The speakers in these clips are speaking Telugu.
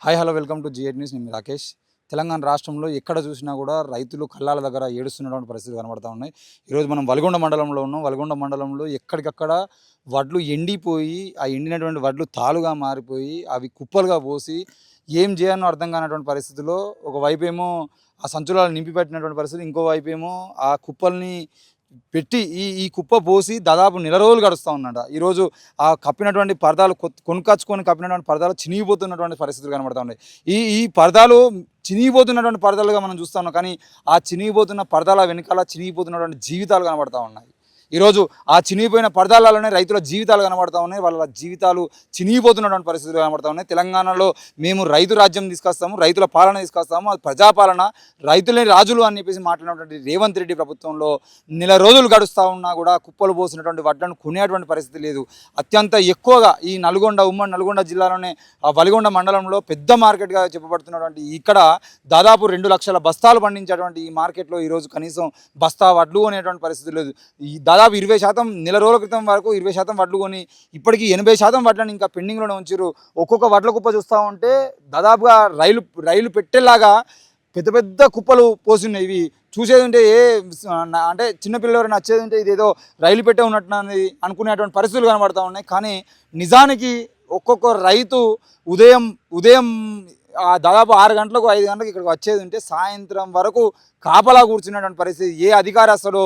హాయ్ హలో వెల్కమ్ టు జిఎడ్ న్యూస్. నేను రాకేష్. తెలంగాణ రాష్ట్రంలో ఎక్కడ చూసినా కూడా రైతులు కళ్ళాల దగ్గర ఏడుస్తున్నటువంటి పరిస్థితులు కనబడతా ఉన్నాయి. ఈరోజు మనం వలిగొండ మండలంలో ఉన్నాం. వలిగొండ మండలంలో ఎక్కడికక్కడ వడ్లు ఎండిపోయి, ఆ ఎండినటువంటి వడ్లు తాలుగా మారిపోయి, అవి కుప్పలుగా పోసి ఏం చేయాలో అర్థం కానటువంటి పరిస్థితిలో ఒకవైపేమో ఆ సంచులాలు నింపి పెట్టినటువంటి పరిస్థితి, ఇంకోవైపేమో ఆ కుప్పల్ని పెట్టి ఈ కుప్ప పోసి దాదాపు నెల రోజులు గడుస్తూ ఉందంట. ఈరోజు ఆ కప్పినటువంటి పరదాలు కొనుక్కొచ్చుకొని కప్పినటువంటి పరదాలు చినిగిపోతున్నటువంటి పరిస్థితులు కనబడతా ఉన్నాయి. ఈ పరదాలు చినిగిపోతున్నటువంటి పరదాలుగా మనం చూస్తా ఉన్నాం. కానీ ఆ చినిగిపోతున్న పరదాల వెనకాల చినిగిపోతున్నటువంటి జీవితాలు కనబడతా ఉన్నాయి. ఈరోజు ఆ చినిగిపోయిన పరదాలలోనే రైతుల జీవితాలు కనబడతా ఉన్నాయి. వాళ్ళ జీవితాలు చినిగిపోతున్నటువంటి పరిస్థితులు కనబడతా ఉన్నాయి. తెలంగాణలో మేము రైతు రాజ్యం తీసుకొస్తాము, రైతుల పాలన తీసుకొస్తాము, అది ప్రజాపాలన, రైతులే రాజులు అని చెప్పేసి మాట్లాడినటువంటి రేవంత్ రెడ్డి ప్రభుత్వంలో నెల రోజులు గడుస్తూ ఉన్నా కూడా కుప్పలు పోసినటువంటి వడ్లను కొనేటువంటి పరిస్థితి లేదు. అత్యంత ఎక్కువగా ఈ ఉమ్మడి నల్గొండ జిల్లాలోనే ఆ వలిగొండ మండలంలో పెద్ద మార్కెట్గా చెప్పబడుతున్నటువంటి ఇక్కడ దాదాపు 2 లక్షల బస్తాలు పండించేటువంటి ఈ మార్కెట్లో ఈరోజు కనీసం బస్తా వడ్లు అనేటువంటి పరిస్థితి లేదు. ఈ దాదాపు 20% నెల రోజుల క్రితం వరకు 20% వడ్లు కొని ఇప్పటికీ 80% వడ్లను ఇంకా పెండింగ్లోనే ఉంచారు. ఒక్కొక్క వడ్ల కుప్ప చూస్తూ ఉంటే దాదాపుగా రైలు పెట్టేలాగా పెద్ద పెద్ద కుప్పలు పోస్తున్నాయి. ఇవి చూసేది ఉంటే అంటే చిన్నపిల్లలు నచ్చేది ఉంటే ఇదేదో రైలు పెట్టే ఉన్నట్టు అనుకునేటువంటి పరిస్థితులు కనబడతా ఉన్నాయి. కానీ నిజానికి ఒక్కొక్క రైతు ఉదయం దాదాపు 6 గంటలకు 5 గంటలకు ఇక్కడికి వచ్చేది ఉంటే సాయంత్రం వరకు కాపలా కూర్చున్నటువంటి పరిస్థితి. ఏ అధికారి వస్తాడో,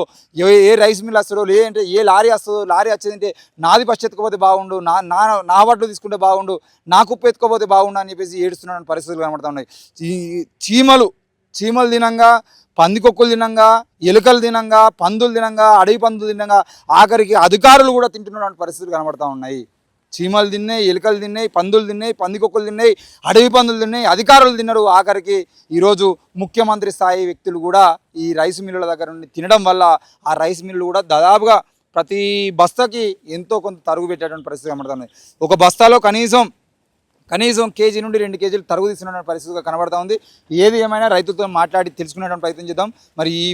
ఏ రైస్ మిల్ వస్తాడో, లేదంటే ఏ లారీ వస్తుందో, లారీ వచ్చేదంటే నాది ఫస్ట్ ఎత్తుకోపోతే బాగుండు, నా వడ్లు తీసుకుంటే బాగుండు, నా కుప్ప ఎత్తుకోపోతే బాగుండు అని చెప్పేసి ఏడుస్తున్నటువంటి పరిస్థితులు కనబడుతూ ఉన్నాయి. ఈ చీమలు తినంగా, పందికొక్కులు తినంగా, ఎలుకలు తినంగా, పందులు తినంగా, అడవి పందులు తినంగా, ఆఖరికి అధికారులు కూడా తింటున్నటువంటి పరిస్థితులు కనబడుతూ ఉన్నాయి. చీమలు తిన్నాయి, ఎలుకలు తిన్నాయి, పందులు తిన్నాయి, పందికొక్కులు తిన్నాయి, అడవి పందులు తిన్నాయి, అధికారులు తిన్నారు. ఆఖరికి ఈరోజు ముఖ్యమంత్రి స్థాయి వ్యక్తులు కూడా ఈ రైస్ మిల్లుల దగ్గర నుండి తినడం వల్ల ఆ రైస్ మిల్లు కూడా దాదాపుగా ప్రతి బస్తాకి ఎంతో కొంత తరుగు పెట్టేటువంటి పరిస్థితి కనబడుతుంది. ఒక బస్తాలో కనీసం కేజీ నుండి 2 కేజీలు తరుగు తీసుకున్న పరిస్థితిగా కనబడతా ఉంది. ఏది ఏమైనా రైతులతో మాట్లాడి తెలుసుకునేటువంటి ప్రయత్నం చేద్దాం. మరి ఈ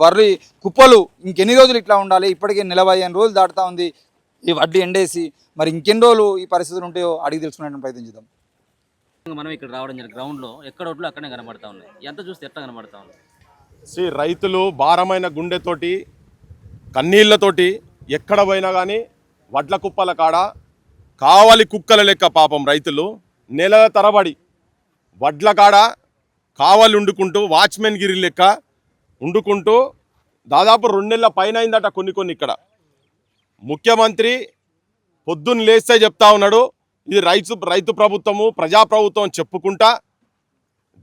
వరి కుప్పలు ఇంకెన్ని రోజులు ఇట్లా ఉండాలి? ఇప్పటికే 15 రోజులు దాటుతూ ఉంది ఈ వడ్డీ ఎండేసి. మరి ఇంకెన్ని రోజులు ఈ పరిస్థితులు ఉంటాయో అడిగి తెలుసుకునే ప్రయత్నం చేద్దాం. మనం ఇక్కడ రావడం జరిగింది. గ్రౌండ్లో ఎక్కడ ఒడ్లు అక్కడనే కనబడతా ఉన్నాయి. ఎంత చూస్తే ఎట్లా కనబడతా ఉంది? రైతులు భారమైన గుండెతోటి కన్నీళ్లతోటి ఎక్కడ పోయినా కానీ వడ్ల కుప్పల కాడ కావలి కుక్కల లెక్క పాపం రైతులు నెలల తరబడి వడ్ల కాడ కావలి వండుకుంటూ వాచ్మెన్ గిరి లెక్క వండుకుంటూ దాదాపు 2 నెలల పైన అయిందట కొన్ని ఇక్కడ. ముఖ్యమంత్రి పొద్దున్న లేస్తే చెప్తా ఉన్నాడు, ఇది రైతు ప్రభుత్వము, ప్రజాప్రభుత్వం చెప్పుకుంటా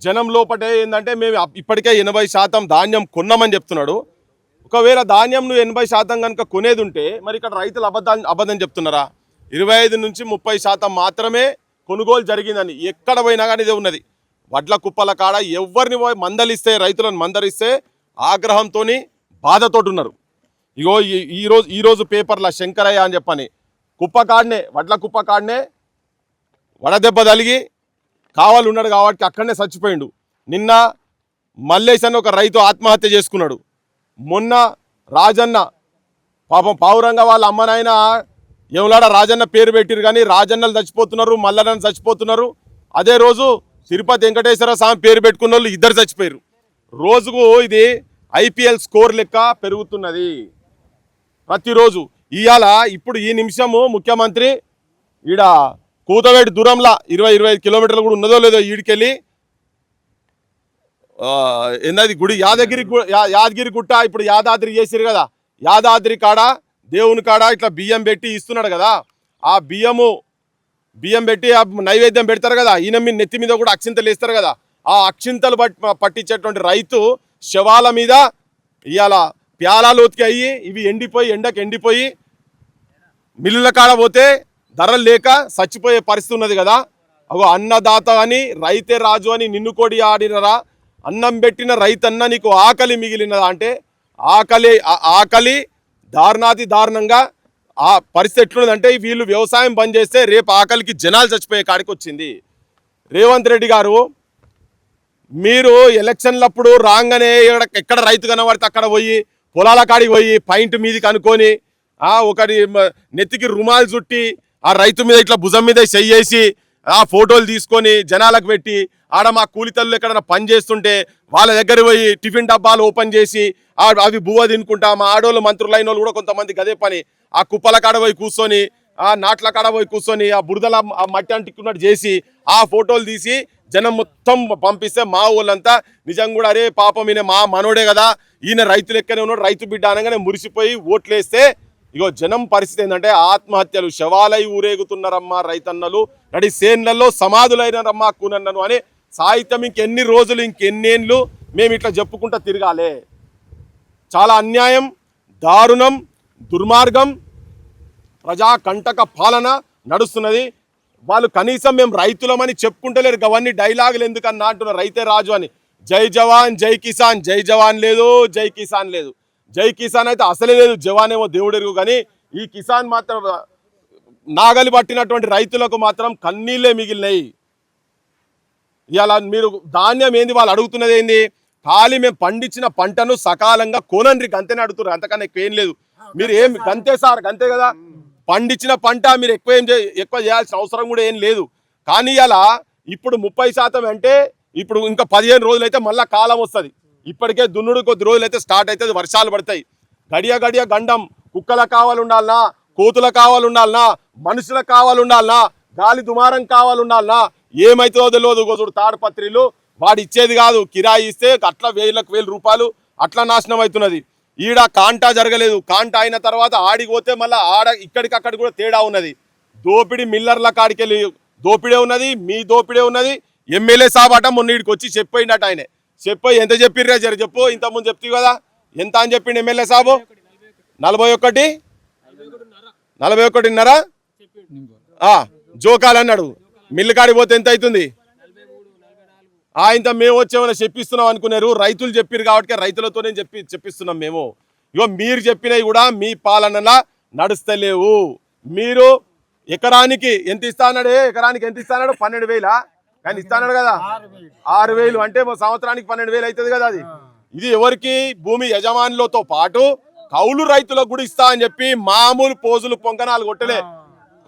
జనం లోపటే ఏంటంటే మేము ఇప్పటికే 80% ధాన్యం కొన్నామని చెప్తున్నాడు. ఒకవేళ ధాన్యం నువ్వు 80% కనుక కొనేది ఉంటే మరి ఇక్కడ రైతులు అబద్ధం చెప్తున్నారా? 25 నుంచి 30% మాత్రమే కొనుగోలు జరిగిందని ఎక్కడ పోయినా కానీ ఇదే ఉన్నది. వడ్ల కుప్పల కాడ ఎవరిని మందలిస్తే, రైతులను మందలిస్తే ఆగ్రహంతో బాధతోటి ఉన్నారు. ఇగో ఈరోజు పేపర్ల శంకరయ్య అని చెప్పని వడ్ల కుప్ప కాడనే వడదెబ్బ తలిగి కావాలి ఉన్నాడు కాబట్టి అక్కడనే చచ్చిపోయిండు. నిన్న మల్లేష్ అని ఒక రైతు ఆత్మహత్య చేసుకున్నాడు. మొన్న రాజన్న పాపం పావురంగా వాళ్ళ అమ్మనైనా ఏమలాడ రాజన్న పేరు పెట్టిరు కానీ రాజన్నలు చచ్చిపోతున్నారు, మల్లన్న చచ్చిపోతున్నారు. అదే రోజు తిరుపతి వెంకటేశ్వర స్వామి పేరు పెట్టుకున్న వాళ్ళు 2 చచ్చిపోయారు. రోజుకు ఇది IPL స్కోర్ లెక్క పెరుగుతున్నది ప్రతిరోజు. ఇప్పుడు ఈ నిమిషము ముఖ్యమంత్రి ఈడ కూతవేటి దూరంలో 20-25 కిలోమీటర్లు కూడా ఉన్నదో లేదో ఈడికెళ్ళి ఏందది గుడి యాదగిరి గుట్ట ఇప్పుడు యాదాద్రి చేసిరు కదా, యాదాద్రి కాడ దేవుని కాడ ఇట్లా బియ్యం పెట్టి ఇస్తున్నాడు కదా. ఆ బియ్యం పెట్టి నైవేద్యం పెడతారు కదా, ఈయన మీ నెత్తి మీద కూడా అక్షింతలు వేస్తారు కదా. ఆ అక్షింతలు పట్టించేటువంటి రైతు శవాల మీద ఇవాళ ప్యాలాలు ఉతికి అయ్యి ఇవి ఎండకు ఎండిపోయి మిల్లుల కాడ పోతే ధరలు లేక చచ్చిపోయే పరిస్థితి ఉన్నది కదా. అగో అన్నదాత అని రైతే రాజు అని నిన్ను కోడి ఆడినరా? అన్నం పెట్టిన రైతన్న నీకు ఆకలి మిగిలినదా అంటే ఆకలి దారుణాతి దారుణంగా ఆ పరిస్థితి ఎట్లున్నదంటే వీళ్ళు వ్యవసాయం బంద్ చేస్తే రేపు ఆకలికి జనాలు చచ్చిపోయే కాడికి వచ్చింది. రేవంత్ రెడ్డి గారు మీరు ఎలక్షన్లప్పుడు రాగానే ఎక్కడ రైతు కనబడితే అక్కడ పోయి పొలాల కాడికి పోయి పాయింట్ మీదకి అనుకొని ఒకటి నెత్తికి రుమాలు చుట్టి ఆ రైతు మీద ఇట్లా భుజం మీద చెయ్యేసి ఆ ఫోటోలు తీసుకొని జనాలకు పెట్టి ఆడ మా కూలితల్లు ఎక్కడైనా పని చేస్తుంటే వాళ్ళ దగ్గర పోయి టిఫిన్ డబ్బాలు ఓపెన్ చేసి అవి బువ్వ తినుకుంటా మా ఆడోళ్ళు మంత్రులైన వాళ్ళు కూడా కొంతమందికి అదే పని ఆ కుప్పల కాడ పోయి కూర్చొని ఆ నాట్ల కాడ పోయి కూర్చొని ఆ బురదల ఆ మట్టి అంటుకున్నట్టు చేసి ఆ ఫోటోలు తీసి జనం మొత్తం పంపిస్తే మా ఊళ్ళంతా నిజంగా కూడా అరే పాపం ఈయన మా మనోడే కదా ఈయన రైతు లెక్కనే ఉన్నాడు రైతు బిడ్డ అనగానే మురిసిపోయి ఓట్లేస్తే ఇగో జనం పరిస్థితి ఏంటంటే ఆత్మహత్యలు శవాలై ఊరేగుతున్నారమ్మా రైతన్నలు నడి సేన్లలో సమాధులైనారమ్మా కూనన్నను అని సాహిత్యం ఇంకెన్ని రోజులు ఇంకెన్నేళ్ళు మేము ఇట్లా చెప్పుకుంటా తిరగాలే. చాలా అన్యాయం, దారుణం, దుర్మార్గం, ప్రజా కంటక పాలన నడుస్తున్నది. వాళ్ళు కనీసం మేము రైతులమని చెప్పుకుంటలేరు. అవన్నీ డైలాగులు ఎందుకన్నా అంటున్నారు రైతే రాజు అని. జై జవాన్ జై కిసాన్, జై జవాన్ లేదు జై కిసాన్ లేదు. జై కిసాన్ అయితే అసలే లేదు, జవాన్ ఏమో దేవుడెరుగు. కానీ ఈ కిసాన్ మాత్రం నాగలి పట్టినటువంటి రైతులకు మాత్రం కన్నీళ్ళే మిగిలినాయి. ఇలా మీరు ధాన్యం ఏంది వాళ్ళు అడుగుతున్నది ఏంది, ఖాళీ మేము పండించిన పంటను సకాలంగా కొనండి గంతేనే అడుగుతున్నారు, అంతకన్నా ఎక్కువ ఏం లేదు. మీరు ఏం గంతే సార్ గంతే కదా, పండించిన పంట మీరు ఎక్కువ చేయాల్సిన అవసరం కూడా ఏం లేదు. కానీ అలా ఇప్పుడు 30% అంటే ఇప్పుడు ఇంకా 15 రోజులు అయితే మళ్ళీ కాలం వస్తుంది. ఇప్పటికే దున్నుడు కొద్ది రోజులు అయితే స్టార్ట్ అవుతుంది, వర్షాలు పడతాయి. గడియ గండం కుక్కలకు కావాలి ఉండాలనా, కోతులకు కావాలి ఉండాలనా, మనుషులకు కావాలి ఉండాలనా, గాలి దుమారం కావాలి ఉండాలనా, ఏమైతుందో తెలియదు. చూడు తాడుపత్రిలు వాడు ఇచ్చేది కాదు, కిరాయి ఇస్తే అట్లా 1000 రూపాయలు అట్లా నాశనం అవుతున్నది. ఈడ కాంటా జరగలేదు, కాంటా అయిన తర్వాత ఆడికి పోతే మళ్ళీ ఇక్కడికక్కడ కూడా తేడా ఉన్నది. దోపిడి మిల్లర్ల కాడికి వెళ్ళి దోపిడే ఉన్నది, మీ దోపిడే ఉన్నది. ఎమ్మెల్యే సాబ్ అట మొన్న ఈడికి వచ్చి చెప్పినట్టు ఆయన చెప్పి ఎంత చెప్పిర్రా జర చెప్పు, ఇంతకుముందు చెప్తావు కదా ఎంత అని చెప్పిండు ఎమ్మెల్యే సాబు? 41.5 జోకాలు అన్నాడు. మిల్లు కాడికి పోతే ఎంత అవుతుంది? ఇంత మేము వచ్చేమన్నా చెప్పిస్తున్నాం అనుకున్నారు. రైతులు చెప్పారు కాబట్టి రైతులతోనే చెప్పిస్తున్నాం మేము. ఇగో మీరు చెప్పినవి కూడా మీ పాలనలా నడుస్తలేవు. మీరు ఎకరానికి ఎంత ఇస్తాడు? ఎకరానికి ఎంత ఇస్తాడు? 12,000 కానీ ఇస్తాడు కదా, 6,000 అంటే సంవత్సరానికి 12,000 అవుతుంది కదా. ఇది ఎవరికి? భూమి యజమానులతో పాటు కౌలు రైతులకు కూడా ఇస్తా అని చెప్పి మామూలు పోజులు పొంకనాలు కొట్టలే,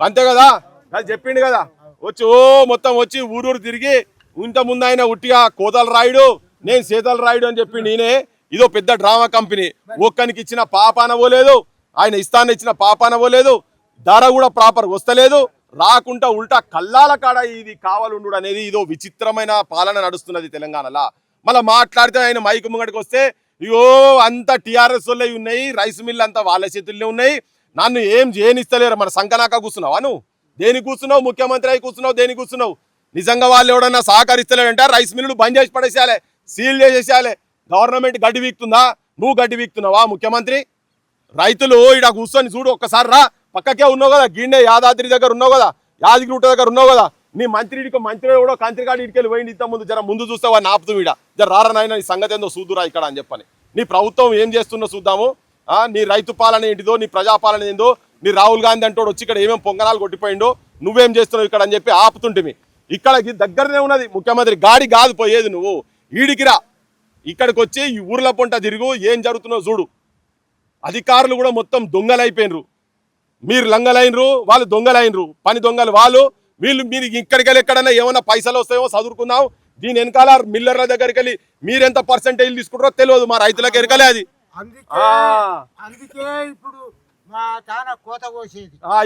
అంతే కదా. అది చెప్పిండు కదా, వచ్చి మొత్తం వచ్చి ఊరూరు తిరిగి ఇంత ముందు ఆయన ఉట్టిగా కోతలు రాయుడు, నేను చేతలు రాయుడు అని చెప్పి నేనే ఇదో పెద్ద డ్రామా కంపెనీ. ఒక్కనికి ఇచ్చిన పాపాన పోలేదు, ఆయన ఇస్తాను ఇచ్చిన పాపాన పోలేదు, ధర కూడా ప్రాపర్ వస్తలేదు, రాకుండా ఉల్టా కల్లాల కాడ ఇది కావాలండు అనేది ఇదో విచిత్రమైన పాలన నడుస్తున్నది తెలంగాణలో. మళ్ళీ మాట్లాడితే ఆయన మైకు ముంగడికి వస్తే ఇగో అంత టీఆర్ఎస్ వాళ్ళే ఉన్నాయి, రైస్ మిల్ అంతా వాళ్ళ చేతుల్లో ఉన్నాయి, నన్ను ఏం చేయనిస్తలేరు. మన సంకనాక కూర్చున్నావా నువ్వు? దేనికి కూర్చున్నావు? ముఖ్యమంత్రి అయి కూర్చున్నావు, దేనికి కూర్చున్నావు? నిజంగా వాళ్ళు ఎవడన్నా సహకరిస్తలేడంటే రైస్ మిల్లులు బంద్ చేసి పడేసేయాలి, సీల్ చేసేసేయాలి. గవర్నమెంట్ గడ్డి వీక్తుందా? నువ్వు గడ్డి వీక్తున్నావా ముఖ్యమంత్రి? రైతులు ఇక్కడ కూర్చొని చూడు, ఒక్కసారి రా, పక్కకే ఉన్నావు కదా, గిన్నె యాదాద్రి దగ్గర ఉన్నావు కదా, యాదగిరి దగ్గర ఉన్నావు కదా, నీ మంత్రి కూడా కంత్రికాడి ఇటుకెళ్ళి పోయింది. ఇంత ముందు జర ముందు చూస్తే వాడిని ఆపుతూ వీడ జర రారనైనా నీ సంగతి ఏందో చూదురా ఇక్కడ అని చెప్పని. నీ ప్రభుత్వం ఏం చేస్తుందో చూద్దాము. నీ రైతు పాలన ఏంటిదో, నీ ప్రజాపాలన ఏందో, నీ రాహుల్ గాంధీ అంటోడు వచ్చి ఇక్కడ ఏమేమి పొంగనాలు కొట్టిపోయిండో, నువ్వేం చేస్తున్నావు ఇక్కడ అని చెప్పి ఆపుతుంటివి. ఇక్కడ దగ్గరనే ఉన్నది ముఖ్యమంత్రి గాడి కాదు పోయేది, నువ్వు ఈడికి రా, ఇక్కడికి వచ్చి ఈ ఊర్ల పొంట తిరుగు, ఏం జరుగుతుందో చూడు. అధికారులు కూడా మొత్తం దొంగలైపోయినరు, మీరు లంగలైనరు, వాళ్ళు దొంగలైనరు, పని దొంగలు వాళ్ళు. మీరు ఇక్కడికి వెళ్ళి ఎక్కడైనా ఏమైనా పైసలు వస్తాయో చదువుకుందాం, దీని వెనకాల మిల్లర్ల దగ్గరికి వెళ్ళి మీరెంత పర్సెంటేజ్ తీసుకుంటారో తెలియదు, మా రైతులకు ఎరకలే అది.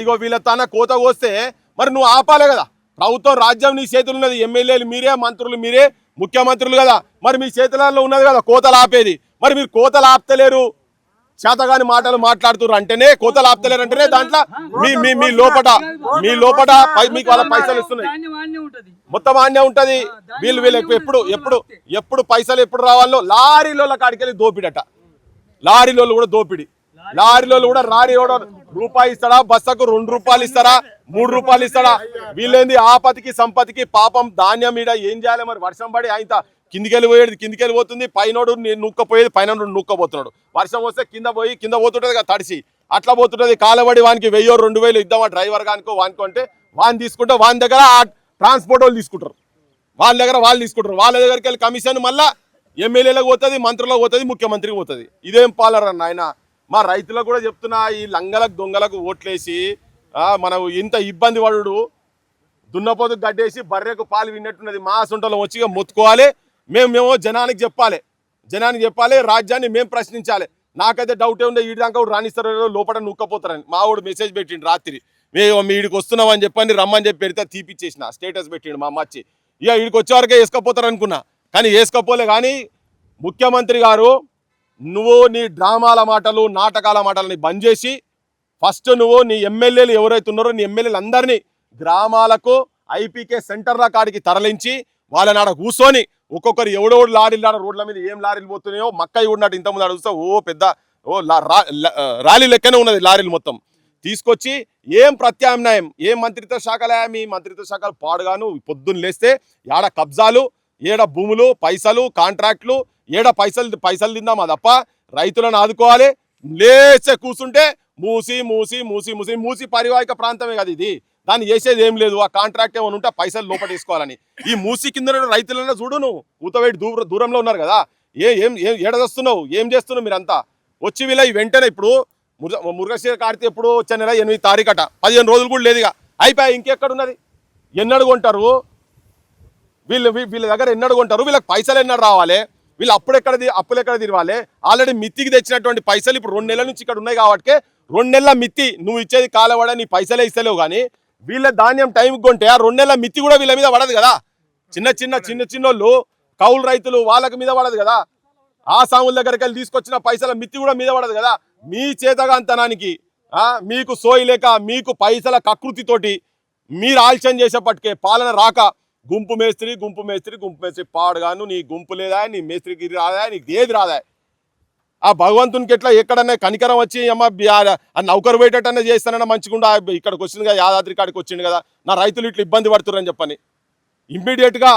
ఇగో వీళ్ళ తాన కోత కోస్తే మరి నువ్వు ఆపాలే కదా. ప్రభుత్వం రాజ్యం నీ చేతులు ఉన్నది, ఎమ్మెల్యేలు మీరే, మంత్రులు మీరే, ముఖ్యమంత్రులు కదా, మరి మీ చేతులలో ఉన్నది కదా కోతలు ఆపేది. మరి మీరు కోతలు ఆపుతలేరు, చేతగాని మాటలు మాట్లాడుతున్నారు అంటేనే కోతలు ఆపుతలేరు అంటేనే దాంట్లో మీ లోపట మీకు వాళ్ళ పైసలు ఇస్తున్నాయి, మొత్తం ఆన్నే ఉంటది. వీళ్ళు ఎప్పుడు పైసలు ఎప్పుడు రావాలో లారీల కాడికెళ్ళి దోపిడట. లారీలో కూడా దోపిడి, లారీలో కూడా రూపాయి ఇస్తాడా, బస్సకు 2 రూపాయలు ఇస్తారా, 3 రూపాయలు ఇస్తాడా? వీళ్ళేంది ఆపతికి సంపతికి పాపం ధాన్యం ఈడ ఏం చేయాలి మరి? వర్షం పడి ఆయన కిందికెళ్ళి పోతుంది, పైనోడు నూక్కపోయేది, పైన నూక్కపోతున్నాడు. వర్షం వస్తే కింద పోతుంటది కదా తడిసి, అట్లా పోతుంటది. కాలబడి వానికి 1000 2,000 ఇద్దామా డ్రైవర్ వానికో అంటే వాని తీసుకుంటే వాని దగ్గర ఆ ట్రాన్స్పోర్ట్ వాళ్ళు తీసుకుంటారు, వాళ్ళ దగ్గర వాళ్ళు తీసుకుంటారు. వాళ్ళ దగ్గరికి వెళ్ళి కమిషన్ మళ్ళీ ఎమ్మెల్యేలకు పోతుంది, మంత్రులకు పోతుంది, ముఖ్యమంత్రికి పోతుంది. ఇదేం పాలరన్న ఆయన. మా రైతులకు కూడా చెప్తున్నా, ఈ లంగలకు దొంగలకు ఓట్లేసి మనం ఇంత ఇబ్బంది పడు దున్నపోతు గడ్డేసి బర్రెకు పాలు విన్నట్టున్నది. మా సొంటలో వచ్చి మొత్తుకోవాలి, మేము జనానికి చెప్పాలి, రాజ్యాన్ని మేము ప్రశ్నించాలి. నాకైతే డౌటే ఉండే ఈ దాకా రాణిస్తారో లోపల నూక్కపోతారని. మా వాడు మెసేజ్ పెట్టిండు రాత్రి, మేము వీడికి వస్తున్నాం అని చెప్పని రమ్మని చెప్పి పెడితే తీపిచ్చేసిన స్టేటస్ పెట్టిండు మా అమ్మచ్చి. ఇక వీడికి వచ్చే వరకే వేసుకపోతారు అనుకున్నా, కానీ వేసుకపోలే. కానీ ముఖ్యమంత్రి గారు, నువ్వు నీ డ్రామాల మాటలు నాటకాల మాటలని బంద్ చేసి ఫస్ట్ నువ్వు నీ ఎమ్మెల్యేలు ఎవరైతే ఉన్నారో నీ ఎమ్మెల్యేలు అందరినీ గ్రామాలకు ఐపీకే సెంటర్ల కాడికి తరలించి వాళ్ళని ఆడ కూర్చొని ఒక్కొక్కరు ఎవడెవడు లారీలు ఆడ రోడ్ల మీద ఏం లారీలు పోతున్నాయో మక్కయి ఉన్నట్టు ఇంతకుముందు అడుగుతా పెద్ద ర్యాలీ లెక్కనే ఉన్నది లారీలు మొత్తం తీసుకొచ్చి ఏం ప్రత్యామ్నాయం, ఏం మంత్రిత్వ శాఖలే, మీ మంత్రిత్వ శాఖలు పాడుగాను. పొద్దున్న లేస్తే ఏడ కబ్జాలు, ఏడ భూములు, పైసలు, కాంట్రాక్ట్లు, ఏడ పైసలు తిందామా తప్ప రైతులను ఆదుకోవాలి. లేచే కూర్చుంటే మూసి పరివాహిక ప్రాంతమే కదా ఇది, దాన్ని చేసేది ఏం లేదు. ఆ కాంట్రాక్ట్ ఏమైనా ఉంటే పైసలు లోపల తీసుకోవాలని. ఈ మూసి కింద రైతులన్నా చూడు, నువ్వు ఊతవేటి దూరంలో ఉన్నారు కదా, ఏడదొస్తున్నావు, ఏం చేస్తున్నావు మీరంతా వచ్చి వీళ్ళ వెంటనే. ఇప్పుడు మురుగశీర కార్తీ ఎప్పుడు వచ్చే నెల 8 తారీఖట, 15 రోజులు కూడా లేదుగా, అయిపోయి ఇంకెక్కడున్నది. ఎన్నడు కొంటారు వీళ్ళ దగ్గర, ఎన్నడు కొంటారు, వీళ్ళకి పైసలు ఎన్నడు రావాలి, వీళ్ళు అప్పులు ఎక్కడ తిరవాలి. ఆల్రెడీ మిత్తికి తెచ్చినటువంటి పైసలు ఇప్పుడు 2 నెలల నుంచి ఇక్కడ ఉన్నాయి కాబట్టి 2 నెలల మిత్తి నువ్వు ఇచ్చేది కాలవడ, నీ పైసలే ఇస్తలేవు. కానీ వీళ్ళ ధాన్యం టైంకి కొంటే ఆ 2 నెలల మిత్తి కూడా వీళ్ళ మీద పడదు కదా. చిన్నోళ్ళు కౌలు రైతులు వాళ్ళకి మీద పడదు కదా. ఆ సాముల దగ్గరికి వెళ్ళి తీసుకొచ్చిన పైసల మిత్తి కూడా మీద పడదు కదా. మీ చేతగాంతనానికి, మీకు సోయి లేక, మీకు పైసల కకృతితోటి మీరు ఆలస్యం చేసేపటికే పాలన రాక గుంపు మేస్త్రి పాడుగాను. నీ గుంపు లేదా, నీ మేస్త్రికి రాదా, నీకు ఏది రాదా. ఆ భగవంతునికి ఎక్కడన్నా కనికరం వచ్చి అమ్మ ఆ నౌకరు పోయేటట్టన్నా చేస్తానన్నా మంచిగుండా, ఇక్కడికి వచ్చింది కదా, యాదాద్రి కాడికి వచ్చింది కదా, నా రైతులు ఇట్లా ఇబ్బంది పడుతున్నారని చెప్పని ఇమ్మీడియట్గా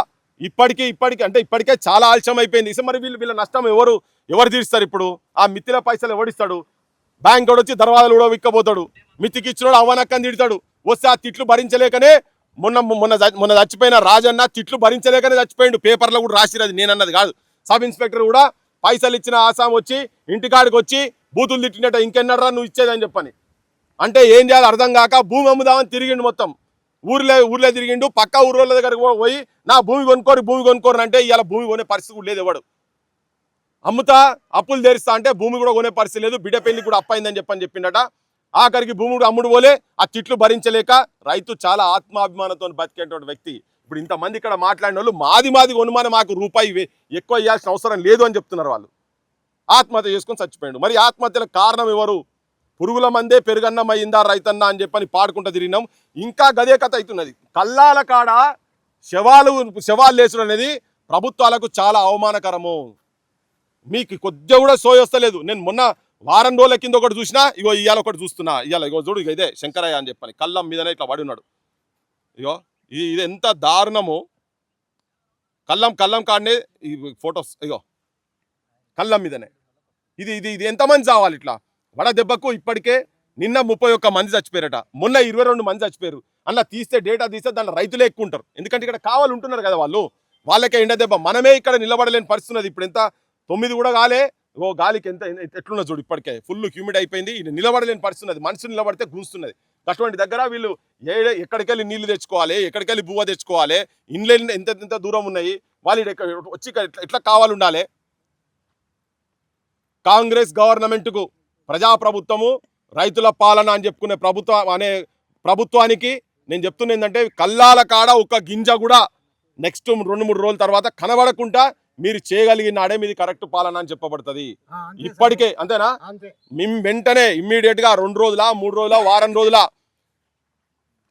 ఇప్పటికే చాలా ఆలస్యం అయిపోయింది. మరి వీళ్ళ నష్టం ఎవరు తీరుస్తారు? ఇప్పుడు ఆ మిత్తిల పైసలు ఎవడిస్తాడు? బ్యాంక్ వచ్చి దర్వాజాలు కూడా విక్కబోతాడు, మిత్తికి ఇచ్చినోడు అవనక్కని తిడతాడు. వస్తే ఆ తిట్లు భరించలేకనే మొన్న చచ్చిపోయిన రాజన్న తిట్లు భరించలేకనే చచ్చిపోయిండు. పేపర్లో కూడా రాసిరది, నేనన్నది కాదు. సబ్ ఇన్స్పెక్టర్ కూడా పైసలు ఇచ్చిన ఆసాం వచ్చి ఇంటికాడికి వచ్చి బూతులు తిట్టినట్ట, ఇంకెన్నడరా నువ్వు ఇచ్చేదని చెప్పని. అంటే ఏం చేయాలి అర్థం కాక భూమి అమ్ముదామని తిరిగిండు, మొత్తం ఊర్లే తిరిగిండు. పక్క ఊర్ల దగ్గరకు పోయి నా భూమి కొనుక్కోరు అంటే ఇవాళ భూమి కొనే పరిస్థితి లేదు. ఎవడు అమ్ముతా అప్పులు తెరుస్తా అంటే భూమి కూడా కొనే పరిస్థితి లేదు. బిడ్డ పెళ్లి కూడా అప్పైందని చెప్పిండట. ఆఖరికి భూమి కూడా అమ్ముడు పోలే. ఆ తిట్లు భరించలేక రైతు చాలా ఆత్మాభిమానంతో బతికేటువంటి వ్యక్తి. ఇప్పుడు ఇంతమంది ఇక్కడ మాట్లాడిన వాళ్ళు మాది కొనుమాన మాకు రూపాయి ఎక్కువ ఇవ్వాల్సిన అవసరం లేదు అని చెప్తున్నారు. వాళ్ళు ఆత్మహత్య చేసుకొని చచ్చిపోయాడు. మరి ఆత్మహత్యలకు కారణం ఎవరు? పురుగుల మందే పెరుగన్నం అయిందా రైతన్న అని చెప్పని పాడుకుంటూ తిరిగినాం. ఇంకా గదే కథ అవుతున్నది. కల్లాల కాడ శవాలు లేచడం అనేది ప్రభుత్వాలకు చాలా అవమానకరము. మీకు కొద్దిగా కూడా సోయి వస్తలేదు. నేను మొన్న వారం రోజుల కింద ఒకటి చూసినా, ఇవాళ ఒకటి చూస్తున్నా. ఇగో చూడు, ఇదే శంకరయ్య అని చెప్పని కళ్ళం మీదనే ఇట్లా పడి ఉన్నాడు. ఇది ఎంత దారుణము. కళ్ళం కాడనే ఈ ఫొటోస్, కళ్ళం మీదనే. ఇది ఎంతమంది చావాలి ఇట్లా వడ దెబ్బకు? ఇప్పటికే నిన్న 31 మంది చచ్చిపోయారట, మొన్న 22 మంది చచ్చిపోయారు. అలా డేటా తీస్తే దాంట్లో రైతులే ఎక్కువ ఉంటారు. ఎందుకంటే ఇక్కడ కావాలి ఉంటున్నారు కదా, వాళ్ళకే ఎండ దెబ్బ. మనమే ఇక్కడ నిలబడలేని పరిస్థితున్నది. ఇప్పుడు ఎంత 9 కూడా కాలే, గాలికి ఎట్లున్నా చూడు, ఇప్పటికే ఫుల్ హ్యూమిడ్ అయిపోయింది. ఇది నిలబడలేని పరిస్థితున్నది. మనసు నిలబడితే గుంస్తున్నది. అటువంటి దగ్గర వీళ్ళు ఎక్కడికెళ్ళి నీళ్లు తెచ్చుకోవాలి, ఎక్కడికెళ్ళి బువ్వ తెచ్చుకోవాలి, ఇండ్లు ఎంత దూరం ఉన్నాయి, వాళ్ళు వచ్చి ఎట్లా కావాలి ఉండాలి. కాంగ్రెస్ గవర్నమెంట్కు ప్రజాప్రభుత్వము రైతుల పాలన అని చెప్పుకునే ప్రభుత్వానికి నేను చెప్తున్నా ఏంటంటే, కల్లాల కాడ ఒక గింజ కూడా నెక్స్ట్ 2-3 రోజుల తర్వాత కనబడకుండా మీరు చేయగలిగినాడే మీది కరెక్ట్ పాలన అని చెప్పబడుతుంది. ఇప్పటికే అంతేనా? మేము వెంటనే ఇమ్మీడియట్గా 2 రోజుల 3 రోజుల వారం రోజుల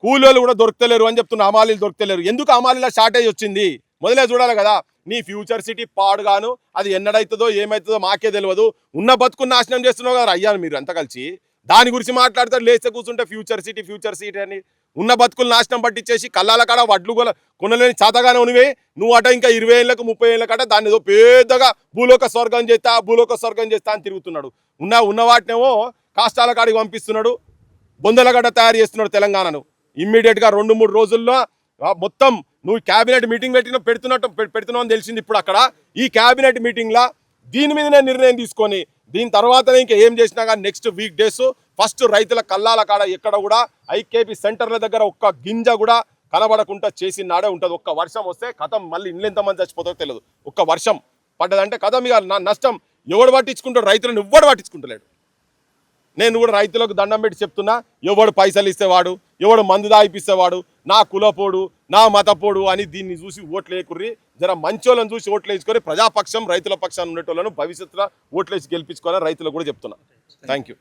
కూలీలు కూడా దొరుకుతలేరు అని చెప్తున్నా. అమాలీలు దొరుకుతలేరు. ఎందుకు అమాలీల షార్టేజ్ వచ్చింది? మొదలే చూడాలి కదా. నీ ఫ్యూచర్ సిటీ పాడుగాను, అది ఎన్నడైతుందో ఏమవుతుందో మాకే తెలియదు. ఉన్న బతుకుని నాశనం చేస్తున్నావు కదా అయ్యాను మీరు అంతా కలిసి. దాని గురించి మాట్లాడతారు, లేస్తే కూర్చుంటే ఫ్యూచర్ సిటీ అని. ఉన్న బతుకులు నాశనం పట్టించేసి కళ్ళాల కాడ వడ్లు కొనలేని చేతగానే ఉన్నవే నువ్వు అట. ఇంకా 20 ఏళ్ళకు 30 ఏళ్ళ కట దాన్ని ఏదో పెద్దగా భూలోక స్వర్గం చేస్తా అని తిరుగుతున్నాడు. ఉన్న వాటినేమో కాష్టాల కాడికి పంపిస్తున్నాడు, బొందలగడ్డ తయారు చేస్తున్నాడు తెలంగాణను. ఇమ్మీడియట్గా 2-3 రోజుల్లో మొత్తం నువ్వు క్యాబినెట్ మీటింగ్ పెడుతున్నావు అని తెలిసింది. ఇప్పుడు అక్కడ ఈ క్యాబినెట్ మీటింగ్లా దీని మీదనే నిర్ణయం తీసుకొని దీని తర్వాతనే ఇంకా ఏం చేసినా కానీ నెక్స్ట్ వీక్ డేస్ ఫస్ట్ రైతుల కల్లాల కాడ ఎక్కడ కూడా ఐకేపీ సెంటర్ల దగ్గర ఒక్క గింజ కూడా కనబడకుండా చేసిన నాడే ఉంటుంది. ఒక్క వర్షం వస్తే కథం, మళ్ళీ ఇండ్లు ఎంతమంది చచ్చిపోతారో తెలియదు. ఒక్క వర్షం పడ్డదంటే కథం, ఇక నా నష్టం ఎవడు పట్టించుకుంటాడు? రైతులను ఎవ్వడు పట్టించుకుంటలేడు. నేను కూడా రైతులకు దండం పెట్టి చెప్తున్నా, ఎవడు పైసలు ఇస్తేవాడు, ఎవడు మందు దాయిపిస్తేవాడు, నా కులపోడు, నా మతపోడు అని దీన్ని చూసి ఓట్లు వేయకుర్రి. జర మంచోళ్ళని చూసి ఓట్లు వేసుకొని ప్రజాపక్షం, రైతుల పక్షాన్ని ఉండేటోళ్ళను భవిష్యత్తులో ఓట్లేసి గెలిపించుకోవాలని రైతులకు కూడా చెప్తున్నా. Thank you.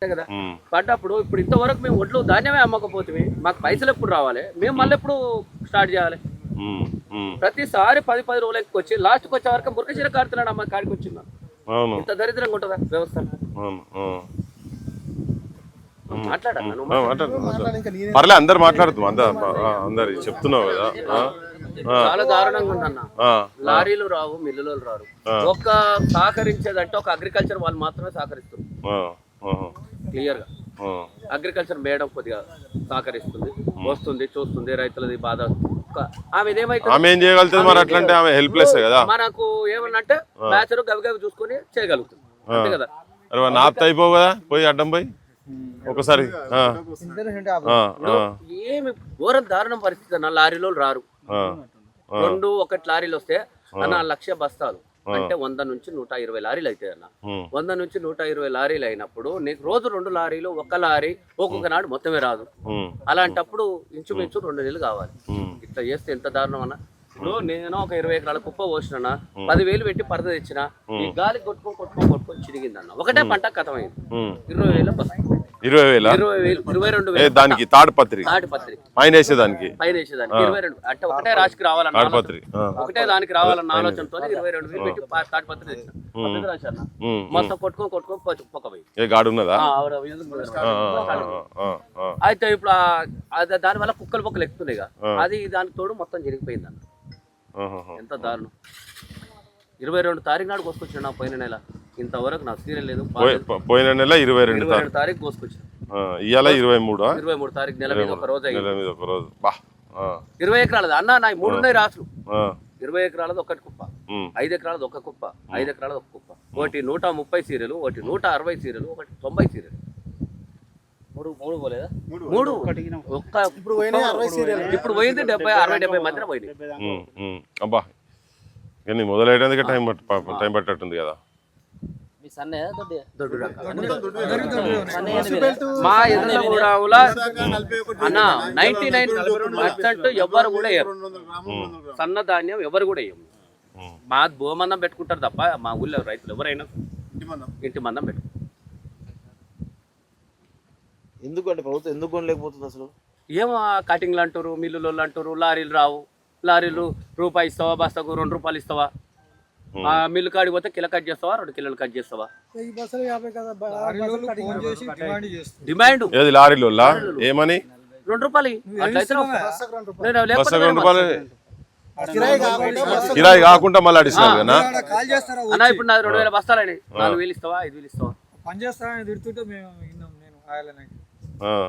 కదా పడ్డప్పుడు ఇప్పుడు ఇంతవరకు మేము ఒడ్లు ధాన్యమే అమ్మకపోతే మాకు పైసలు ఎప్పుడు రావాలి? మేము మళ్ళీ ఎప్పుడు స్టార్ట్ చేయాలి? ప్రతిసారి 10 రోజులకి వచ్చి లాస్ట్కి వచ్చే వరకు మురకశీర కాడుతున్నాడు అమ్మ కాడికి వచ్చిందా? ఇంత దరిద్రంగా ఉంటుందా వ్యవస్థ? పర్లే, అందరు మాట్లాడుతాం, అందరు చెప్తున్నావు కదా. చాలా దారుణంగా ఉందన్న. లారీలు రావు, మిల్లులు రారు. ఒక్క సహకరించేదంటే ఒక అగ్రికల్చర్ వాళ్ళు మాత్రమే సహకరిస్తారు. క్లియర్ గా అగ్రికల్చర్ మేడం కొద్దిగా సహకరిస్తుంది, వస్తుంది, చూస్తుంది రైతులది బాధ. ఆమె మనకు ఏమన్నా అంటే మ్యాచర్ గవి చూసుకొని చేయగలుగుతుంది అంతే కదా. అయిపో కదా పోయి అడ్డం పోయి ఒకసారి ఏమి ఘోరం దారుణం పరిస్థితి అన్న. లారీలో రారు, 1 లారీలు వస్తే అన్న 1,00,000 బస్తాలు అంటే 100 నుంచి 120 లారీలు అవుతాయి అన్న. 100 నుంచి 120 లారీలు అయినప్పుడు నీకు రోజు 2 లారీలు, 1 లారీ ఒక్కొక్క నాడు మొత్తమే రాదు. అలాంటప్పుడు ఇంచుమించు 2 నెలలు కావాలి. ఇట్లా చేస్తే ఎంత దారుణం అన్న. ఇప్పుడు నేను ఒక 20 ఎకరాల కుప్ప పోసిన 10,000 పెట్టి పరద తెచ్చిన, ఈ గాలి కొట్టుకొని చిరిగిందన్న. ఒకటే పంట కథమైంది. 20,000 బస్తా, 22,000 దానికి తాడిపత్రి పైన వేసేదానికి 22 అంటే ఒకటే రాశికి రావాలన్న ఒకటే దానికి రావాలన్న ఆలోచనతో 22,000 పెట్టి తాడిపత్రి తెచ్చిన రాశాను. మొత్తం కొట్టుకొని పొక్కపోయి అయితే ఇప్పుడు దాని వల్ల కుక్కలు ఎక్కుతున్నాయి. అది దానికి తోడు మొత్తం జరిగిపోయింది అన్న. ఎంత దారుణం. 22 తారీఖు నాడు కోసుకొచ్చిన పోయిన నెల. ఇంతవరకు నాకు సీరియల్ లేదు. పోయిన నెల 22 తారీఖు కోసుకొచ్చిన. ఇవాళ 23 తారీఖు నెల మీద ఒక రోజు 20 ఎకరాలది అన్న. నా 3 ఉన్నాయి రాసులు. 20 ఎకరాలది ఒకటి కుప్ప, 5 ఎకరాలది ఒక కుప్ప, 5 ఎకరాలది ఒక కుప్ప. ఒకటి 130 సీరియలు, ఒకటి 160 సీరియలు, ఒకటి 90 సీరియలు. 3 పోలేదా? 3 ఒక్క ఇప్పుడు పోయింది 60-70 మధ్యన పోయింది. అబ్బా కానీ మొదలయ్యేందుకే టైం పట్టట్టుంది కదా. మా ఎదురుల అన్న 99% ఎవరు కూడా వేయరు. సన్న ధాన్యం ఎవరు కూడా వేయము. మా భూమందం పెట్టుకుంటారు తప్ప మా ఊళ్ళో రైతులు ఎవరైనా ఇంటి మందం పెట్టుకుంటారు. ఎందుకంటే ప్రభుత్వం ఎందుకు కొనలేకపోతుంది అసలు? ఏమో కటింగ్లు అంటారు, మిల్లులు అంటారు, లారీలు రావు. లారీలు రూపాయి ఇస్తావా, బస్తాకు 2 రూపాయలు ఇస్తావా? మిల్లు కాడికి పోతే కిలో కట్ చేస్తావా, 2 కిలోలు కట్ చేస్తావా? డిమాండ్ లారీలో ఏమని 2 రూపాయలు కిరాయి కాకుండా మళ్ళీ అడిషనల్ అన్న. ఇప్పుడు నాది 2,000 బస్తాలని 4,000 ఇస్తావా, 5,000 ఇస్తావా? పని చేస్తానని తిడుతుంటే మేము విన్నాం.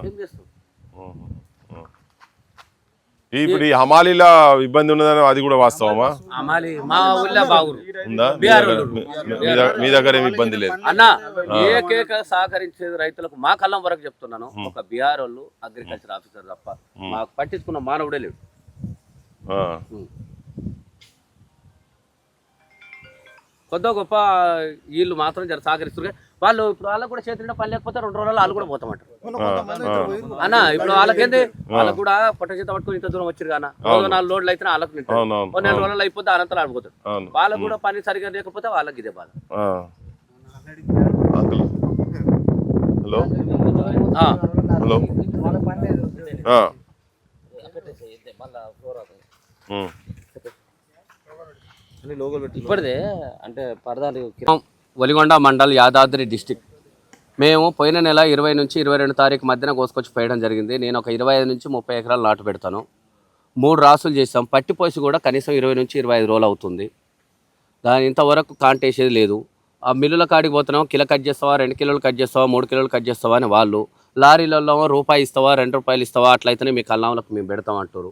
ఏం చేస్తాం? ఇప్పుడు ఈ హమాలీల ఇబ్బంది ఉన్నదని అది కూడా వాస్తవమా? హమాలి మా ఊళ్ళో బాగురు ఉందా? మీ దగ్గర ఏమి ఇబ్బంది లేదు అన్న. ఏకైక సహకరించేది రైతులకు మా కళ్ళం వరకు చెప్తున్నాను, ఒక బీఆర్ వాళ్ళు అగ్రికల్చర్ ఆఫీసర్ తప్ప మాకు పట్టించుకున్న మానవుడే లేడు. కొద్ది గొప్ప వీళ్ళు మాత్రం జర సహకరిస్తారు. వాళ్ళు ఇప్పుడు వాళ్ళకు కూడా చేతి పని లేకపోతే 2 రోజుల్లో వాళ్ళు కూడా పోతామంటారు అన్న. ఇప్పుడు వాళ్ళకేంది, వాళ్ళకు కూడా పొట్ట చేత పట్టుకుని ఇంత దూరం వచ్చారు కానీ 4 లోడ్లు అయితే వాళ్ళకు నింటారు. 4 రోజులు అయిపోతే అనంతరం ఆడిపోతారు. వాళ్ళకు కూడా పని సరిగా లేకపోతే వాళ్ళకి ఇదే బాధ. హలో హలో ఇప్పటిదే అంటే వలిగొండ మండల్ యాదాద్రి డిస్టిక్. మేము పోయిన నెల 20 నుంచి 22 తారీఖు మధ్యన కోసుకొచ్చి పోయడం జరిగింది. నేను ఒక 25 నుంచి 30 ఎకరాలు నాటు పెడతాను. 3 రాసులు చేస్తాం. పట్టిపోసి కూడా కనీసం 20 నుంచి 25 రోజులు అవుతుంది. దాని ఇంతవరకు కాంటేసేది లేదు. ఆ మిల్లుల కాడికి పోతున్నాం, కిలో కట్ చేస్తావా, 2 కిలోలు కట్ చేస్తావా, 3 కిలోలు కట్ చేస్తావా అని వాళ్ళు. లారీలలో రూపాయి ఇస్తావా, 2 రూపాయలు ఇస్తావా, అట్లయితేనే మీ కళ్ళంలోకి మేము పెడతాం అంటారు.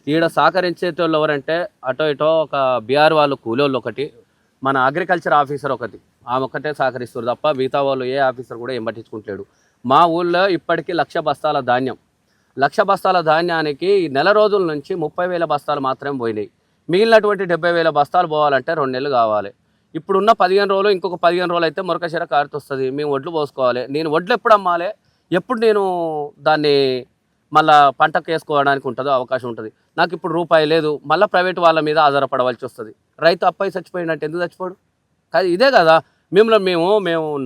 ఈడ సహకరించేటోళ్ళు ఎవరంటే అటో ఇటో ఒక బీఆర్ వాళ్ళు కూలోళ్ళు ఒకటి, మన అగ్రికల్చర్ ఆఫీసర్ ఒకటి, ఆమె ఒక్కటే సహకరిస్తారు తప్ప మిగతా వాళ్ళు ఏ ఆఫీసర్ కూడా ఏం పట్టించుకుంటలేడు. మా ఊళ్ళో ఇప్పటికీ 1,00,000 బస్తాల ధాన్యం 1,00,000 బస్తాల ధాన్యానికి ఈ నెల రోజుల నుంచి 30,000 బస్తాలు మాత్రమే పోయినాయి. మిగిలినటువంటి 70,000 బస్తాలు పోవాలంటే 2 నెలలు కావాలి. ఇప్పుడున్న 15 రోజులు ఇంకొక 15 రోజులు అయితే మురకశిర కారుతొస్తుంది. మేము వడ్లు పోసుకోవాలి. నేను వడ్లు ఎప్పుడు అమ్మాలి, ఎప్పుడు నేను దాన్ని మళ్ళీ పంటకు వేసుకోవడానికి ఉంటుందో అవకాశం ఉంటుంది. నాకు ఇప్పుడు రూపాయి లేదు, మళ్ళీ ప్రైవేట్ వాళ్ళ మీద ఆధారపడవలసి వస్తుంది. రైతు అప్పై చచ్చిపోయినట్టు ఎందుకు చచ్చిపోడు? కానీ ఇదే కదా మేము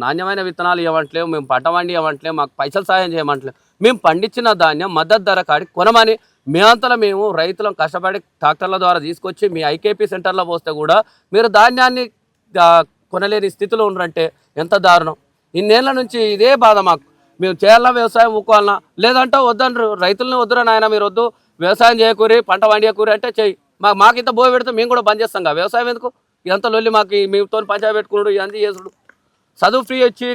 నాణ్యమైన విత్తనాలు ఇవ్వట్లేము, మేము పంట వండి ఇవ్వట్లేము, మాకు పైసలు సాయం చేయమంటలేము. మేము పండించిన ధాన్యం మద్దతు ధర కాడికి కొనమని మేమంతలో మేము రైతులం కష్టపడి ట్రాక్టర్ల ద్వారా తీసుకొచ్చి మీ ఐకేపీ సెంటర్లో పోస్తే కూడా మీరు ధాన్యాన్ని కొనలేని స్థితిలో ఉన్నారంటే ఎంత దారుణం. ఇన్నేళ్ల నుంచి ఇదే బాధ మాకు. మేము చేయాలన్నా వ్యవసాయం ఊకోవాలన్నా, లేదంటే వద్దనరు, రైతులని వద్దురా నాయన మీరు వద్దు, వ్యవసాయం చేయకూరి పంట వండియకూరి అంటే చెయ్యి. మాకు ఇంత బోయ పెడితే మేము కూడా బంద్ చేస్తాం కదా వ్యవసాయం ఎందుకు? ఎంత లొల్లి మాకు మీతో పంచాయతీ పెట్టుకున్నాడు ఇవన్నీ చేసుడు. చదువు ఫ్రీ వచ్చి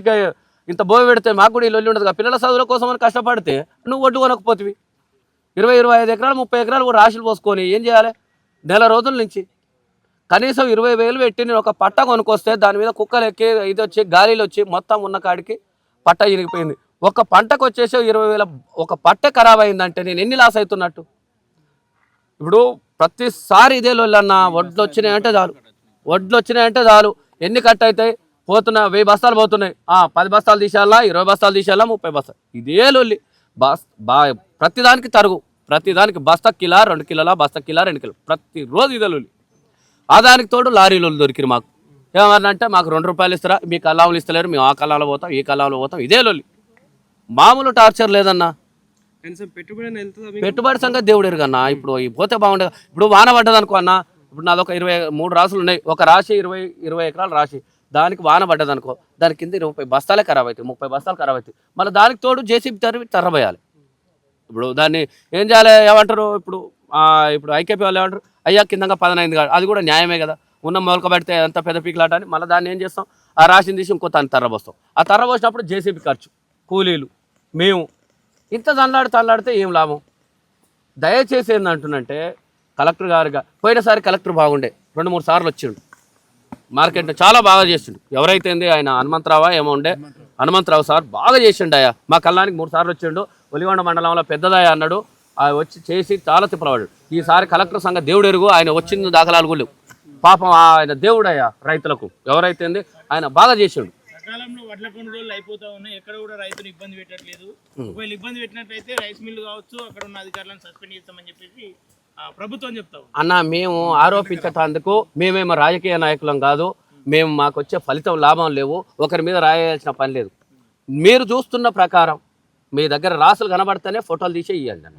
ఇంత బోయ పెడితే మాకు కూడా ఈ లొల్లి ఉండదు కదా. పిల్లల చదువుల కోసం అని కష్టపడితే నువ్వు వడ్డు కొనకపోతివి. 20-25 ఎకరాలు 30 ఎకరాలు కూడా రాశులు పోసుకొని ఏం చేయాలి? నెల రోజుల నుంచి కనీసం 20,000 పెట్టి నేను ఒక పట్ట కొనుక్కొస్తే దాని మీద కుక్కలు ఎక్కి ఇది వచ్చి గాలిలో వచ్చి మొత్తం ఉన్న కాడికి పట్ట ఇరిగిపోయింది. ఒక పంటకు వచ్చేసి 20,000 ఒక పట్టే ఖరాబ్ అయిందంటే నేను ఎన్ని లాస్ అవుతున్నట్టు? ఇప్పుడు ప్రతిసారి ఇదే లొల్లన్న, వడ్లు వచ్చినాయంటే చాలు, ఎన్ని కట్ అవుతాయి? పోతున్నా 1000 బస్తాలు పోతున్నాయి, 10 బస్తాలు తీసేయాలా, 20 బస్తాలు తీసేయాలా, 30 బస్తాలు, ఇదే లొల్లి. ప్రతిదానికి తరుగు, ప్రతిదానికి బస్తా కిలా 2 కిలోల, బస్తా కిలా 2 కిలో, ప్రతిరోజు ఇదే లొల్లి. దానికి తోడు లారీలు దొరికిరు మాకు. ఏమన్నంటే మాకు 2 రూపాయలు ఇస్తారా, మీ కల్లాములు ఇస్తలేరు, మేము ఆ కల్లాలో పోతాం, ఈ కల్లాలో పోతాం, ఇదే లొల్లి. మామూలు టార్చర్ లేదన్నా. పెట్టుబడి సంగతి దేవుడు ఎరుగన్నా. ఇప్పుడు పోతే బాగుండదు. ఇప్పుడు వాన పడ్డది అనుకో అన్న, ఇప్పుడు నాది ఒక 23 రాసులు ఉన్నాయి, ఒక రాశి 20 ఎకరాలు రాశి, దానికి వాన పడ్డది అనుకో, దాని కింద 20 బస్తాలే ఖరాబ్ అవుతాయి, 30 బస్తాలు ఖరాబ్ అవుతాయి. మళ్ళీ దానికి తోడు జేసీబీ తర్రబోయాలి. ఇప్పుడు దాన్ని ఏం చేయాలి? ఏమంటారు ఇప్పుడు ఐకేపీ వాళ్ళు ఏమంటారు, అయ్యా కిందంగా 15 కాదు, అది కూడా న్యాయమే కదా. ఉన్న మొలక పెడితే అంత పెద్ద పీకులాట అని మళ్ళీ దాన్ని ఏం చేస్తాం, ఆ రాశిని తీసి ఇంకో దాన్ని తర్రబోస్తాం. ఆ తర్రబోసినప్పుడు జేసీబీ ఖర్చు, కూలీలు, మేము ఇంత తనలాడితే ఏం లాభం? దయచేసి ఏందంటున్నంటే కలెక్టర్ గారుగా పోయినసారి కలెక్టర్ బాగుండే, 2-3 సార్లు వచ్చిండు, మార్కెట్ని చాలా బాగా చేసిండు. ఎవరైతే ఆయన హనుమంతరావా ఏమో ఉండే, హనుమంతరావు సార్ బాగా చేసిండు. అయ్యా మా కళ్ళానికి 3 సార్లు వచ్చిండు. ఒలిగొండ మండలంలో పెద్దదయ్య అన్నాడు, వచ్చి చేసి చాలా తిప్పలవాడు. ఈసారి కలెక్టర్ సంఘ దేవుడు ఎరుగు, ఆయన వచ్చిన దాఖలాలు కూడా లేవు. పాపం ఆయన దేవుడయ్యా రైతులకు, ఎవరైతే ఆయన బాగా చేసిండు. సకాలంలో వడ్ల కొనుగోలు అయిపోతా ఉన్నాయి, ఎక్కడ కూడా రైతులు ఇబ్బంది పెట్టట్లేదు. ఒకవేళ ఇబ్బంది పెట్టినట్లయితే రైస్ మిల్లు కావచ్చు, అక్కడ ఉన్న అధికారులను సస్పెండ్ చేస్తామని చెప్పేసి ప్రభుత్వం చెప్తాం. అన్న మేము ఆరోపించటానికి మేమేమో రాజకీయ నాయకులం కాదు, మాకు వచ్చే ఫలితం లాభం లేవు, ఒకరి మీద రాయాల్సిన పని లేదు. మీరు చూస్తున్న ప్రకారం మీ దగ్గర రాసులు కనబడితేనే ఫోటోలు తీసే ఇవ్వండి అన్న.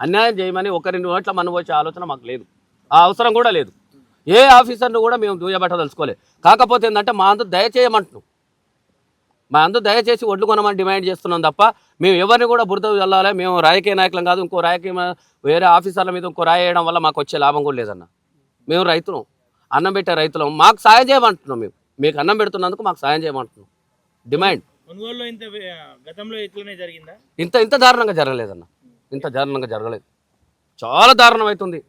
అన్యాయం చేయమని ఒకరి నోట్ల మనం వచ్చే ఆలోచన మాకు లేదు, ఆ అవసరం కూడా లేదు. ఏ ఆఫీసర్ను కూడా మేము దూయబట్టదలుచుకోలేదు. కాకపోతే ఏంటంటే మా అందరూ దయచేయమంటున్నాం, దయచేసి ఒడ్లు కొనమని డిమాండ్ చేస్తున్నాం తప్ప మేము ఎవరిని కూడా బురద వెళ్ళాలి, మేము రాజకీయ నాయకులం కాదు, ఇంకో రాజకీయ వేరే ఆఫీసర్ల మీద ఇంకో రాయి వేయడం వల్ల మాకు వచ్చే లాభం కూడా లేదన్న. మేము రైతులం, అన్నం పెట్టే రైతులం, మాకు సాయం చేయమంటున్నాం. మీకు అన్నం పెడుతున్నందుకు మాకు సాయం చేయమంటున్నాం. డిమాండ్ కొనుగోలులో గతంలో ఇట్లనే జరిగిందా? ఇంత దారుణంగా జరగలేదన్న, ఇంత దారుణంగా జరగలేదు, చాలా దారుణం అవుతుంది.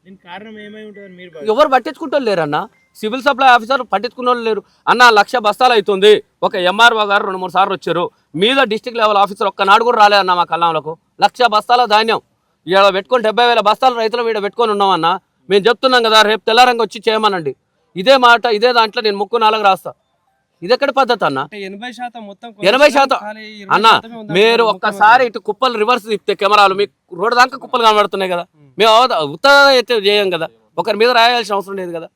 దీనికి కారణం ఏమై ఉంటుంది? మీరు ఎవరు పట్టించుకుంటూ లేరన్న, సివిల్ సప్లై ఆఫీసర్ పట్టించుకున్న వాళ్ళు లేరు అన్న. 1,00,000 బస్తాలు అవుతుంది, ఒక ఎంఆర్ఓ గారు 2-3 సార్లు వచ్చారు, మీద డిస్ట్రిక్ట్ లెవెల్ ఆఫీసర్ ఒక్కనాడు కూడా రాలేదన్న. మా కల్లాంలకు 1,00,000 బస్తాల ధాన్యం ఇక్కడ పెట్టుకొని 70,000 బస్తాలు రైతులు మీద పెట్టుకొని ఉన్నామన్నా. మేము చెప్తున్నాం కదా, రేపు తెల్లారంగా వచ్చి చేయమనండి. ఇదే మాట, ఇదే దాంట్లో నేను 3-4 రాస్తా. ఇది ఎక్కడి పద్ధతి అన్న? 80% అన్న. మీరు ఒక్కసారి ఇటు కుప్పలు రివర్స్ తిప్పితే కెమెరాలు మీకు రోడ్డు దాకా కుప్పలు కనబడుతున్నాయి కదా. మేము ఉత్తర అయితే చేయం కదా, ఒకరి మీద రాయాల్సిన అవసరం లేదు కదా.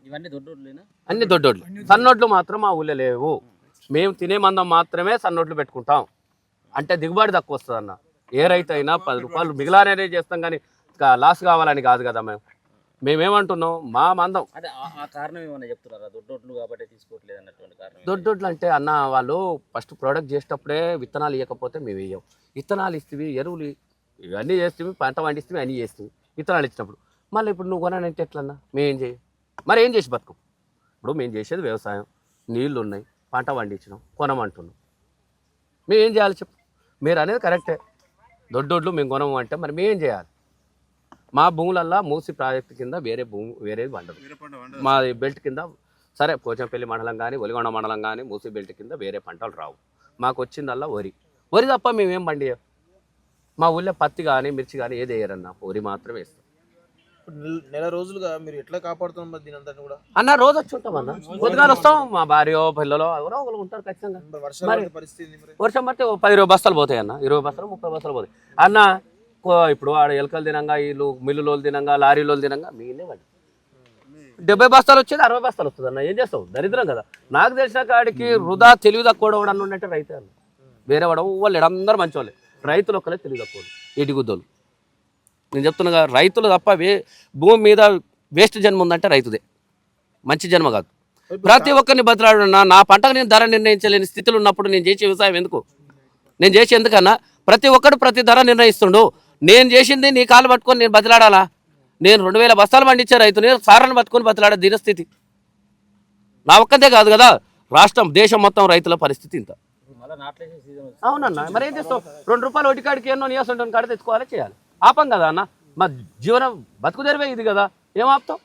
ఇవన్నీ దొడ్డోడ్లేనా? అన్ని దొడ్డోడ్లు, సన్నోడ్లు మాత్రం మా ఊళ్ళో లేవు. మేము తినే మందం మాత్రమే సన్నోడ్లు పెట్టుకుంటాం. అంటే దిగుబడి తక్కువ వస్తుంది అన్న. ఏ రైతు అయినా 10 రూపాయలు మిగిలానే చేస్తాం, కానీ లాస్ కావాలని కాదు కదా. మేమేమంటున్నాం, మా మందం అంటే ఆ కారణం ఏమన్నా చెప్తున్నారా? దొడ్డోడ్లు కాబట్టి తీసుకోవట్లేదు అన్నటువంటి కారణం. దొడ్డోడ్లు అంటే అన్న, వాళ్ళు ఫస్ట్ ప్రోడక్ట్ చేసేటప్పుడే విత్తనాలు ఇవ్వకపోతే మేము వేయం. విత్తనాలు ఇస్తేవి, ఎరువులు ఇవన్నీ చేస్తేవి, పంట పండిస్తేవి, అన్నీ చేస్తేవి. విత్తనాలు ఇచ్చినప్పుడు మళ్ళీ ఇప్పుడు నువ్వు కొనాలంటే ఎట్లన్నా? మేమేం చేయం, మరి ఏం చేసి బతుకు? ఇప్పుడు మేము చేసేది వ్యవసాయం, నీళ్ళు ఉన్నాయి, పంట పండించినాం, కొనమంటున్నాం. మేమేం చేయాలి చెప్పు? మీరు అనేది కరెక్టే, దొడ్డోడ్లు మేము కొనము అంటే మరి మేమేం చేయాలి? మా భూములల్లో మూసి ప్రాజెక్టు కింద వేరేది పండదు. మా బెల్ట్ కింద సరే పోచంపల్లి మండలం కానీ, ఒలిగొండ మండలం కానీ, మూసి బెల్ట్ కింద వేరే పంటలు రావు. మాకు వచ్చిందల్లా వరి తప్ప మేమేం పండియం. మా ఊళ్ళో పత్తి కానీ మిర్చి కానీ ఏది వేయరన్న, వరి మాత్రమే వేస్తాం. ఇప్పుడు నెల రోజులుగా మీరు ఎట్లా కాపాడుతున్నారు మరి దీని అంతా కూడా? అన్న రోజు వచ్చి ఉంటాం అన్న, పొద్దుగాల వస్తాం, మా భార్య పిల్లలు ఎవరో ఒకరు ఉంటారు ఖచ్చితంగా. మరి వర్షాలు పడే పరిస్థితి ఏంది మరి? వర్షం పడితే 10-20 బస్తాలు పోతాయి అన్న, 20 బస్తాలు 30 బస్తాలు పోతాయి అన్న. ఇప్పుడు ఆడ ఎలకలు తినంగా, వీళ్ళు మిల్లులో తినంగా, లారీలో తినంగా మిగిలిన వాడి 70 బస్తాలు వచ్చేది 60 బస్తాలు వస్తుంది అన్న. ఏం చేస్తావు, దరిద్రం కదా. నాకు తెలిసిన కాడికి వృధా తెలివి తక్కువ అన్న ఉన్నట్టే రైతే అన్న. వేరే వాడు వాళ్ళు అందరూ మంచి వాళ్ళే, రైతులు ఒక్కలే తెలివి తక్కువ ఎడిగుద్దోలు. నేను చెప్తున్నా కదా, రైతులు తప్ప భూమి మీద వేస్ట్ జన్మ ఉందంటే రైతుదే, మంచి జన్మ కాదు. ప్రతి ఒక్కరిని బతిలాడున్నా, నా పంటకు నేను ధర నిర్ణయించలేని స్థితిలో ఉన్నప్పుడు నేను చేసే వ్యవసాయం ఎందుకు? నేను చేసి ఎందుకన్నా? ప్రతి ఒక్కడు ప్రతి ధర నిర్ణయిస్తుండు. నేను చేసింది నీ కాలు పట్టుకొని నేను బతిలాడాలా? నేను 2000 బస్తాలు పండించే రైతు, నేను సారాన్ని పట్టుకొని బతిలాడే దినస్థితి నా ఒక్కదే కాదు కదా, రాష్ట్రం దేశం మొత్తం రైతుల పరిస్థితి ఇంత. అవునన్నా, మరి ఏం చేస్తావు? 2 రూపాయలు ఒటికాడికి ఎన్నో నియాసం కాడ తెచ్చుకోవాలి, చేయాలి. ఆపం కదా అన్న, మా జీవనం బతుకు తెరివే ఇది కదా, ఏం ఆపుతావు?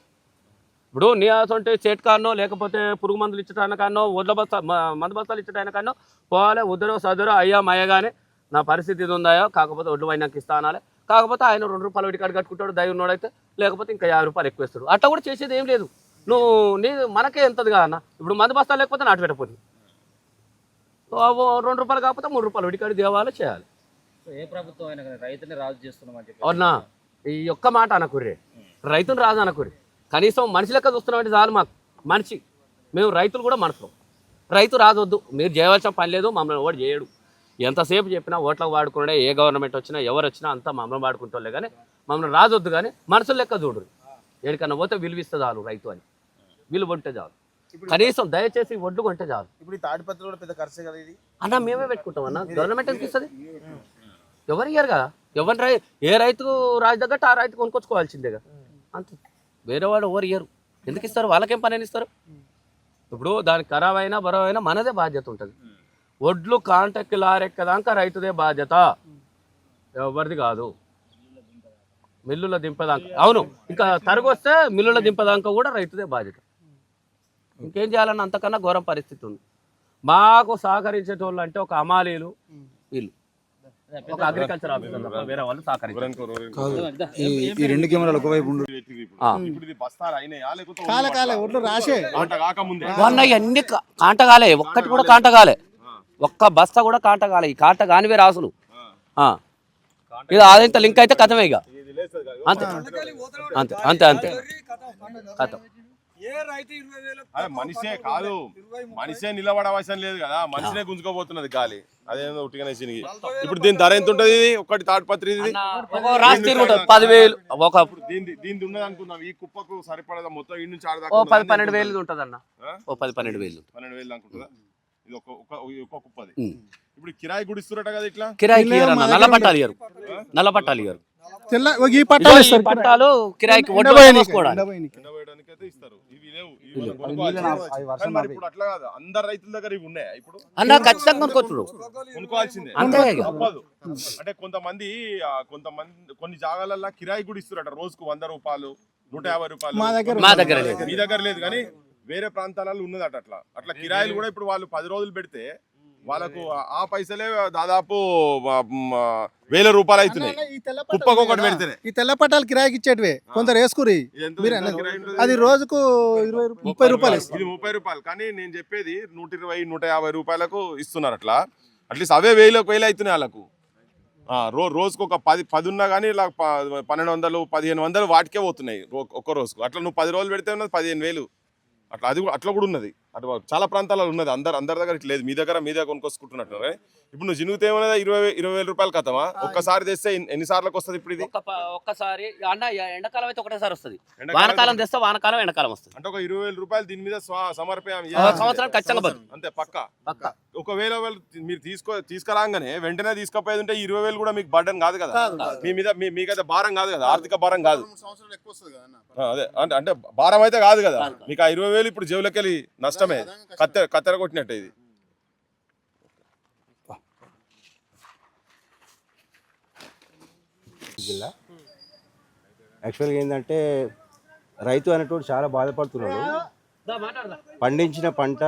ఇప్పుడు నియాసం అంటే చేట్కాన్నో లేకపోతే పురుగు మందులు ఇచ్చటానికన్నో వడ్ల బస్తా మందు బస్తాలు ఇచ్చటానికన్నో పోవాలి. ఉద్దరో సదరో అయ్యా మయ్యగానే నా పరిస్థితి ఇది ఉందాయో, కాకపోతే ఒడ్లు వైనాకి ఇస్తా అనాలి. కాకపోతే ఆయన 2 రూపాయలు ఒటికాడు కట్టుకుంటాడు దైవనోడైతే, లేకపోతే ఇంకా 50 రూపాయలు ఎక్కువ ఇస్తాడు. అట్లా కూడా చేసేది ఏం లేదు. నీ మనకే ఎంతది కదా అన్న. ఇప్పుడు మందు బస్తాలు లేకపోతే నాటు పెట్టకపోతే 2 రూపాయలు కాకపోతే 3 రూపాయలు ఒటికాడు దేవాలి, చేయాలి. ఏ ప్రభుత్వం అయినా కానీ రైతుని రాజు చేస్తున్నామని చెప్పి అవునా, ఈ ఒక్క మాట అనకుర్రే, రైతుని రాజు అనకుర్రి. కనీసం మనిషి లెక్క చూస్తున్నామంటే చాలు మాకు. మనిషి మేము రైతులు కూడా మనసు, రైతు రాజొద్దు, మీరు చేయవలసిన పని లేదు, మమ్మల్ని ఓటు చేయడు. ఎంతసేపు చెప్పినా ఓట్లకు వాడుకునే, ఏ గవర్నమెంట్ వచ్చినా ఎవరు వచ్చినా అంతా మమ్మల్ని వాడుకుంటోళ్ళే కానీ మమ్మల్ని రాజొద్దు. కానీ మనుషులు లెక్క చూడరు, ఎక్కడికన్నా పోతే విలువిస్తే చాలు రైతు అని, విలువ కొంటే చాలు. కనీసం దయచేసి ఒడ్లు కొంటే చాలు. ఇప్పుడు ఈ తాడిపత్రి కూడా పెద్ద ఖర్చే కదా ఇది అన్న. మేమే పెట్టుకుంటాం అన్న, గవర్నమెంట్ ఎందుకు ఇస్తుంది? ఎవరు ఇయ్యారు కదా. ఏ రైతుకు రాజు తగ్గట్టు ఆ రైతు కొనుక్కొచ్చుకోవాల్సిందే కదా, అంతే. వేరే వాడు ఎవరు ఇయ్యరు, ఎందుకు ఇస్తారు? వాళ్ళకేం పని అని ఇస్తారు? ఇప్పుడు దానికి ఖరాబ్ అయినా బరవ అయినా మనదే బాధ్యత ఉంటుంది. ఒడ్లు కాంటకి లారెక్కదాకా రైతుదే బాధ్యత, ఎవరిది కాదు. మిల్లుల దింపదాకా, అవును, ఇంకా తరుగు వస్తే మిల్లుల దింపదాకా కూడా రైతుదే బాధ్యత. ఇంకేం చేయాలన్న, అంతకన్నా ఘోరం పరిస్థితి ఉంది. మాకు సహకరించేటోళ్ళు అంటే ఒక అమాలీలు, వీళ్ళు ఒక అగ్రికల్చర్ ఆఫీసర్ తప్ప వేరే వాళ్ళు సహకరించారు. ఈ 2 కెమెరాలు ఒకవైపు ఉండు. అన్ని కాంటగాలే, ఒక్కటి కూడా కాంటగాలే, ఒక్క బస్తా కూడా కాంటగాలే. ఈ కాంట కానివే రాసులు. ఇది ఆదాయంతో లింక్ అయితే కథమే ఇక, అంతే అంతే అంతే అంతే కథం. మనిషే కాదు, మనిషే నిలబడవలసిన లేదు కదా, మనిషినే గుంజుకోబోతున్నది గాలి. అదేదో ఉట్టిగానే చినిగి. ఇప్పుడు దీని ధర ఎంత ఉంటది? ఒకటి తాడిపత్రి 10,000 దీని ఉన్నది అనుకున్నాం. ఈ కుప్పకు సరిపడదా మొత్తం ఈ నుంచి 10-12 వేలు ఉంటది అన్న, 10-12 వేలు అనుకుంటుందా? ఇది ఒక కుప్పది. ఇప్పుడు కిరాయి గుడిస్తురట కదా, ఇట్లా కిరాయి నల్ల పట్టాలు ఇయ్యరు, నల్ల పట్టాలు ఇయ్యరు. పట్టాలు కిరాయికి ఇస్తారు. ఇవి లేవు, మరి ఇప్పుడు అట్లా కాదు, అందరు రైతుల దగ్గర ఇవి ఉన్నాయా? ఇప్పుడు అన్న ఖచ్చితంగా కొనుక్కోవాల్సిందే. అంటే కొంతమంది కొన్ని జాగాలల్లో కిరాయి కూడా ఇస్తారట, రోజుకు 100 రూపాయలు 150 రూపాయలు. మా దగ్గర లేదు, మీ దగ్గర లేదు కానీ వేరే ప్రాంతాలలో ఉన్నదట. అట్లా కిరాయిలు కూడా ఇప్పుడు వాళ్ళు 10 రోజులు పెడితే వాళ్ళకు ఆ పైసలే దాదాపు 1000 రూపాయలు అవుతున్నాయి కుప్పకు ఒకటి పెడితేనే. ఈ తెల్ల పట్టాలు కిరాయికి ఇచ్చేటివే కొందరు వేసుకురి, అది రోజుకు 20-30 రూపాయలు. ఇది 30 రూపాయలు, కానీ నేను చెప్పేది 120-150 రూపాయలకు ఇస్తున్నారు. అట్లీస్ట్ అవే 1000 అవుతున్నాయి వాళ్ళకు. రోజుకు ఒక 10 ఉన్నా కానీ ఇలా 1200-1500 వాటికే పోతున్నాయి ఒక్క రోజుకు. అట్లా నువ్వు 10 రోజులు పెడితే ఉన్నది 15,000. అట్లా కూడా ఉన్నది. అటు చాలా ప్రాంతాలలో ఉన్నది, అందరి దగ్గర ఇట్లా లేదు. మీ దగ్గర కొనుక్కొచ్చుకుంటున్నట్టు. ఇప్పుడు నువ్వు జినుగుతే ఏమన్నా 20,000 రూపాయలు కథమా? ఒక్కసారి తెస్తే ఎన్ని సార్లకు వస్తుంది? ఇప్పుడు ఇది ఒక్కసారి అన్న, ఎండాకాలం అయితే ఒకటేసారి వస్తుంది, వానకాలం తెస్తే వానకాలం ఎండాకాలం వస్తుంది. అంటే ఒక 20,000 రూపాయలు దీని మీద సమర్పయం సంవత్సరానికి ఖచ్చితంగా అంతే పక్క. ఒకవేళ మీరు తీసుకురాగానే వెంటనే తీసుకపోయేది ఉంటే 20,000 కూడా మీకు బర్డెన్ కాదు కదా, మీ మీద మీకైతే భారం కాదు కదా, ఆర్థిక భారం కాదు. అదే అంటే భారం అయితే కాదు కదా మీకు. ఆ 20,000 ఇప్పుడు జేబులోకి వెళ్ళి నష్టమే, కత్తెర కొట్టినట్టు. ఇది జిల్లా యాక్చువల్గా ఏంటంటే రైతు అనేటువంటి చాలా బాధపడుతున్నాడు. పండించిన పంట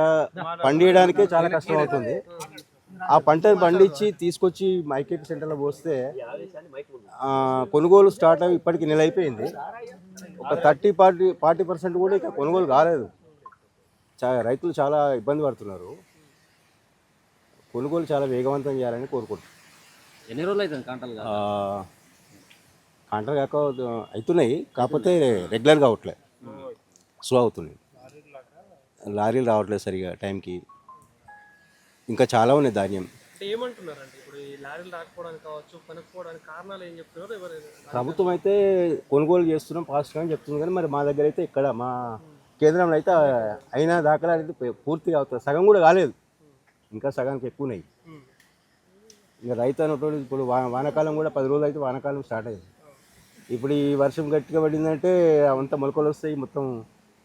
పండియడానికే చాలా కష్టం అవుతుంది. ఆ పంటను పండించి తీసుకొచ్చి మార్కెట్ సెంటర్లో పోస్తే కొనుగోలు స్టార్ట్ అయ్యి ఇప్పటికి నెల అయిపోయింది. ఒక 40% కూడా ఇక కొనుగోలు కాలేదు. రైతులు చాలా ఇబ్బంది పడుతున్నారు. కొనుగోలు చాలా వేగవంతం చేయాలని కోరుకుంటున్నాను. ఎన్ని రోజులు అవుతుంది కాంటలు కాక? కాంట్రాక్ట్ కాక అవుతున్నాయి, కాకపోతే రెగ్యులర్గా అవట్లేదు, స్లో అవుతున్నాయి. లారీలు రావట్లేదు సరిగా టైంకి. ఇంకా చాలా ఉన్నాయి ధాన్యం. ఏమంటున్నారండి ఇప్పుడు ఈ లారీలు రాకపోవడానికి కావచ్చు, కొనుక్కోవడానికి కారణాలు ఏం చెప్తున్నారు? ఎవరు ప్రభుత్వం అయితే కొనుగోలు చేస్తున్నాం ఫాస్ట్గా అని చెప్తుంది, కానీ మరి మా దగ్గర అయితే ఇక్కడ మా కేంద్రంలో అయితే అయినా దాఖలాలు అయితే పూర్తిగా అవుతుంది, సగం కూడా కాలేదు, ఇంకా సగానికి ఎక్కువ ఉన్నాయి. ఇంకా రైతు అన్నటువంటి ఇప్పుడు వానాకాలం కూడా 10 రోజులు అయితే వానాకాలం స్టార్ట్ అయ్యింది. ఇప్పుడు ఈ వర్షం గట్టిగా పడిందంటే అంత మొలకలు వస్తాయి, మొత్తం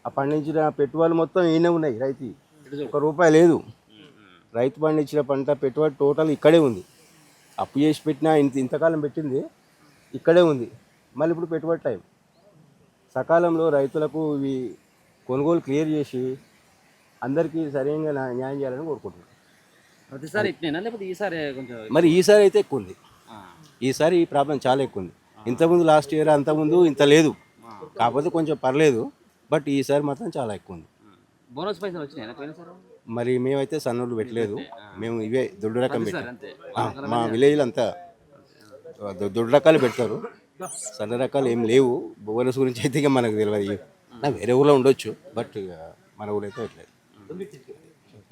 ఆ పండించిన పెట్టుబడులు మొత్తం ఈయనే ఉన్నాయి. రైతు ₹1 లేదు. రైతు పండించిన పంట పెట్టుబడి టోటల్ ఇక్కడే ఉంది. అప్పు చేసి పెట్టినా ఇంతకాలం పెట్టింది ఇక్కడే ఉంది. మళ్ళీ ఇప్పుడు పెట్టుబడి టైం. సకాలంలో రైతులకు ఇవి కొనుగోలు క్లియర్ చేసి అందరికీ సరైన న్యాయం చేయాలని కోరుకుంటున్నాను. ప్రతిసారి ఇట్నేనా లేకపోతే ఈసారి కొంచెం? మరి ఈసారి అయితే ఎక్కువ ఉంది. ఈసారి ఈ ప్రాబ్లం చాలా ఎక్కువ ఉంది. ఇంతకుముందు లాస్ట్ ఇయర్ అంతకుముందు ఇంత లేదు, కాకపోతే కొంచెం పర్లేదు, బట్ ఈసారి మాత్రం చాలా ఎక్కువ ఉంది. బోనస్ పైసలు వచ్చినాయి పోయినసారి? మరి మేమైతే సన్నోళ్ళు పెట్టలేదు, మేము ఇవే దొడ్డు రకం పెట్టాం. మా విలేజ్లో అంతా దొడ్డు రకాలు పెడతారు, సన్న రకాలు ఏం లేవు. బోనస్ గురించి అయితే ఇక మనకు తెలియదు. వేరే ఊళ్ళో ఉండొచ్చు, బట్ మన ఊళ్ళో అయితే పెట్టలేదు.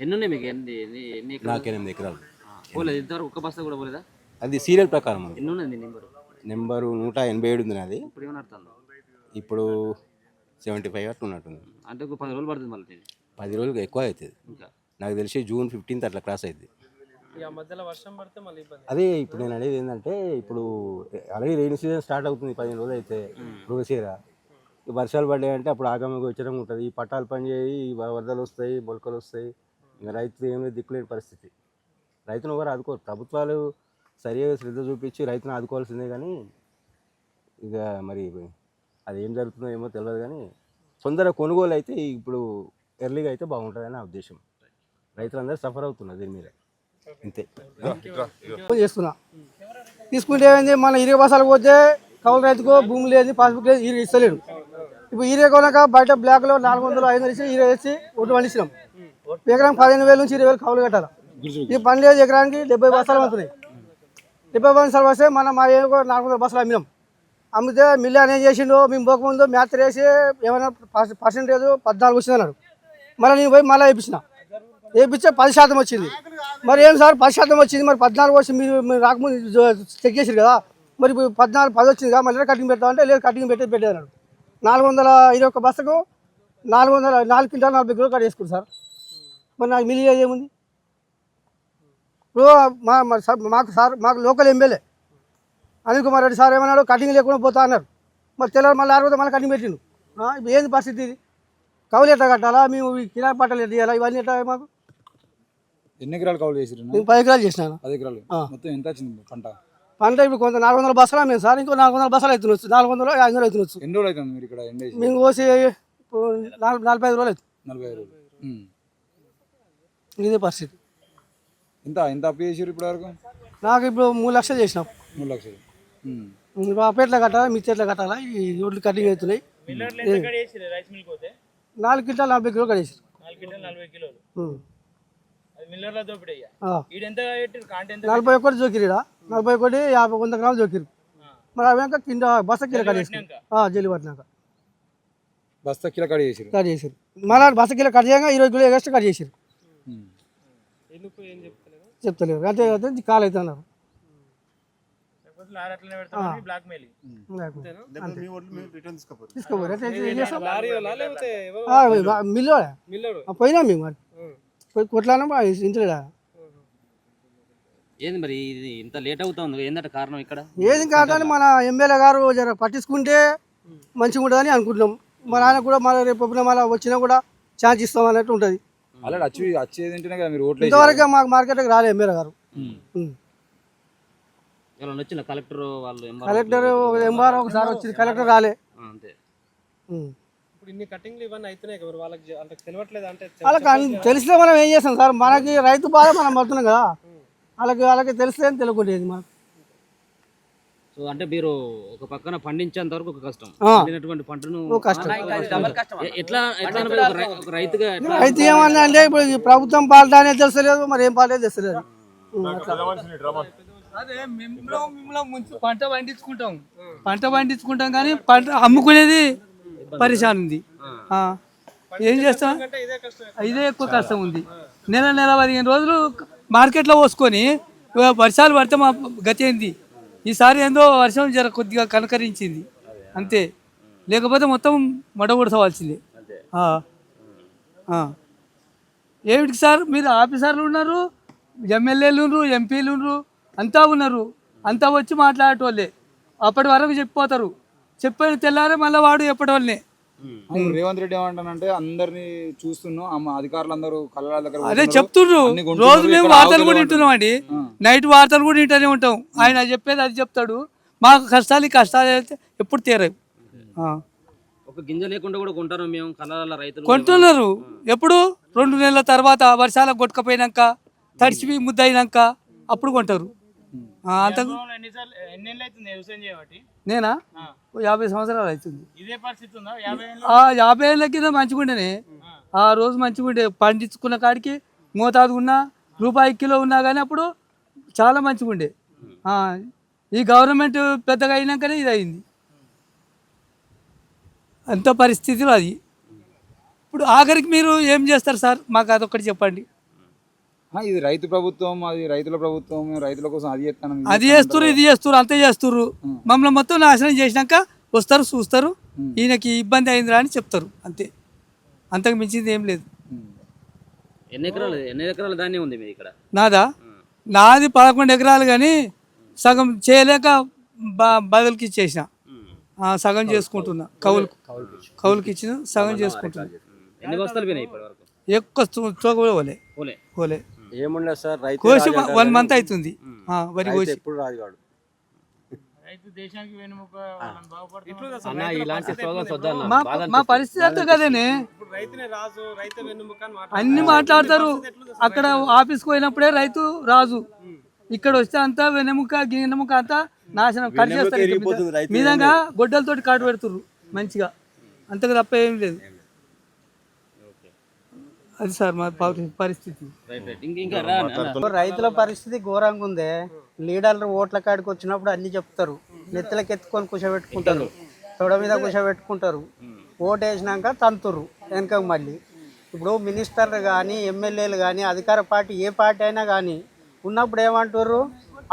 ఎన్ని ఉన్నాయి మీకు? ఎన్ని నాకు 8 ఎకరాలు. పోలేదు ఇంతవరకు? ఒక్క బస్తా కూడా పోలేదా? అది సీరియల్ ప్రకారం ఉంది. ఎన్ని ఉన్నది నెంబరు 187 ఉంది నాది. ఇప్పుడు ఏమన్నా? ఇప్పుడు 75 అట్లా ఉన్నట్టుంది. అంటే 10 రోజులు పడుతుంది మళ్ళీ. 10 రోజులు ఎక్కువ అవుతుంది. ఇంకా నాకు తెలిసి June 15th అట్లా క్రాస్ అవుతుంది. మధ్యలో వర్షం పడితే మళ్ళీ ఇబ్బంది. అదే ఇప్పుడు నేను అనేది ఏంటంటే, ఇప్పుడు అలాగే రెయిన్ సీజన్ స్టార్ట్ అవుతుంది 15 రోజులు అయితే రోజేరా. వర్షాలు పడ్డాయంటే అప్పుడు ఆగమగా వచ్చడం ఉంటుంది. ఈ పట్టాలు పని చేయి, వరదలు వస్తాయి, మొలకలు వస్తాయి. ఇంకా రైతు ఏమీ దిక్కులేని పరిస్థితి. రైతును ఎవరు ఆదుకోరు. ప్రభుత్వాలు సరిగా శ్రద్ధ చూపించి రైతును ఆదుకోవాల్సిందే, కానీ ఇక మరి అది ఏం జరుగుతుందో ఏమో తెలియదు. కానీ తొందరగా కొనుగోలు అయితే ఇప్పుడు ఎర్లీగా అయితే బాగుంటుందని నా ఉద్దేశం. రైతులందరూ సఫర్ అవుతున్నారు దీని మీద, అంతే. చేస్తున్నా తీసుకుంటే ఏమైంది, మన ఇరవై బసాలకు పోతే కౌలు రైతుకు భూమి లేదు, పాస్బుక్ లేదు, ఈరే ఇస్తలేడు. ఇప్పుడు ఈరే కొనక బయట బ్లాక్లో 400, 500 ఇచ్చి ఈరే వేసి ఒడ్డు పండించినాం. ఎకరం 15,000 నుంచి 20,000 కౌలు కట్టాలి. ఈ పని లేదు, ఎకరానికి 70 బస్తాలు అవుతున్నాయి. 70 బస్తాలు వస్తే మనం మా 400 బస్తాలు అమ్మినాం. అమ్మితే మిల్లు అని ఏం చేసిండు, మేము పోకముందు మ్యాథ్ వేసి ఏమైనా పర్సెంటేజ్ 14 వచ్చింది అన్నాడు. మళ్ళీ నేను పోయి మళ్ళీ వేయించిన, వేయించే 10% వచ్చింది. మరి ఏం సార్ 10% వచ్చింది, మరి 14 వచ్చి మీరు రాకముందు చెక్ చేసారు కదా, మరి 14, 10 వచ్చింది కదా, మళ్ళీ కటింగ్ పెడతామంటే లేదు, కటింగ్ పెట్టేది అన్నాడు. 421 బస్తకు 4 క్వింటాలు 40 కిలోలు కట్ చేసుకుంది సార్. మరి నాకు మిల్లు ఏముంది? ఇప్పుడు మాకు local MLA Anil Kumar Reddy sir ఏమన్నాడు, కటింగ్ లేకుండా పోతా అన్నారు. మరి తెల్లారు మళ్ళీ 6 రోజులు మళ్ళీ కటింగ్ పెట్టిండు. ఇప్పుడు ఏంది పరిస్థితి ఇది? కౌలు ఎట్లా కట్టాలా, మేము కిరాయి పట్టాలు ఎట్లా చేయాలా, ఇవన్నీ ఎట్లా మాకు? ఎన్ని ఎకరాలు కౌలు చేసిరు? నేను 10 ఎకరాలు చేసినాను. 10 ఎకరాలు. మొత్తం ఎంత వచ్చింది పంట? ఇప్పుడు కొంత 400 బస్సులు మేము సార్, ఇంకో 400 బస్సులు అవుతున్నచ్చు, 400, 500 అవుతున్నచ్చు. ఎన్ని రోజులు అవుతుంది మీరు ఇక్కడ ఎండేసి? మేము కోసి 45 రోజులు అవుతుంది. 45 రోజులు. ఇదే పరిస్థితి. ఎంత అప్పు చేసారు ఇప్పటి వరకు? నాకు ఇప్పుడు 3 లక్షలు చేసినాం. 3 లక్షలు. అప్పట్లో కట్టాలా, మిర్చి ఎట్లా కట్టాలా, ఈ రోడ్లు కటింగ్ అవుతున్నాయి. మిల్లర్లు ఎంత కడిగేసిర్రు రైస్ మిల్ పోతే? 4 క్వింటాలు 40 కిలోలు కడేసారు. 4 క్వింటాలు 40 కిలోలు. అది మిల్లర్ల దోపిడీ. ఈడ ఎంత పెట్టిరు? కాంటే ఎంత? 41 జోకిరు. 41, 50, 100 గ్రాములు జోకిరు. మరి అవి కింద బస్తా కిలో కడేసారు. జల్లి పట్టినాక బస్తా కిలో కట్ చేసారు. కట్ చేసారు. మళ్ళీ బస్తా కిలో కట్ చేయగా 20 కిలో ఎక్స్ట్రా కట్ చేసారు. చెప్తలేరు, అంటే కాల్ అవుతా అన్నారు. మిల్లు పోయినా మేము పోయి కొట్లానా ఇంట్లో. ఏంది మరి ఇది ఇంత లేట్ అవుతుంది, ఏంటంటే కారణం ఇక్కడ? ఏది కాదని మన ఎమ్మెల్యే గారు జర పట్టించుకుంటే మంచిగా ఉంటుందని అనుకుంటున్నాం. మరి ఆయన కూడా మళ్ళీ రేపు మళ్ళీ వచ్చినా కూడా ఛాన్స్ ఇస్తాం అన్నట్టు ఉంటుంది. వచ్చేది కదా మీరు ఓట్లు. ఇంతవరకు మాకు మార్కెట్కి రాలే ఎమ్మెల్యే గారు. వచ్చిన కలెక్టర్ వాళ్ళు, కలెక్టర్ ఎంఆర్ఓ ఒకసారి వచ్చింది, కలెక్టర్ రాలే. అంతే. ఇప్పుడు ఇన్ని కటింగ్లు ఇవన్నీ అవుతున్నాయి కదా, వాళ్ళకి అంటే తెలియట్లేదు. అంటే వాళ్ళకి తెలిసినా మనం ఏం చేస్తాం సార్, మనకి రైతు బాధ మనం పడుతున్నాం కదా. వాళ్ళకి తెలిస్తే తెలియకుండేది మాకు. సో అంటే మీరు ఒక పక్కన పండించేంత వరకు ఒక కష్టం, ఆ. పండినటువంటి పంటను ఓ కష్టం. ఎట్లా ఎట్లా ఒక రైతుగా ఎట్లా అయితే ఏమన్నా అంటే ఇప్పుడు ఈ ప్రభుత్వం పాలట అనేది తెలుస్తలేదు, మరి ఏం పాలట తెలుస్తలేదు. అదే మేము ముందు పంట పండించుకుంటాం కానీ పంట అమ్ముకునేది పరిశాన్ ఉంది. ఏం చేస్తాం, ఇదే ఎక్కువ కష్టం ఉంది. నెల 15 రోజులు మార్కెట్లో పోసుకొని వర్షాలు పడితే మా గతి ఏంది. ఈసారి ఏందో వర్షం జర కొద్దిగా కనకరించింది అంతే, లేకపోతే మొత్తం మడగొడసవాల్సిందే. ఏమిటికి సార్, మీరు ఆఫీసర్లు ఉన్నారు, ఎమ్మెల్యేలు ఉన్నారు, ఎంపీలు ఉన్నారు, అంతా ఉన్నారు, అంతా వచ్చి మాట్లాడేటోళ్ళే. అప్పటి వరకు చెప్పిపోతారు, చెప్పిన తెల్లారే మళ్ళీ వాడు ఎప్పటి వాళ్ళనే. రేవంత్ రెడ్డి ఏమంటానంటే అందరినీ చూస్తున్నాం, అధికారులందరూ కళ్ళ దగ్గర అదే చెప్తుండ్రు, రోజు మేము వార్తలు కూడా వింటున్నాం అండి, నైట్ వార్తలు కూడా వింటూనే ఉంటాం. ఆయన చెప్పేది అది చెప్తాడు, మాకు కష్టాలు అయితే ఎప్పుడు తీరాయి. ఒక గింజ లేకుండా కూడా కొంటారు మేము కళ్ళ రైతులు కొంటున్నారు. ఎప్పుడు 2 నెలల తర్వాత వర్షాలకు కొట్టుకపోయినాక తడిసి ముద్దయినాక అప్పుడు కొంటారు. అంత ఎన్నేళ్ళు అవుతుంది వ్యవసాయం చేయబట్టి? నేనా 50 సంవత్సరాలు అవుతుంది. ఇదే పరిస్థితి ఉందా 50 ఏళ్ళు? 50 ఏళ్ళ కింద మంచిగుండేనే, ఆ రోజు మంచిగుండే, పండించుకున్న కాడికి మోతాదు ఉన్నా రూపాయి కిలో ఉన్నా కానీ అప్పుడు చాలా మంచిగుండే. ఈ గవర్నమెంట్ పెద్దగా అయినాకనే ఇది అయింది, అంత పరిస్థితిలో అది. ఇప్పుడు ఆఖరికి మీరు ఏం చేస్తారు సార్, మాకు అదొక్కటి చెప్పండి. ఇది రైతు ప్రభుత్వం, అది రైతుల ప్రభుత్వం, రైతుల కోసం అది చేస్తాను, అది చేస్తుర్రు, ఇది చేస్తుర్రు, అంతే చేస్తుర్రు. మమ్మల్ని మొత్తం నాశనం చేసినాక వస్తారు, చూస్తారు, ఈయనకి ఇబ్బంది అయిందిరా అని చెప్తారు, అంతే. అంతకు మించింది ఏం లేదు. ఎన్ని ఎకరాల ధాన్యం ఉంది మీరు ఇక్కడ? నాది 11 ఎకరాలు కానీ సగం చేయలేక బదులుకి ఇచ్చేసిన, సగం చేసుకుంటున్నా, కౌలుకి ఇచ్చిన సగం చేసుకుంటున్నా. ఎన్ని బస్తాలు పోయినాయి ఇప్పటి వరకు? ఎక్కువ కూడా పోలే ఏముండదు సార్, రైతు కోసి 1 మంత్ అవుతుంది వరి కోసి. ఎప్పుడు రాజుగాడు రైతు దేశానికి వెనుముక, వాళ్ళని మా పరిస్థితి అంతా కదేనే. రైతునే రాజు, రైతు వెన్నుముక అన్ని మాట్లాడతారు. అక్కడ ఆఫీస్కి పోయినప్పుడే రైతు రాజు, ఇక్కడ వస్తే అంతా వెన్నెముక గిన్నెముక అంతా నాశనం కట్ చేస్తారు. మీదంగా గొడ్డలతోటి కాటు పెడుతుర్రు మంచిగా, అంతకు తప్ప ఏం లేదు. అది సార్ మా పరిస్థితి. రైతుల పరిస్థితి ఘోరంగా ఉంది. లీడర్లు ఓట్ల కాడికి వచ్చినప్పుడు అన్ని చెప్తారు, నెత్తిలకి ఎత్తుకొని కూర్చోబెట్టుకుంటారు, తొడ మీద కూర్చోబెట్టుకుంటారు, ఓటు వేసినాక తంతుర్రు వెనక మళ్ళీ. ఇప్పుడు మినిస్టర్లు కానీ ఎమ్మెల్యేలు కానీ అధికార పార్టీ ఏ పార్టీ అయినా కానీ ఉన్నప్పుడు ఏమంటారు,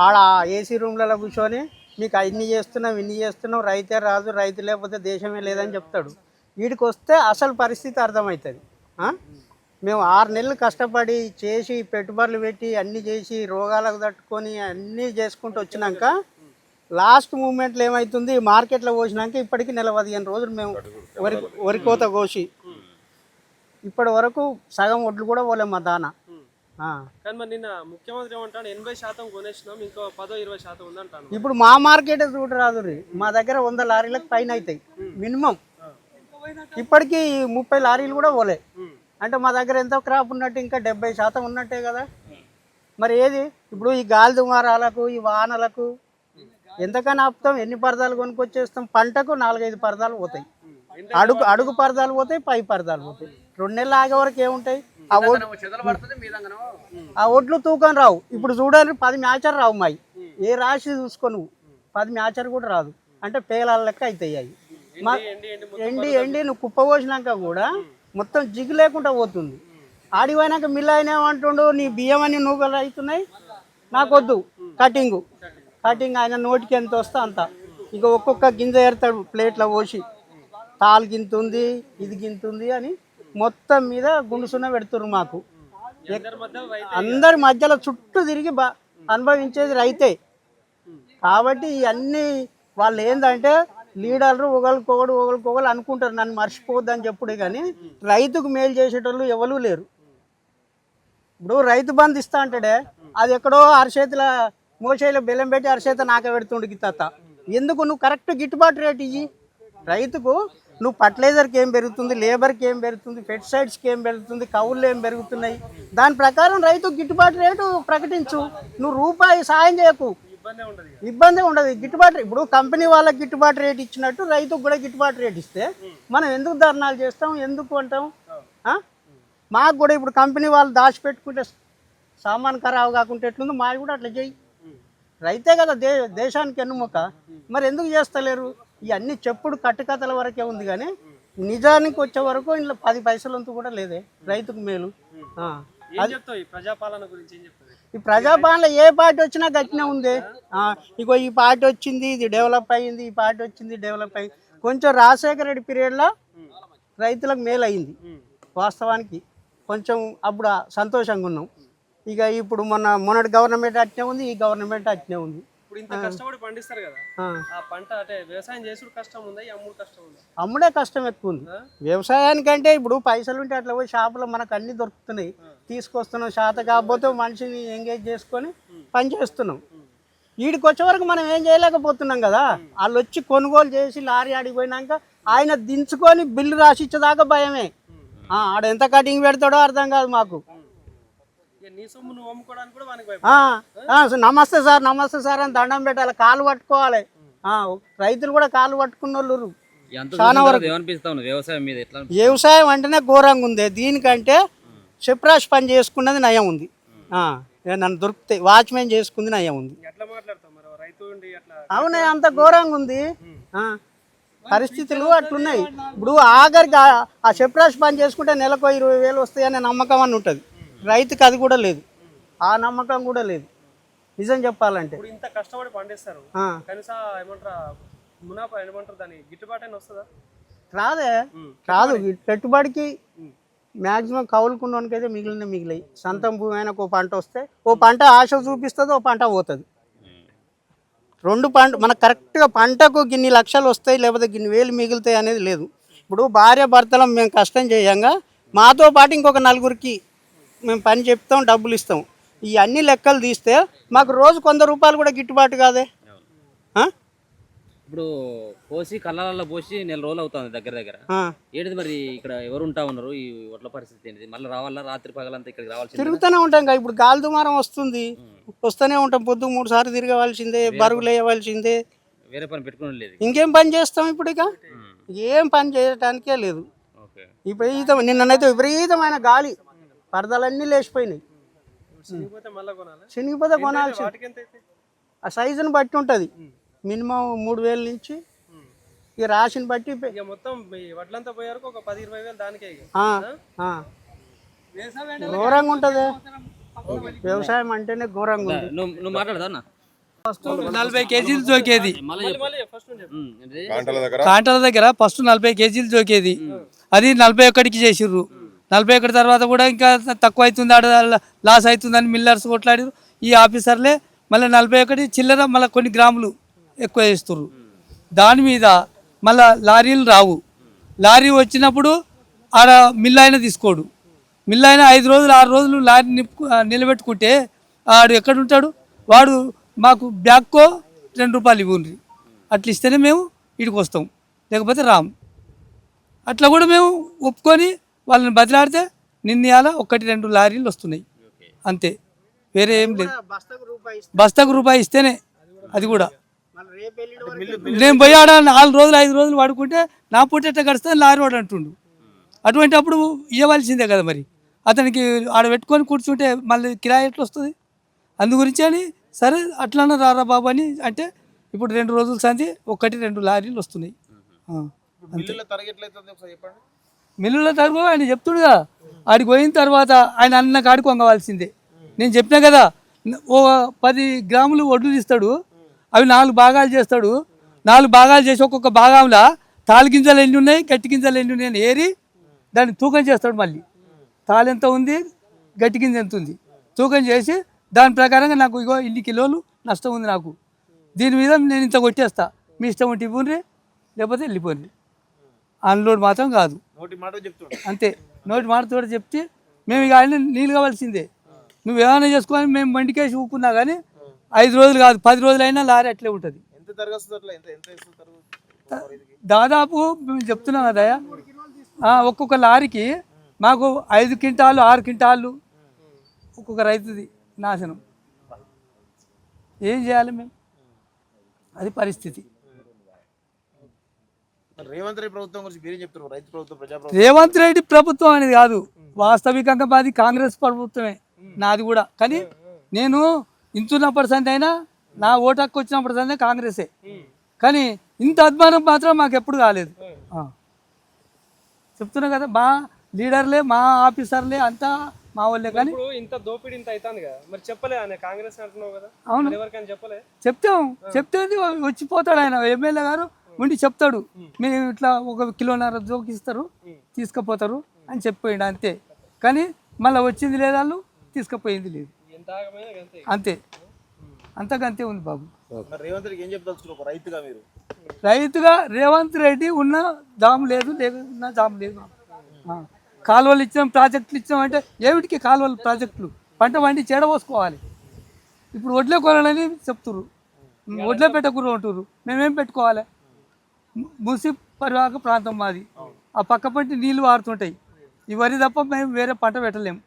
ఆడ ఏసీ రూమ్లలో కూర్చొని మీకు అన్ని చేస్తున్నాం ఇన్ని చేస్తున్నాం, రైతే రాజు, రైతు లేకపోతే దేశమే లేదని చెప్తాడు. వీడికి వస్తే అసలు పరిస్థితి అర్థమవుతుంది. మేము 6 నెలలు కష్టపడి చేసి పెట్టుబడులు పెట్టి అన్నీ చేసి రోగాలకు తట్టుకొని అన్నీ చేసుకుంటూ వచ్చినాక లాస్ట్ మూమెంట్లో ఏమవుతుంది, మార్కెట్లో పోసినాక ఇప్పటికీ 15 రోజులు మేము వరి కోత కోసి ఇప్పటి వరకు సగం ఒడ్లు కూడా పోలేము మా దాన. కానీ మరి నిన్న ముఖ్యమంత్రి ఏమంటాడు 80% కొనేసినాం, ఇంకో 10-20% ఉందంటాను. ఇప్పుడు మా మార్కెట్ చూడరాదు, మా దగ్గర 100 లారీలకు పైన అవుతాయి మినిమం. ఇప్పటికీ 30 లారీలు కూడా పోలే. అంటే మా దగ్గర ఎంత క్రాప్ ఉన్నట్టు, ఇంకా 70% ఉన్నట్టే కదా. మరి ఏది ఇప్పుడు ఈ గాలి దుమారాలకు ఈ వానలకు ఎంతకన్నా ఆపుతాం, ఎన్ని పరదాలు కొనుక్కొచ్చేస్తాం. పంటకు 4-5 పరదాలు పోతాయి, అడుగు పరదాలు పోతాయి, పై పరదాలు పోతాయి. 2 నెలలు ఆగే వరకు ఏముంటాయి, ఆ ఒడ్లు తూకం రావు. ఇప్పుడు చూడాలి 10 మ్యాచర్ రావు మాయి, ఏ రాశి చూసుకో నువ్వు 10 మ్యాచర్ కూడా రాదు. అంటే పేలాల లెక్క అవుతాయి అవి. ఎండి నువ్వు కుప్ప పోసినాక కూడా మొత్తం జిగ్గు లేకుండా పోతుంది. ఆడిపోయినాక మిల్ అయినా ఏమంటుండు, నీ బియ్యం అని నూకలు అవుతున్నాయి, నాకొద్దు కటింగ్ ఆయన నోటికి ఎంత వస్తే అంత. ఇక ఒక్కొక్క గింజ ఏరుతాడు ప్లేట్లో పోసి, తాలు గింతుంది ఇది గింతుంది అని మొత్తం మీద గుండుసున్న పెడుతున్నారు మాకు. అందరి మధ్యలో చుట్టూ తిరిగి అనుభవించేది రైతే. కాబట్టి ఇవన్నీ వాళ్ళు ఏంటంటే లీడర్లు ఒకరికొకరు అనుకుంటారు, నన్ను మర్చిపోవద్దని చెప్పుడు, కానీ రైతుకు మేలు చేసేటోళ్ళు ఎవరూ లేరు. ఇప్పుడు రైతు బంధు ఇస్తా అంటాడే, అది ఎక్కడో అరచేతుల మోసేలో బెల్లం పెట్టి అరచేత నాక పెడుతుండు గిత్త. ఎందుకు నువ్వు కరెక్ట్ గిట్టుబాటు రేటు ఇయ్యి, రైతుకు నువ్వు ఫర్టిలైజర్కి ఏం పెరుగుతుంది, లేబర్కి ఏం పెరుగుతుంది, పెస్టిసైడ్స్కి ఏం పెరుగుతుంది, కవులు ఏం పెరుగుతున్నాయి, దాని ప్రకారం రైతు గిట్టుబాటు రేటు ప్రకటించు. నువ్వు రూపాయి సాయం చేయకు, ఇబ్బంది ఉండదు. గిట్టుబాటు ఇప్పుడు కంపెనీ వాళ్ళకి గిట్టుబాటు రేట్ ఇచ్చినట్టు రైతుకు కూడా గిట్టుబాటు రేట్ ఇస్తే మనం ఎందుకు ధర్నాలు చేస్తాం, ఎందుకు అంటాం? మాకు కూడా ఇప్పుడు కంపెనీ వాళ్ళు దాచిపెట్టుకుంటే సామాన్ ఖరాబు కాకుంటే ఎట్లుందో మాకు కూడా అట్లా చేయి. రైతే కదా దేశానికి ఎన్నుముక, మరి ఎందుకు చేస్తలేరు? ఇవన్నీ చెప్పుడు కట్టుకథల వరకే ఉంది కానీ నిజానికి వచ్చే వరకు ఇంట్లో 10 పైసలంతా కూడా లేదే రైతుకు మేలు. ఈ ప్రజాపాలన గురించి ఏం చెప్తుంది? ఈ ప్రజాపాలన ఏ పార్టీ వచ్చినా గట్టినే ఉంది. ఇగో ఈ పార్టీ వచ్చింది ఇది డెవలప్ అయ్యింది, ఈ పార్టీ వచ్చింది డెవలప్ అయ్యింది. కొంచెం రాజశేఖర రెడ్డి పీరియడ్లో రైతులకు మేలు అయింది వాస్తవానికి, కొంచెం అప్పుడు సంతోషంగా ఉన్నాం. ఇక ఇప్పుడు మొన్నటి గవర్నమెంట్ అట్నే ఉంది, ఈ గవర్నమెంట్ అట్నే ఉంది. ఇప్పుడు ఇంత కష్టపడి పండిస్తారు కదా, ఆ పంట అంటే వ్యవసాయం చేసుడు కష్టం ఉందా, ఈ అమ్ముడు కష్టం ఉందా? అమ్ముడే కష్టం ఎక్కువ ఉంది. వ్యవసాయానికంటే ఇప్పుడు పైసలు ఉంటే అట్లా పోయి షాపులో మనకు అన్ని దొరుకుతున్నాయి, తీసుకొస్తున్నాం. శాత కాకపోతే మనిషిని ఎంగేజ్ చేసుకొని పని చేస్తున్నాం. వీడికి వచ్చే వరకు మనం ఏం చేయలేకపోతున్నాం కదా. వాళ్ళు వచ్చి కొనుగోలు చేసి లారీ ఆడిపోయినాక ఆయన దించుకొని బిల్లు రాసిచ్చేదాకా భయమే. ఆడ ఎంత కటింగ్ పెడతాడో అర్థం కాదు మాకు. నమస్తే సార్ నమస్తే సార్ అని దండం పెట్టాలి, కాలు పట్టుకోవాలి. రైతులు కూడా కాలు పట్టుకున్న వాళ్ళు చాలా వరకు. వ్యవసాయం అంటేనే ఘోరంగా ఉంది. దీనికంటే చెప్రాష్ పని చేసుకున్నది నయం ఉంది. నన్ను దొరికితే వాచ్మెన్ చేసుకుంది నయం ఉంది. అవునే, అంత ఘోరంగా ఉంది. పరిస్థితులు అట్లున్నాయి. ఇప్పుడు ఆఖరికి ఆ చెప్రాష్ పని చేసుకుంటే నెలకు 20,000 వస్తాయనే నమ్మకం అని ఉంటుంది. రైతుకి అది కూడా లేదు, ఆ నమ్మకం కూడా లేదు నిజం చెప్పాలంటే. ఇంత కష్టపడి పండిస్తారు, కనీసం మునాఫా ఏమంటారు దాని గిట్టుబాటు అయినా వస్తుందా? రాదే, రాదు. పెట్టుబడికి మ్యాక్సిమం కౌలుకున్నోనికి అయితే మిగిలాయి. సొంతం భూమి అయినా ఒక పంట వస్తే ఓ పంట ఆశ చూపిస్తుంది, ఓ పంట పోతుంది. 2 పంట మనకు కరెక్ట్గా పంటకు గిన్ని లక్షలు వస్తాయి లేకపోతే గిన్ని వేలు మిగులుతాయి అనేది లేదు. ఇప్పుడు భార్య భర్తలం మేము కష్టం చేయంగా మాతో పాటు ఇంకొక 4గురికి మేము పని చెప్తాం, డబ్బులు ఇస్తాం. ఈ అన్ని లెక్కలు తీస్తే మాకు రోజు 100 రూపాయలు కూడా గిట్టుబాటు కాదే. ఇప్పుడు పోసి కళ్ళల్లో పోసి నెల రోజులు అవుతుంది దగ్గర. ఏంటిది మరి ఇక్కడ ఎవరు ఉంటా ఉన్నారు? ఈ ఒట్ల పరిస్థితి ఏంటిది? మళ్ళీ రావాలా? రాత్రి పగలంతా ఇక్కడికి రావాల్సింది? తిరుగుతూనే ఉంటాం కదా. ఇప్పుడు గాలి దుమారం వస్తుంది, వస్తూనే ఉంటాం. పొద్దు 3 సార్లు తిరగవలసిందే, బరుగులు వేయవలసిందే. వేరే పని పెట్టుకుని లేదు. ఇంకేం పని చేస్తాం ఇప్పుడు? ఇక ఏం పని చేయడానికే లేదు. నిన్ననైతే విపరీతమైన గాలి, పరదలన్నీ లేచిపోయినాయి. చినిగిపోతే కొనాల్సి. ఆ సైజుని బట్టి ఉంటుంది. మినిమం 3,000 నుంచి ఇక రాశిని బట్టి మొత్తం వడ్లంతా పోయారు. ఒక 10-20 వేలు దానికే. ఘోరంగా ఉంటుంది వ్యవసాయం అంటేనే ఘోరంగా ఉంది. నువ్వు మాట్లాడదా? ఫస్ట్ 40 కేజీలు జోకేది కాంటల దగ్గర. ఫస్ట్ 40 కేజీలు జోకేది, అది 41కి చేసిర్రు. 41 తర్వాత కూడా ఇంకా తక్కువ అవుతుంది, ఆడ లాస్ అవుతుందని మిల్లర్స్ కొట్లాడారు. ఈ ఆఫీసర్లే మళ్ళీ 41 చిల్లర మళ్ళీ కొన్ని గ్రాములు ఎక్కువ చేస్తుర్రు. దాని మీద మళ్ళీ లారీలు రావు. లారీ వచ్చినప్పుడు ఆడ మిల్ అయినా తీసుకోడు. మిల్ అయినా 5 రోజులు 6 రోజులు లారీ నిలబెట్టుకుంటే ఆడు ఎక్కడుంటాడు? వాడు మాకు బ్యాక్కో 2 రూపాయలు ఇవ్వండి, అట్లా ఇస్తేనే మేము ఇడికి వస్తాం, లేకపోతే రాము. అట్లా కూడా మేము ఒప్పుకొని వాళ్ళని బదిలాడితే నిన్న 1-2 లారీలు వస్తున్నాయి అంతే, వేరే ఏం లేదు. బస్తాకు రూపాయి ఇస్తేనే, అది కూడా నేను పోయి ఆడ 4 రోజులు 5 రోజులు వాడుకుంటే నా పూట ఎట్లా గడుస్తుంది లారీ వాడు అంటుండు. అటువంటి అప్పుడు ఇవ్వవలసిందే కదా మరి. అతనికి ఆడ పెట్టుకొని కూర్చుంటే మళ్ళీ కిరాయి ఎట్లా వస్తుంది? అందు గురించి అని సరే అట్లన్నా రారా బాబు అని అంటే ఇప్పుడు 2 రోజుల సంది 1-2 లారీలు వస్తున్నాయి. మిల్లుల తరగతి ఆయన చెప్తుడుగా, ఆడికి పోయిన తర్వాత ఆయన అన్న కాడికి వంగవలసిందే. నేను చెప్పినా కదా, ఓ 10 గ్రాములు వడ్లు తీస్తాడు, అవి 4 భాగాలు చేస్తాడు. 4 భాగాలు చేసి ఒక్కొక్క భాగంలో తాళి గింజలు ఎన్ని ఉన్నాయి, గట్టి గింజలు ఎన్ని ఉన్నాయి అని ఏరి దాన్ని తూకం చేస్తాడు. మళ్ళీ తాళి ఎంత ఉంది, గట్టి గింజ ఎంత ఉంది తూకం చేసి దాని ప్రకారంగా నాకు ఇగో ఇన్ని కిలోలు నష్టం ఉంది, నాకు దీని మీద నేను ఇంత కొట్టేస్తా, మీ ఇష్టం ఉంటే ఇవ్వండి లేకపోతే వెళ్ళిపోండి. అన్లోడ్ మాత్రం కాదు, అంతే. నోటి మాటతో చెప్తే మేము ఇక ఆయన నీళ్ళు కావాల్సిందే. నువ్వు ఏమైనా చేసుకొని మేము బండికేసి ఊపుకున్నా కానీ 5 రోజులు కాదు 10 రోజులైనా లారీ అట్లే ఉంటుంది. దాదాపు మేము చెప్తున్నాం కదయ్యా, ఒక్కొక్క లారీకి మాకు 5 క్వింటాలు 6 క్వింటాలు ఒక్కొక్క రైతుది నాశనం. ఏం చేయాలి మేము? అది పరిస్థితి. మరి రేవంత్ రెడ్డి ప్రభుత్వం గురించి మీరేం చెప్తున్నారు? రైతు ప్రభుత్వం, ప్రజాప్రభుత్వం. రేవంత్ రెడ్డి ప్రభుత్వం అనేది కాదు, వాస్తవికంగా మాది కాంగ్రెస్ ప్రభుత్వమే, నాది కూడా. కానీ నేను ఇంచున్నప్పటి అయినా నా ఓటు హక్కు వచ్చినప్పటి కాంగ్రెసే. కానీ ఇంత అభిమానం మాత్రం మాకు ఎప్పుడు కాలేదు. చెప్తున్నా కదా, మా లీడర్లే మా ఆఫీసర్లే అంతా మా వాళ్ళే. కానీ ఇప్పుడు ఇంత దోపిడీ ఇంత అవుతుంది కదా, మరి చెప్పలే ఆయన కాంగ్రెస్ అంటున్నావు కదా? అవును, ఎవరికైనా చెప్పలే? చెప్తే వచ్చిపోతాడు ఆయన, ఎమ్మెల్యే గారు ఉండి చెప్తాడు, మేము ఇట్లా 1 కిలోన్నర జోకిస్తారు తీసుకుపోతారు అని చెప్పిపోయిండు అంతే. కానీ మళ్ళీ వచ్చింది లేదు, వాళ్ళు తీసుకుపోయింది లేదు, ఎంత ఆగమైనా అంతే. అంతే, అంతకంతే ఉంది బాబు. మరి రేవంత్ రెడ్డికి ఏం చెప్తారు ఒక రైతుగా మీరు? రైతుగా రేవంత్ రెడ్డి ఉన్న జామ్ లేదు, లేకున్నా జామ్ లేదు. కాలువలు ఇచ్చాం, ప్రాజెక్టులు ఇచ్చాం అంటే ఏమిటికి కాలువలు ప్రాజెక్టులు? పంట పండి చెడపోసుకోవాలి. ఇప్పుడు వడ్లే కొనాలని చెప్తున్నారు, వడ్లే పెట్టకూడదు అంటున్నారు. మేమేం పెట్టుకోవాలి? ముసి పరివాహక ప్రాంతం మాది, ఆ పక్క పంటి నీళ్లు వారుతుంటాయి. ఈ వరి తప్ప మేము వేరే పంట పెట్టలేము.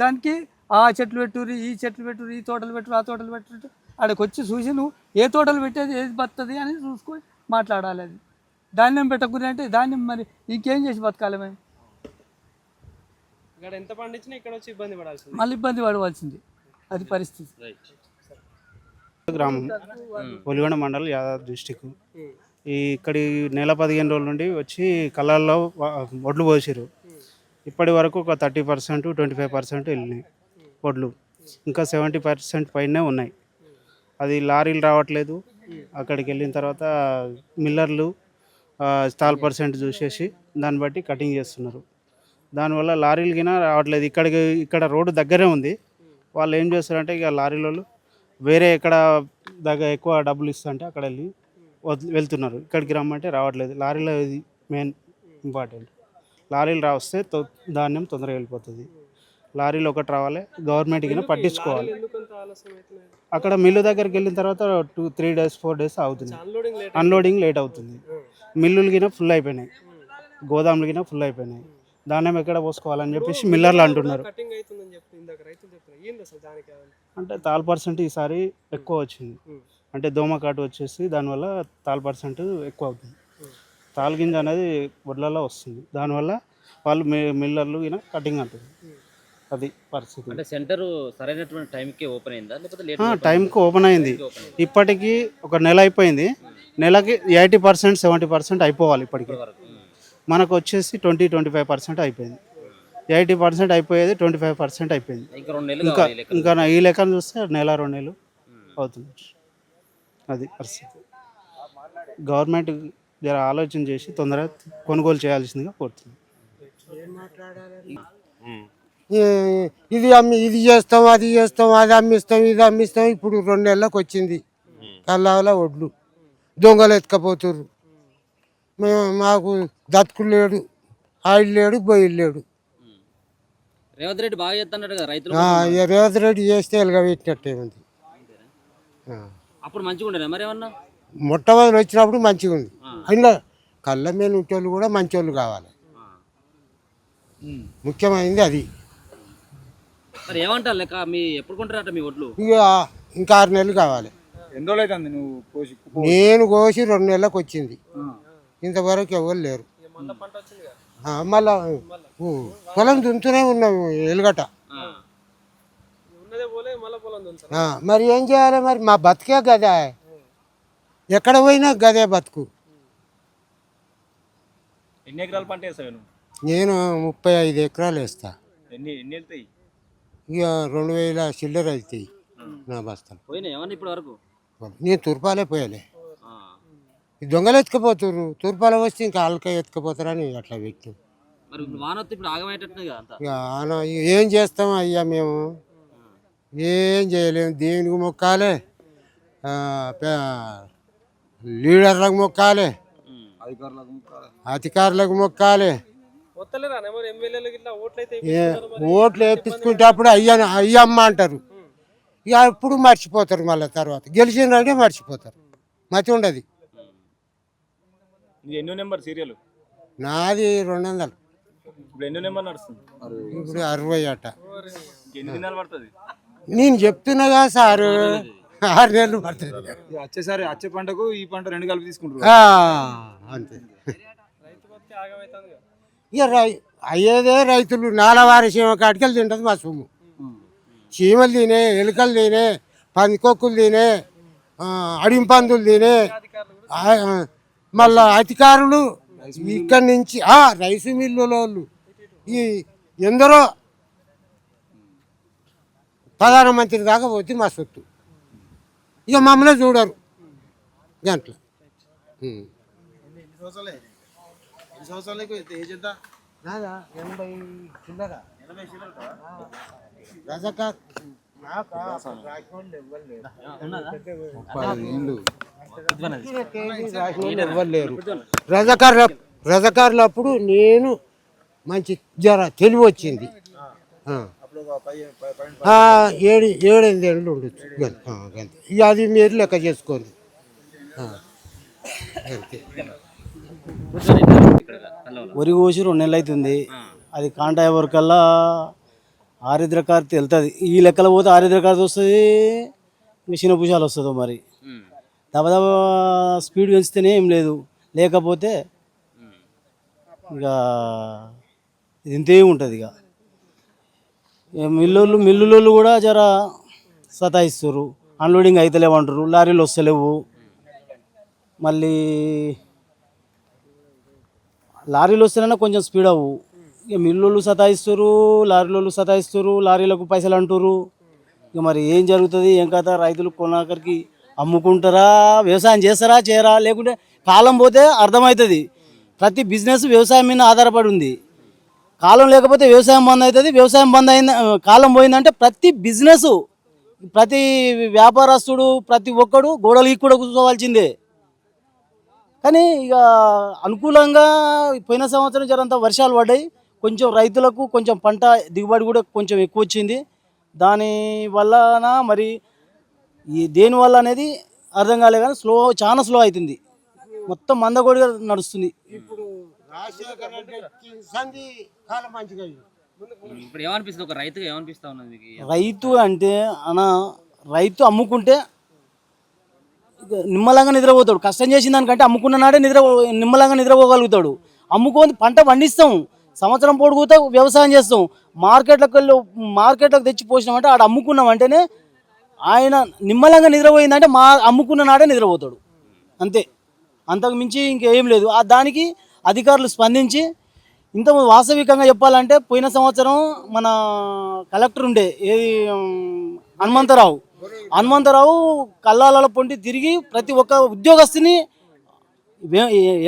దానికి ఆ చెట్లు పెట్టుర్రు, ఈ చెట్లు పెట్టుర్రు, ఈ తోటలు పెట్టురు, ఆ తోటలు పెట్టు, అక్కడికి వచ్చి చూసి నువ్వు ఏ తోటలు పెట్టేది ఏది బతుంది అని చూసుకొని మాట్లాడాలి. అది ధాన్యం పెట్టకూడదు అంటే ధాన్యం మరి ఇంకేం చేసి బతకాలి మేము? ఇక్కడ ఎంత పండించినా ఇక్కడ వచ్చి ఇబ్బంది పడాల్సింది, మళ్ళీ ఇబ్బంది పడవలసింది, అది పరిస్థితి. గ్రామం ఒలిగొండ మండల్ యాదాద్రి డిస్టిక్. ఇక్కడి నెల 15 రోజుల నుండి వచ్చి కళ్ళల్లో వడ్లు పోసారు. ఇప్పటి వరకు ఒక 30% 25% వెళ్ళినాయి వడ్లు, ఇంకా 70% పైనే ఉన్నాయి. అది లారీలు రావట్లేదు. అక్కడికి వెళ్ళిన తర్వాత మిల్లర్లు స్టాల్ పర్సెంట్ చూసేసి దాన్ని బట్టి కటింగ్ చేస్తున్నారు. దానివల్ల లారీలు గిన రావట్లేదు. ఇక్కడ రోడ్డు దగ్గరే ఉంది. వాళ్ళు ఏం చేస్తారంటే ఇక లారీలలో వేరే ఎక్కడ ఎక్కువ డబ్బులు ఇస్తుంటే అక్కడ వెళ్ళి వెళ్తున్నారు. ఇక్కడికి రమ్మంటే రావట్లేదు. లారీలో ఇది మెయిన్ ఇంపార్టెంట్. లారీలు వస్తే ధాన్యం తొందరగా వెళ్ళిపోతుంది. లారీలు ఒకటి రావాలి, గవర్నమెంట్ కింద పట్టించుకోవాలి. అక్కడ మిల్లు దగ్గరికి వెళ్ళిన తర్వాత 2-3 days 4 days అవుతుంది. అన్లోడింగ్ లేట్ అవుతుంది. మిల్లులు గిన ఫుల్ అయిపోయినాయి, గోదాములు గిన ఫుల్ అయిపోయినాయి. ధాన్యం ఎక్కడ పోసుకోవాలని చెప్పేసి మిల్లర్లు అంటున్నారు. అంటే తాల్ పర్సెంట్ ఈసారి ఎక్కువ వచ్చింది. అంటే దోమకాటు వచ్చేసి దానివల్ల తాల్ పర్సెంట్ ఎక్కువ అవుతుంది. తాల్ గింజ అనేది వడ్లలో వస్తుంది. దానివల్ల వాళ్ళు మిల్లర్లు గిన కటింగ్ అంటుంది. అది పరిస్థితి. అంటే సెంటర్ సరైనటువంటి టైంకి ఓపెన్ అయిందా లేకపోతే లేట్? టైంకి ఓపెన్ అయింది. ఇప్పటికీ ఒక నెల అయిపోయింది. నెలకి 80% 70% అయిపోవాలి. ఇప్పటికీ మనకు వచ్చేసి 20-25% అయిపోయింది. 80% అయిపోయేది 25% అయిపోయింది. ఇంకా ఈ లెక్కను చూస్తే నెల 2 నెలలు అవుతుంది. అది పరిస్థితి. గవర్నమెంట్ జర ఆలోచన చేసి తొందరగా కొనుగోలు చేయాల్సిందిగా కోరుతుంది. ఇది చేస్తాం, అది చేస్తాం, అది అమ్మిస్తాం, ఇది అమ్మిస్తాం. ఇప్పుడు 2 నెలలకు వచ్చింది కల్లాల వడ్లు. దొంగలు ఎత్తుకపోతుర్రు. మాకు దత్తులు లేడు, ఆయిల్ లేడు, బొయ్యిలు లేడు. రేవంత్ రెడ్డి బాగా చేస్తున్నాడు కదా రైతులు. రేవంత్ రెడ్డి చేస్తే ఎలుగబెట్టినట్టే ఉంది. అప్పుడు మంచిగా ఉండేనా మరి ఏమన్నా? మొట్టమొదటి వచ్చినప్పుడు మంచిగా ఉంది. అందులో కళ్ళ మీద ఉంటోళ్ళు కూడా మంచోళ్ళు కావాలి. ముఖ్యమైనది అది. మరి ఏమంటారు లెక్క మీ ఎప్పుడు కొంటారట మీ ఒడ్లు? ఇక ఇంకా 6 నెలలు కావాలి. ఎన్ని రోజులు అవుతుంది నువ్వు కోసి? నేను కోసి 2 నెలలకు వచ్చింది. ఇంతవరకు ఎవరు లేరు. మళ్ళా పొలం దున్నుతూనే ఉన్నాం ఎలుగట. మరి ఏం చేయాలి? మరి మా బతికే గదే, ఎక్కడ పోయినా గదే బతుకు. ఎన్ని ఎకరాల పంట వేస్తావు నువ్వు? నేను 35 ఎకరాలు వేస్తా. ఎన్ని వెళ్తాయి? ఇక 2000 చిల్లర అవుతాయి నా బస్తాలు. పోయినా ఏమన్నా ఇప్పటి వరకు? నేను తుర్పాలే పోయాలి. దొంగలు ఎత్తుకపోతుర్రు. తుర్పాల వస్తే ఇంకా ఆళ్ళకే ఎత్తుకపోతారని అట్లా పెట్టు. మరి వాన వస్తే ఇప్పుడు ఆగమయ్యేటట్టు కదా. ఏం చేస్తాం అయ్యా, మేము ఏం చేయలేము. దేవునికి మొక్కాలే, లీడర్లకు మొక్కాలే, అధికారులకు మొక్కాలే. ఓట్లు వేపించుకుంటేప్పుడు అయ్యమ్మ అంటారు. ఇక అప్పుడు మర్చిపోతారు. మళ్ళీ తర్వాత గెలిచినంటే మర్చిపోతారు. మతి ఉండదు. ఇది ఎన్నో నెంబర్ సీరియల్? నాది 200. ఇప్పుడు ఎన్నో నెంబర్ నడుస్తుంది? ఇప్పుడు 60 అట. ఎన్ని దినాలు పడుతుంది? నేను చెప్తున్నాగా సారు 6 నెలలు పడుతుంది. వచ్చేసారి వచ్చే పంటకు ఈ పంట రెండు కలిపి తీసుకుంటారు. అంతే. రైతు బతికి ఆగమవుతుంది. ఇక అయ్యేదే రైతులు నాలవారి చీమ కాటికెళ్ళి తింటుంది మా సొమ్ము. చీమలు తినే, ఎలుకలు తినే, పందికొక్కులు తినే, అడింపందులు తినే, మళ్ళా అధికారులు ఇక్కడి నుంచి రైసు మిల్లుల వాళ్ళు ఈ ఎందరో ప్రధానమంత్రి దాకా పోతే మా సొత్తు. ఇక మమ్మల్ని చూడరు గంటలు. ఏజ్ ఎంత? 80 చిల్లర. రజకారులు అప్పుడు నేను మంచి జర తెలివి వచ్చింది. 7-8 ఏళ్ళు ఉండొచ్చు. ఇక అది మీరు లెక్క చేసుకోండి. వరి కోసి 2 నెలలు అవుతుంది. అది కాంటాయ వరకల్లా ఆరిద్రకార్తి వెళ్తుంది. ఈ లెక్కలో పోతే ఆరిద్రకార్తి వస్తుంది, మిషన్ భుజాలు వస్తుందో మరి. దబదబ స్పీడ్ పెంచితేనే ఏం లేదు, లేకపోతే ఇక ఇది ఇంతే ఉంటుంది. ఇక మిల్లులోళ్ళు కూడా జర సతాయిస్తారు. అన్లోడింగ్ అవుతలేమంటారు, లారీలు వస్తలేవు. మళ్ళీ లారీలు వస్తేనే కొంచెం స్పీడ్ అవ్వు. ఇక మిల్లులు సతాయిస్తారు, లారీలు సతాయిస్తారు, లారీలకు పైసలు అంటారు. ఇక మరి ఏం జరుగుతుంది, ఏం కథ? రైతులు కొనాకరికి అమ్ముకుంటారా, వ్యవసాయం చేస్తారా, చేయరా? లేకుంటే కాలం పోతే అర్థమవుతుంది. ప్రతి బిజినెస్ వ్యవసాయం మీద ఆధారపడి ఉంది. కాలం లేకపోతే వ్యవసాయం బంద్ అవుతుంది. వ్యవసాయం బంద్ అయింది, కాలం పోయిందంటే ప్రతి బిజినెస్, ప్రతి వ్యాపారస్తుడు, ప్రతి ఒక్కడు గోడలు కూడా కూర్చోవాల్సిందే. కానీ ఇక అనుకూలంగా పోయిన సంవత్సరం జరంత వర్షాలు పడ్డాయి. కొంచెం రైతులకు కొంచెం పంట దిగుబడి కూడా కొంచెం ఎక్కువ వచ్చింది. దాని వలన మరి ఈ దేనివల్ల అనేది అర్థం కాలే, కానీ చాలా స్లో అవుతుంది. మొత్తం మందగోడిగా నడుస్తుంది. ఇప్పుడు ఏమనిపిస్తుంది ఒక రైతుగా, ఏమనిపిస్తా ఉన్నది మీకు? రైతు అంటే రైతు అమ్ముకుంటే నిమ్మలంగా నిద్రపోతాడు. కష్టం చేసిన దానికంటే అమ్ముకున్న నాడే నిమ్మలంగా నిద్రపోగలుగుతాడు. అమ్ముకొని పంట పండిస్తాం, సంవత్సరం పొడుగుతా వ్యవసాయం చేస్తాం. మార్కెట్లకు తెచ్చి పోసినామంటే ఆడ అమ్ముకున్నామంటేనే ఆయన నిమ్మలంగా నిద్రపోయిందంటే అమ్ముకున్న నాడే నిద్రపోతాడు. అంతే, అంతకు మించి ఇంకేం లేదు. దానికి అధికారులు స్పందించి ఇంత వాస్తవికంగా చెప్పాలంటే పోయిన సంవత్సరం మన కలెక్టర్ ఉండే ఏది హనుమంతరావు కల్లాల పొంటి తిరిగి ప్రతి ఒక్క ఉద్యోగస్తుని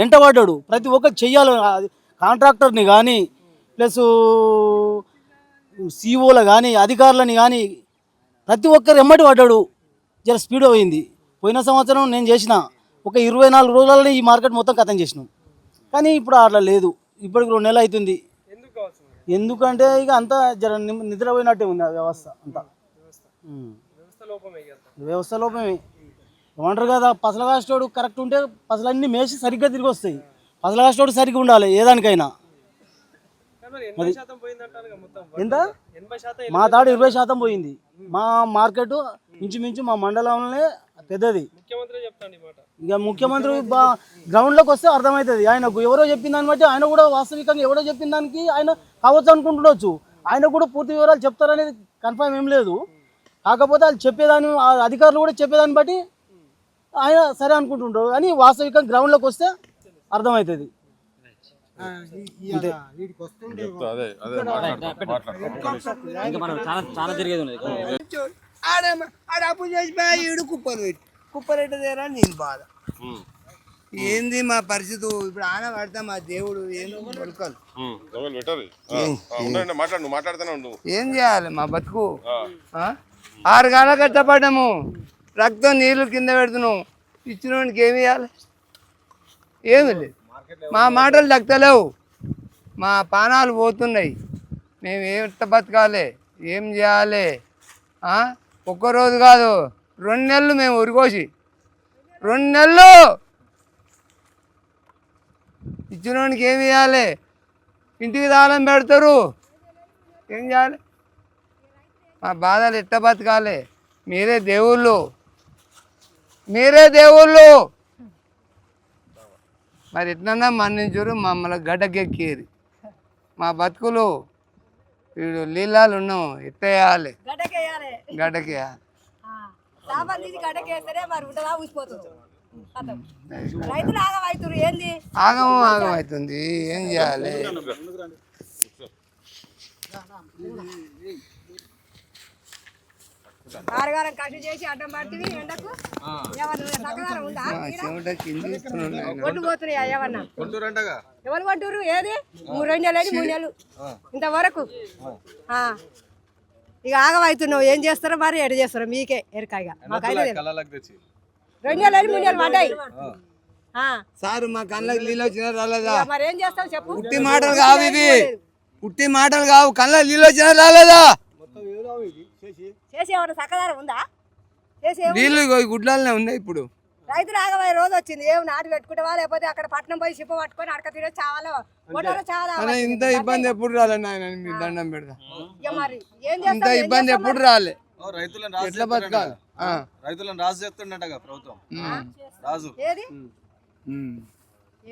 ఎంటబడ్డాడు. ప్రతి ఒక్కరు చెయ్యాలి, కాంట్రాక్టర్ని కానీ ప్లస్ సిఓలు కానీ అధికారులని కానీ ప్రతి ఒక్కరు ఎమ్మటి పడ్డాడు. జర స్పీడ్ అయింది. పోయిన సంవత్సరం నేను చేసిన ఒక 24 రోజులలో ఈ మార్కెట్ మొత్తం ఖతం చేసినాం. కానీ ఇప్పుడు అట్లా లేదు. ఇప్పటికి 2 నెలలు అవుతుంది. ఎందుకంటే ఇక అంతా జర నిద్రపోయినట్టే ఉంది ఆ వ్యవస్థ అంతా. వ్యవస్థ లోపమే ఏమంటారు కదా, పసల కాస్టోడు కరెక్ట్ ఉంటే పసలన్నీ మేసి సరిగ్గా తిరిగి వస్తాయి. పసల కాస్టోడు సరిగ్గా ఉండాలి ఏదానికైనా. ఎంత మా తాడు 20% పోయింది. మా మార్కెట్ ఇంచుమించు మా మండలంలోనే పెద్దది. ఇక ముఖ్యమంత్రి గ్రౌండ్లోకి వస్తే అర్థమవుతుంది. ఆయనకు ఎవరో చెప్పిన దాన్ని బట్టి ఆయన కూడా వాస్తవికంగా ఎవరో చెప్పిన దానికి ఆయన కావచ్చు అనుకుంటుండొచ్చు. ఆయన కూడా పూర్తి వివరాలు చెప్తారనేది కన్ఫర్మ్ ఏం లేదు. కాకపోతే వాళ్ళు చెప్పేదాన్ని, అధికారులు కూడా చెప్పేదాన్ని బట్టి ఆయన సరే అనుకుంటుంటారు. కానీ వాస్తవికంగా గ్రౌండ్లోకి వస్తే అర్థమవుతుంది. చాలా జరిగేది ఉన్నది. అప్పు చేసి కుప్పరెట్టదేరా నేను బాధ. ఏంది మా పరిస్థితి ఇప్పుడు? ఆన పడతా మా దేవుడు ఏందో కొడుకలు ఏం చేయాలి మా బతుకు? 6 గంటల కష్టపడ్డాము, రక్తం నీళ్ళు కింద పెడుతున్నాం. ఇచ్చినోడికి ఏమి ఇవ్వాలి? ఏమి లేదు. మా మాటలు దక్కలేవు, మా పానాలు పోతున్నాయి. మేము ఏమిట బతకాలి, ఏం చేయాలి? ఒక్కరోజు కాదు 2 నెలలు మేము ఉరికోసి 2 నెలలు ఇచ్చినోనికి ఏమి ఇవ్వాలి? ఇంటికి తాళం పెడతారు, ఏం చేయాలి? మా బాధలు ఎట్ట బతకాలి? మీరే దేవుళ్ళు, మీరే దేవుళ్ళు. మరి ఎట్లన్నా మన్నించురు, మమ్మల్ని గడ్డకెక్కిరి. మా బతుకులు వీడు నీళ్ళాలు ఉన్నాం, ఎట్టేయాలి? గడ్డకేయాలి. ఆగమం అవుతుంది, ఏం చేయాలి? ఎవరు కొంటారు? ఏది 2 నెలలు 3 నెలలు ఇంతవరకు ఇక ఆగమవుతున్నావు. ఏం చేస్తారో మరి ఎడ చేస్తారో మీకే ఎరకాయగా. మాకైతే 2 నెలలు 3 నెలలు పడ్డాయి. సారు మా కళ్ళకి నీళ్ళు వచ్చినా రాలేదా? మరి ఏం చేస్తావు చెప్పు. ఉట్టి మాటలు కావు ఇవి, ఉట్టి మాటలు కావు. కళ్ళకి నీళ్ళు వచ్చినా రాలేదా? చేసి ఏమన్నా సక్కదారం ఉందా? చేసి నీళ్ళు గుడ్లనే ఉన్నాయి. ఇప్పుడు రైతులు ఆగమయ్యే రోజు వచ్చింది. ఏం నాటు పెట్టుకుంటావా, లేకపోతే అక్కడ పట్నం పోయి షిప్ప పట్టుకొని అడక తినే చావాలో చాలా. ఇంత ఇబ్బంది ఎప్పుడు రాలే నాయన, మీ దండం పెడతా. మరి ఏం ఇంత చేస్తావు? ఇబ్బంది ఎప్పుడు రాలే. రైతులను ఎట్లా బతకాలి? రైతులను రాజు చేస్తుండగా ప్రభుత్వం రాజు ఏది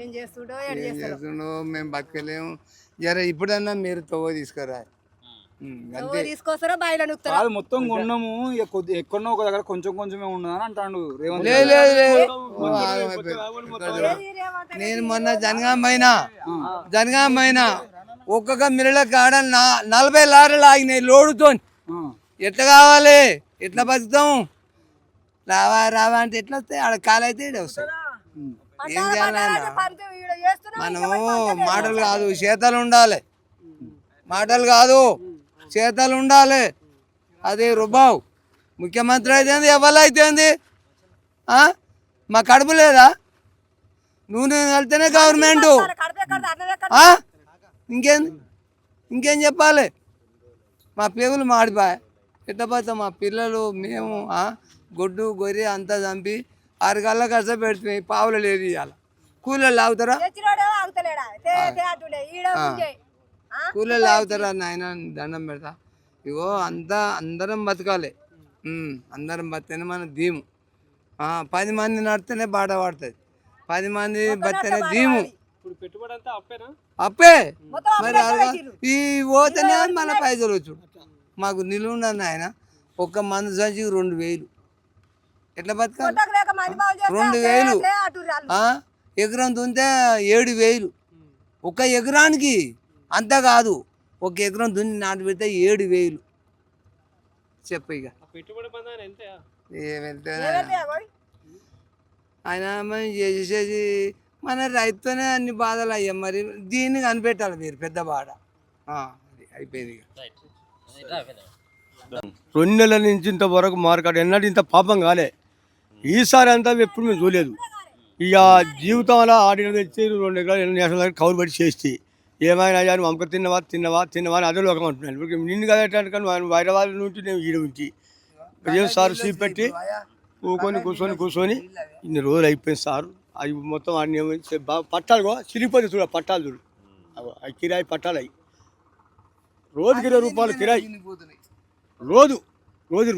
ఏం చేస్తుండో ఏడు చేస్తుండో మేము బతకలేము. జర ఇప్పుడన్నా మీరు తవ్వ తీసుకురా. తీసుకొస్తారో బయట నొక్కుతారో. కాదు మొత్తం కొన్నాము, ఎక్కడో ఒక దగ్గర కొంచెం కొంచెమే ఉన్నదని అంటాడు రేవంత్. నేను మొన్న జనగాం పోయినా ఒక్కొక్క మిర్రల కాడ 40 లారీలు ఆగినాయి లోడుతో. ఎట్లా కావాలి? ఎట్లా బతుకుతాం? రావా అంటే ఎట్లా వస్తాయి? ఆడ కాలైతే వస్తాయి. ఏం చేయాలి? మనము మాటలు కాదు చేతలు ఉండాలి, మాటలు కాదు చేతలు ఉండాలి. అది రుబావు. ముఖ్యమంత్రి అయితే ఎవరు అయితే మా కడుపు లేదా? నూనె వెళ్తేనే గవర్నమెంట్. ఇంకేం చెప్పాలి? మా పేగులు మాడిపోయా. ఎట్లా పోతాం? మా పిల్లలు మేము గొడ్డు గొర్రె అంతా చంపి 6 గంటల కష్ట పెడుతుంది. పావులు లేదు ఇవాళ. కూలీలు లాగుతారా? కూలీలు లాగుతారా? నాయన దండం పెడతా. ఇగో అందరం బతకాలి. అందరం బతికేనే మన దీము. 10 మంది నడితేనే బాట పడుతుంది. 10 మంది బతికేనే దీము. అప్పే మరి ఈ పోతేనే మళ్ళీ పైసలు వచ్చు. మాకు నిలువ ఉండదు ఆయన. ఒక్క మంది సంచికి 2000. ఎట్లా బతకాలి? 2000. ఎకరం దున్నితే 7000. ఒక ఎకరానికి అంత కాదు, ఒక ఎకరం దున్ని నాటు పెడితే 7000. చెప్పు ఇక ఏమంటే ఆయన చేసేసి మన రైతుతోనే అన్ని బాధలు అయ్యా. మరి దీన్ని కనిపెట్టాలి మీరు, పెద్ద బాధ. అయిపోయింది. 2 నెలల నుంచి ఇంతవరకు మార్కెట్ ఎన్నడూ ఇంత పాపం కాలే. ఈసారి అంతా ఎప్పుడు మేము చూడలేదు. ఇక జీవితంలో ఆడిన తెచ్చి 2 ఎకరాలు నేషనల్ దగ్గర కౌలు పడి చేసి ఏమైనా కానీ మమ్మక తిన్నవా అని అదే లోకం అంటున్నాను. ఇప్పుడు నిన్ను కదేటాను కానీ హైదరాబాద్ నుంచి నేను ఈడ ఉంచి సార్ చూపెట్టి కూర్చొని ఇన్ని రోజులు అయిపోయింది సార్. అవి మొత్తం అన్ని పట్టాలు చిరిగిపోతే చూడ, పట్టాలు చూడు, అవి కిరాయి పట్టాలు. అవి రోజుకి 20 రూపాయలు కిరాయి. రోజు 20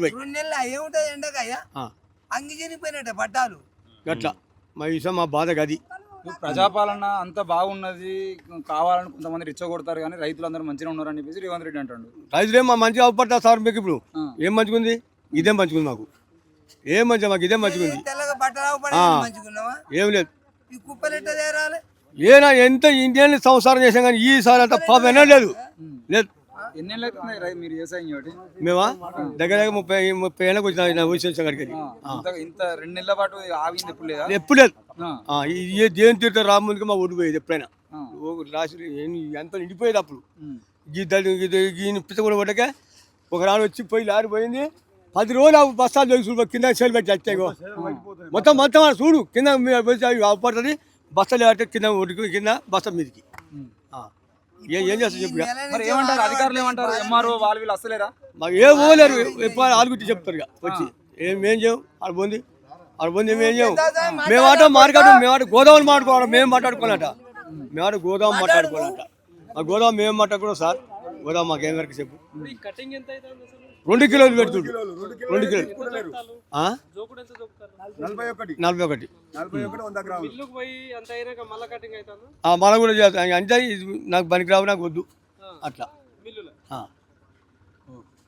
పట్టాలు గట్లా. మా విషయం మా బాధ గది. ప్రజాపాలన అంత బాగున్నది కావాలని కొంతమంది రెచ్చగొడతారు, కానీ రైతులందరూ మంచిగా ఉన్నారు అని చెప్పేసి రేవంత్ రెడ్డి అంటాడు. రైతులేం మా మంచిగా అవపడతారు సార్. మీకు ఇప్పుడు ఏం మంచిగుంది? ఇదేం మంచిగుంది మాకు? ఏం మంచిగా మాకు ఇదేం మంచిగుంది? ఏం లేదు. ఏనా ఎంత ఇండియన్ సంసారం చేసాం కానీ ఈసారి అంత పాపం ఎన్నో లేదు. మేమా దగ్గర 30 ఏళ్ళకి వచ్చిన అక్కడికి. ఇంత 2 నెలల పాటు ఆగింది ఎప్పుడు లేదా? ఎప్పుడు లేదు. దేని తీర్థం రాముందుకు మా ఒడ్డు పోయేది. ఎప్పుడైనా రాసి ఎంత నిండిపోయేది. అప్పుడు పిచ్చ కూడా పడ్డాక ఒక రాను వచ్చి పోయి లారీ పోయింది. 10 రోజులు బస్తాలు చూడు కింద సేలు పెట్టి వచ్చాయి. మొత్తం చూడు కింద అవపడుతుంది. బస్తాలు పడితే కింద ఒడ్డుకు కింద బస్తా మీదకి. ఏం చేస్తారు చెప్పు? మరి ఏమంటారు అధికారులు? ఏమంటారు? ఎంఆర్ఓ వాళ్ళు వీళ్ళు వస్తలేరా? మాకు ఏం పోలేరు. ఎప్పుడు ఆలుగుట్టి చెప్తారు ఇక వచ్చి ఏం చేయం. ఆడబోంది మేము ఏం చేయం. మేము ఆట మార్కెట్ మేము ఆట గోదావరి మాట్లాడుకోవాలి. మేము మాట్లాడుకోవాలట. మేము గోదాం మాట్లాడుకోవాలంట ఆ గోదాం మేము మాట్లాడుకున్నాం సార్ గోదాం మాకేం వరకు చెప్పు ఈ కటింగ్ ఎంత అవుతుంది అసలు 2 కిలోలు పెడుతుంది 2 కిలోలు జోకుడు ఎంత జోకుతారు 41 మిల్లుకు పోయి అంత అయినాక మళ్ళీ కటింగ్ అవుతాను మనం కూడా చేస్తాం అంటే ఇది నాకు పనికి రావు నాకు వద్దు అట్లా మిల్లులో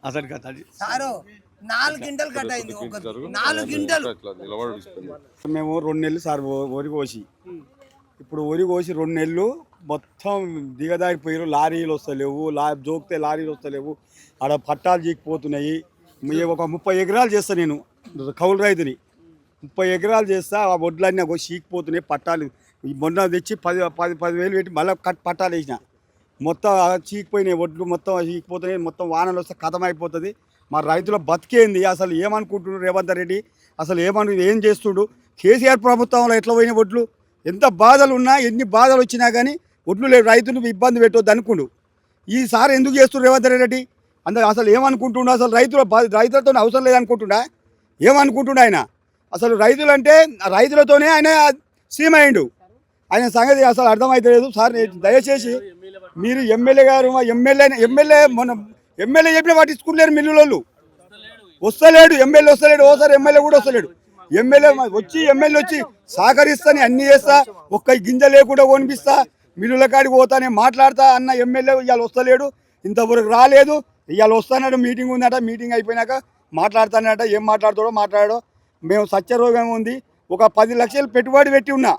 అసలు కథ అది సారు 4 క్వింటల్ కట్ అయింది 4 క్వింటల్ మేము 2 నెలలు సార్ వరి కోసి ఇప్పుడు వరి కోసి 2 నెలలు మొత్తం దిగదారిపోయారు లారీలు వస్తలేవు జోకితే లారీలు వస్తలేవు ఆడ పట్టాలు చీకిపోతున్నాయి ఒక 30 ఎకరాలు చేస్తా నేను కౌలు రైతుని 30 ఎకరాలు చేస్తా ఆ వడ్లన్నీ చీకిపోతున్నాయి పట్టాలు మొన్న తెచ్చి 10,000 పెట్టి మళ్ళీ పట్టాలు వేసిన మొత్తం చీకిపోయినాయి వడ్లు మొత్తం చీకిపోతున్నాయి మొత్తం వానలు వస్తే కథమైపోతుంది మా రైతుల బతికేంది అసలు ఏమనుకుంటున్నారు రేవంత్ రెడ్డి అసలు ఏం చేస్తుడు కేసీఆర్ ప్రభుత్వంలో ఎట్లా పోయిన వడ్లు ఎంత బాధలు ఉన్నా ఎన్ని బాధలు వచ్చినా కానీ వడ్లు లేవు రైతులు ఇబ్బంది పెట్టొద్దు అనుకుండు ఈసారి ఎందుకు చేస్తున్నారు రేవంత్ రెడ్డి అసలు ఏమనుకుంటుండు అసలు రైతులతో అవసరం లేదనుకుంటుండా ఏమనుకుంటుండ ఆయన అసలు రైతులంటే రైతులతోనే ఆయన సీఎం అయ్యిండు ఆయన సంగతి అసలు అర్థమవుతలేదు సార్ దయచేసి మీరు ఎమ్మెల్యే గారు ఎమ్మెల్యే చెప్పిన పట్టించుకోలేరు మిల్లులలో వస్తలేడు ఎమ్మెల్యే వస్తలేడు ఓసారి ఎమ్మెల్యే కూడా వస్తలేడు ఎమ్మెల్యే వచ్చి సహకరిస్తాను అన్ని చేస్తా ఒక్క గింజ లేకుండా కొనిపిస్తా మిల్లుల కాడికి పోతానే మాట్లాడతా అన్న ఎమ్మెల్యే ఇవాళ వస్తలేడు ఇంతవరకు రాలేదు ఇవాళ వస్తానట మీటింగ్ ఉందట మీటింగ్ అయిపోయినాక మాట్లాడతానట ఏం మాట్లాడో మేము సత్యరోగం ఉంది ఒక 10 లక్షలు పెట్టుబడి పెట్టి ఉన్నా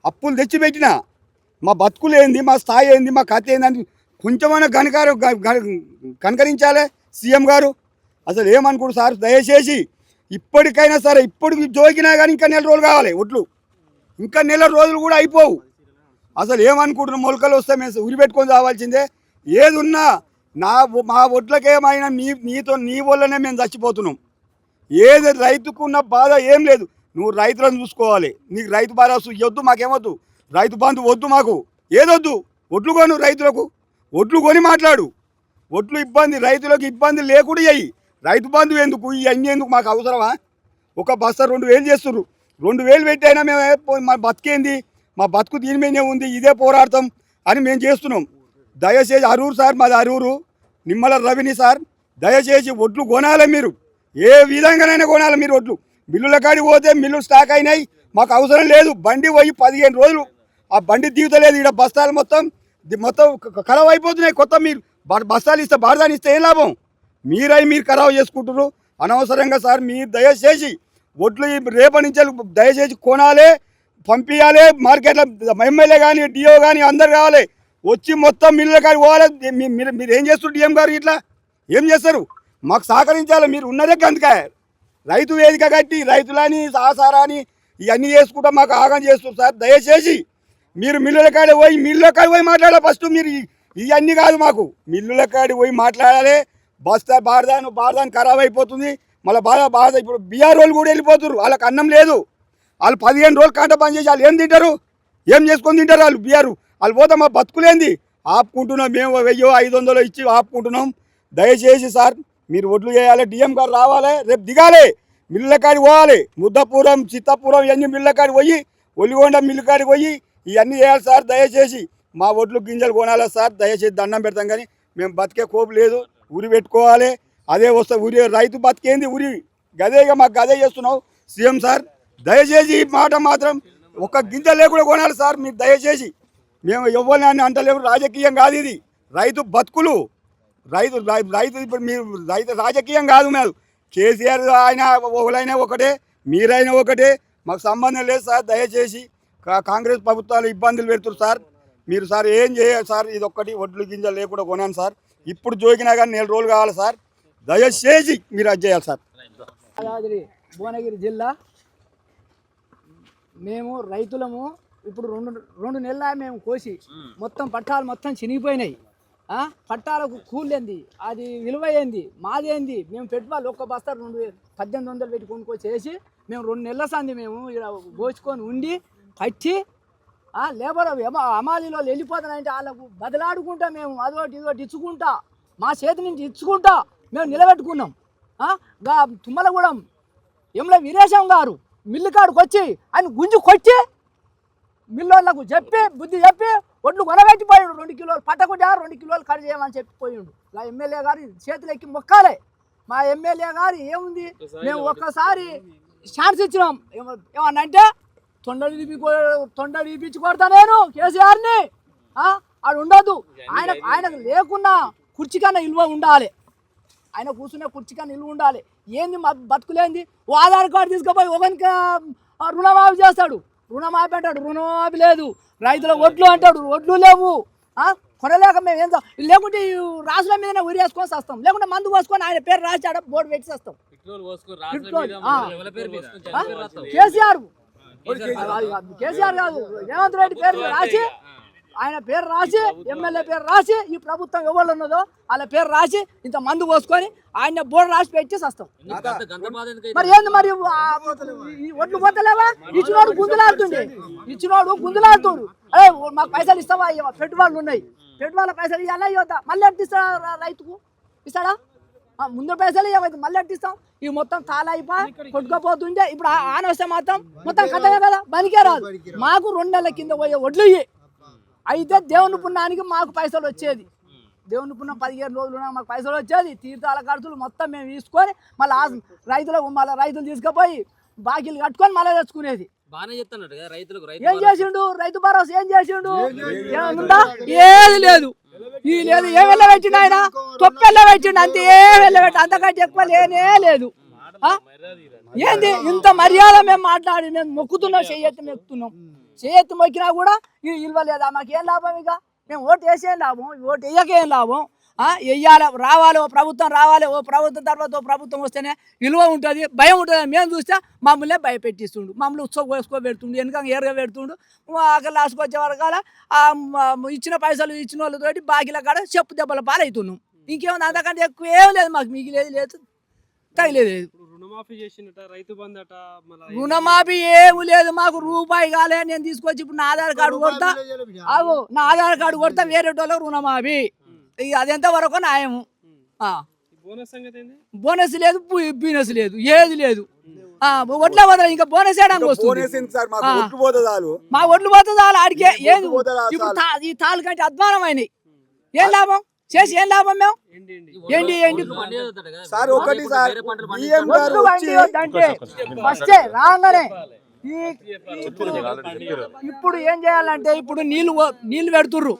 అప్పులు తెచ్చి పెట్టినా మా బతుకులు ఏంది మా స్థాయి ఏంది మా కథ ఏందని కొంచెమైనా కనకరించాలి సీఎం గారు అసలు ఏమనుకోడు సార్ దయచేసి ఇప్పటికైనా సరే ఇప్పుడు జోకినా కానీ ఇంకా 4 రోజులు కావాలి ఒట్లు ఇంకా 4 రోజులు కూడా అయిపోవు అసలు ఏమనుకుంటున్నాం మొలకలు వస్తే మేము ఉరి పెట్టుకొని రావాల్సిందే ఏది ఉన్నా మా ఒట్లకేమైనా నీ వల్లనే మేము చచ్చిపోతున్నాం ఏది రైతుకున్న బాధ ఏం లేదు నువ్వు రైతులను చూసుకోవాలి నీకు రైతు భరోసా ఇవ్వద్దు మాకేమొద్దు రైతు బంధు వద్దు మాకు ఏదొద్దు ఒట్లు కొను రైతులకు ఒట్లు కొని మాట్లాడు ఒట్లు ఇబ్బంది రైతులకు ఇబ్బంది లేకుండా అయ్యి రైతు బంధు ఎందుకు ఇవన్నీ ఎందుకు మాకు అవసరమా ఒక బస్తా 2,000 చేస్తున్నారు 2,000 పెట్టి అయినా మేము మా బతికేంది మా బతుకు దీని మీదనే ఉంది ఇదే పోరాడతాం అని మేము చేస్తున్నాం దయచేసి అరూరు సార్ మాది అరూరు నిమ్మల రవిని సార్ దయచేసి ఒట్లు కొనాలి మీరు ఏ విధంగానైనా కొనాలి మీరు ఒట్లు మిల్లుల కాడికి పోతే మిల్లు స్టాక్ అయినాయి మాకు అవసరం లేదు బండి పోయి 15 రోజులు ఆ బండి దిగుతలేదు ఇక్కడ బస్తాలు మొత్తం ఖరాబ్ అయిపోతున్నాయి కొత్త మీరు బస్తాలు ఇస్తే బారదాని ఇస్తే ఏం లాభం మీరు ఖరాబ్ చేసుకుంటున్నారు అనవసరంగా సార్ మీరు దయచేసి ఒట్లు రేపటి నుంచి దయచేసి కొనాలి పంపించాలి మార్కెట్లో ఎమ్మెల్యే కానీ డిఓ కానీ అందరు కావాలి వచ్చి మొత్తం మిల్లుల కాడికి పోవాలి మీరు ఏం చేస్తారు డిఎం గారు ఇట్లా ఏం చేస్తారు మాకు సహకరించాలి మీరు ఉన్నదే గంతకాయ రైతు వేదిక కట్టి రైతులని సహసారాన్ని ఇవన్నీ చేసుకుంటా మాకు ఆగం చేస్తారు సార్ దయచేసి మీరు మిల్లుల కాడికి పోయి మాట్లాడాలి ఫస్ట్ మీరు ఇవన్నీ కాదు మాకు మిల్లుల కాడికి పోయి మాట్లాడాలి బారదాను ఖరాబ్ అయిపోతుంది మళ్ళీ బాధ ఇప్పుడు బీఆర్ వాళ్ళు కూడా వెళ్ళిపోతున్నారు వాళ్ళకి అన్నం లేదు వాళ్ళు 15 రోజులు కాంట బంద్ చేసి వాళ్ళు ఏం తింటారు ఏం చేసుకొని తింటారు వాళ్ళు బీఆర్ వాళ్ళు పోతే మా బతుకులేంది ఆపుకుంటున్నాం మేము 1,000-500 ఇచ్చి ఆపుకుంటున్నాం దయచేసి సార్ మీరు ఒడ్లు చేయాలి డిఎం గారు రావాలి రేపు దిగాలి మిల్లుల కాడికి పోవాలి ముద్దపురం చిత్తపురం ఇవన్నీ మిల్లుల కాడికి పోయి ఒలిగొండ మిల్లు కాడికి పోయి ఇవన్నీ చేయాలి సార్ దయచేసి మా ఒడ్లు గింజలు కొనాలి సార్ దయచేసి దండం పెడతాం కానీ మేము బతికే కోపు లేదు ఉరి పెట్టుకోవాలి అదే వస్తే ఉరి రైతు బతికేంది ఉరి గదేగా మాకు గదే చేస్తున్నావు సీఎం సార్ దయచేసి ఈ మాట మాత్రం ఒక్క గింజ లేకుండా కొనాలి సార్ మీరు దయచేసి మేము ఎవరిని అంటలేము రాజకీయం కాదు ఇది రైతు బతుకులు రైతు ఇప్పుడు మీరు రైతు రాజకీయం కాదు మేము కేసీఆర్ ఆయన ఒకరైనా ఒకటే మీరైనా ఒకటే మాకు సంబంధం లేదు సార్ దయచేసి కాంగ్రెస్ ప్రభుత్వాలు ఇబ్బందులు పెడుతున్నారు సార్ మీరు సార్ ఏం చేయాలి సార్ ఇది ఒక్కటి ఒడ్లు గింజలు లేకుండా కొనాను సార్ ఇప్పుడు జోకినా కానీ 4 రోజులు కావాలి సార్ దయచేసి మీరు అది చేయాలి సార్ యాదాద్రి భువనగిరి జిల్లా మేము రైతులము ఇప్పుడు రెండు నెలల మేము కోసి మొత్తం పట్టాలు మొత్తం చినిగిపోయినాయి పట్టాలకు కూలేంది అది విలువ ఏంది మాదేంది మేము పెట్టుబడి ఒక్క బస్తా 1,800 పెట్టి కొనుక్కొచ్చేసి మేము 2 నెలల సంది మేము ఇక్కడ కోసుకొని ఉండి కట్టి లేబర్ అమాలీలో వెళ్ళిపోతానంటే వాళ్ళకు బదలాడుకుంటా మేము అదొకటి ఇచ్చుకుంటా మా చేతి నుంచి ఇచ్చుకుంటా మేము నిలబెట్టుకున్నాం తుమ్మలగూడెం ఎమ్మెల్యే వీరేశం గారు మిల్లు కాడికి వచ్చి ఆయన గుంజు కొట్టి మిల్లోళ్ళకు చెప్పి బుద్ధి చెప్పి ఒడ్లు కొనబెట్టిపోయాడు 2 కిలోలు పట్టకుండా 2 కిలోలు కట్ చేయమని చెప్పిపోయాడు. ఆ ఎమ్మెల్యే గారి చేతులు ఎక్కి మొక్కాలే. మా ఎమ్మెల్యే గారు ఏముంది, మేము ఒక్కసారి ఛాన్స్ ఇచ్చినాం. ఏమన్నంటే తొండలు ఇప్పించి కొడతా నేను కేసీఆర్ని. ఆడు ఉండదు. ఆయనకు లేకున్నా కుర్చీ కన్నా విలువ ఉండాలి. ఆయన కూర్చునే కుర్చీ కన్నా విలువ ఉండాలి. ఏంది మా బతుకులేంది? ఓ ఆధార్ కార్డు తీసుకుపోయి ఒకరికి రుణమాఫీ చేస్తాడు. రుణమాఫీ అంటాడు, రుణమాఫీ లేదు. రైతుల ఒడ్లు అంటాడు, ఒడ్లు లేవు. కొనలేక మేము ఏం లేకుంటే ఈ రాసుల మీదనే ఉరేసుకొని వస్తాం, లేకుంటే మందు పోసుకొని ఆయన పేరు రాసి ఆడ బోర్డు పెట్టి వస్తాం. కేసీఆర్ కాదు, రేవంత్ రెడ్డి పేరు రాసి, ఆయన పేరు రాసి, ఎమ్మెల్యే పేరు రాసి, ఈ ప్రభుత్వం ఎవరు ఉన్నదో వాళ్ళ పేరు రాసి ఇంత మందు పోసుకొని ఆయన బోర్డు రాసి పెట్టి వస్తాం. మరి ఏంది మరి ఒడ్లు పోతలేవా? ఇచ్చినోడు గుంజులాడుతుండు. అదే మాకు పైసలు ఇస్తావా? పెట్టుబడులు ఉన్నాయి, పెట్టుబడుల పైసలు ఇవ్వాలా ఇవ్వద్దా? మళ్ళీ ఎట్టిస్తాడా? రైతుకు ఇస్తాడా? ముందు పైసలు ఇవ్వదు, మళ్ళీ ఎట్టిస్తాం? ఇవి మొత్తం తాళ అయిపోయి కొట్టుకోపోతుంటే ఇప్పుడు ఆన వస్తే మాత్రం మొత్తం కథమే కదా, బనికే రాదు. మాకు 2 నెలల కింద పోయే ఒడ్లు ఇవి అయితే దేవుని పుణ్యానికి మాకు పైసలు వచ్చేది. దేవుని పుణ్యం 15 రోజులు మాకు పైసలు వచ్చేది. తీర్థాల ఖర్చులు మొత్తం మేము తీసుకొని మళ్ళీ రైతులు తీసుకుపోయి బాకీలు కట్టుకొని మళ్ళీ తెచ్చుకునేది. ఏం చేసిండు రైతు భరోసా? ఏం చేసిండు? ఏముందా? ఏది లేదు. ఈ లేదు. ఏం వెళ్ళబెట్టిండు ఆయన? తొప్పెళ్ళబెట్టిండు అంతే. ఏం వెళ్ళబెట్టి అంతకంటే ఎక్కువ లేనే లేదు. ఏంది ఇంత మర్యాద? మేము మాట్లాడి మేము మొక్కుతున్నాం, చెయ్యెత్తి మొక్కుతున్నాం. చెయ్యెత్తి మొక్కినా కూడా ఇది ఇవ్వలేదా? మాకేం లాభం? ఇక మేము ఓటు వేసేం లాభం, ఓటు వేయకేం లాభం? వెయ్యాలి, రావాలి, ఓ ప్రభుత్వం రావాలి. ఓ ప్రభుత్వం తర్వాత ఓ ప్రభుత్వం వస్తేనే విలువ ఉంటుంది, భయం ఉంటుంది. మేము చూస్తే మమ్మల్ని భయపెట్టిస్తుండు, మమ్మల్ని వేసుకోబెడుతుండు, వెనుక ఏరుగా పెడుతుండు. అక్కడ లాస్ట్కి వచ్చే వరకాల ఇచ్చిన పైసలు ఇచ్చిన వాళ్ళతోటి బాకీల కాడ చెప్పు దెబ్బల పాలవుతున్నాం. ఇంకేముంది? అంతకంటే ఎక్కువ ఏం లేదు మాకు, మిగిలేదు లేదు, తగిలేదు. రుణమాఫీ చేసిందట, రైతు బంధు అట. రుణమాఫీ ఏమి లేదు మాకు, రూపాయి కాలే. నేను తీసుకొచ్చి ఇప్పుడు నా ఆధార్ కార్డు కొడతా, నా ఆధార్ కార్డు కొడతా, వేరే వాళ్ళకి రుణమాఫీ. అదెంత వరకు న్యాయము? బోనస్ లేదు, బీనస్ లేదు, ఏది లేదు. ఒడ్ల పోతా ఇంకా బోనస్ వేయడానికి వస్తుంది. మా ఒడ్లు పోతే చాలు ఆడికే. ఏది ఇప్పుడు ఈ తాళ్ళు కంటే అధ్వానమైనవి. ఏం లాభం చేసి? ఏం లాభం? మేము ఏంటి ఫస్టే రాగానే ఇప్పుడు ఏం చేయాలంటే, ఇప్పుడు నీళ్లు పెడుతుర్రు.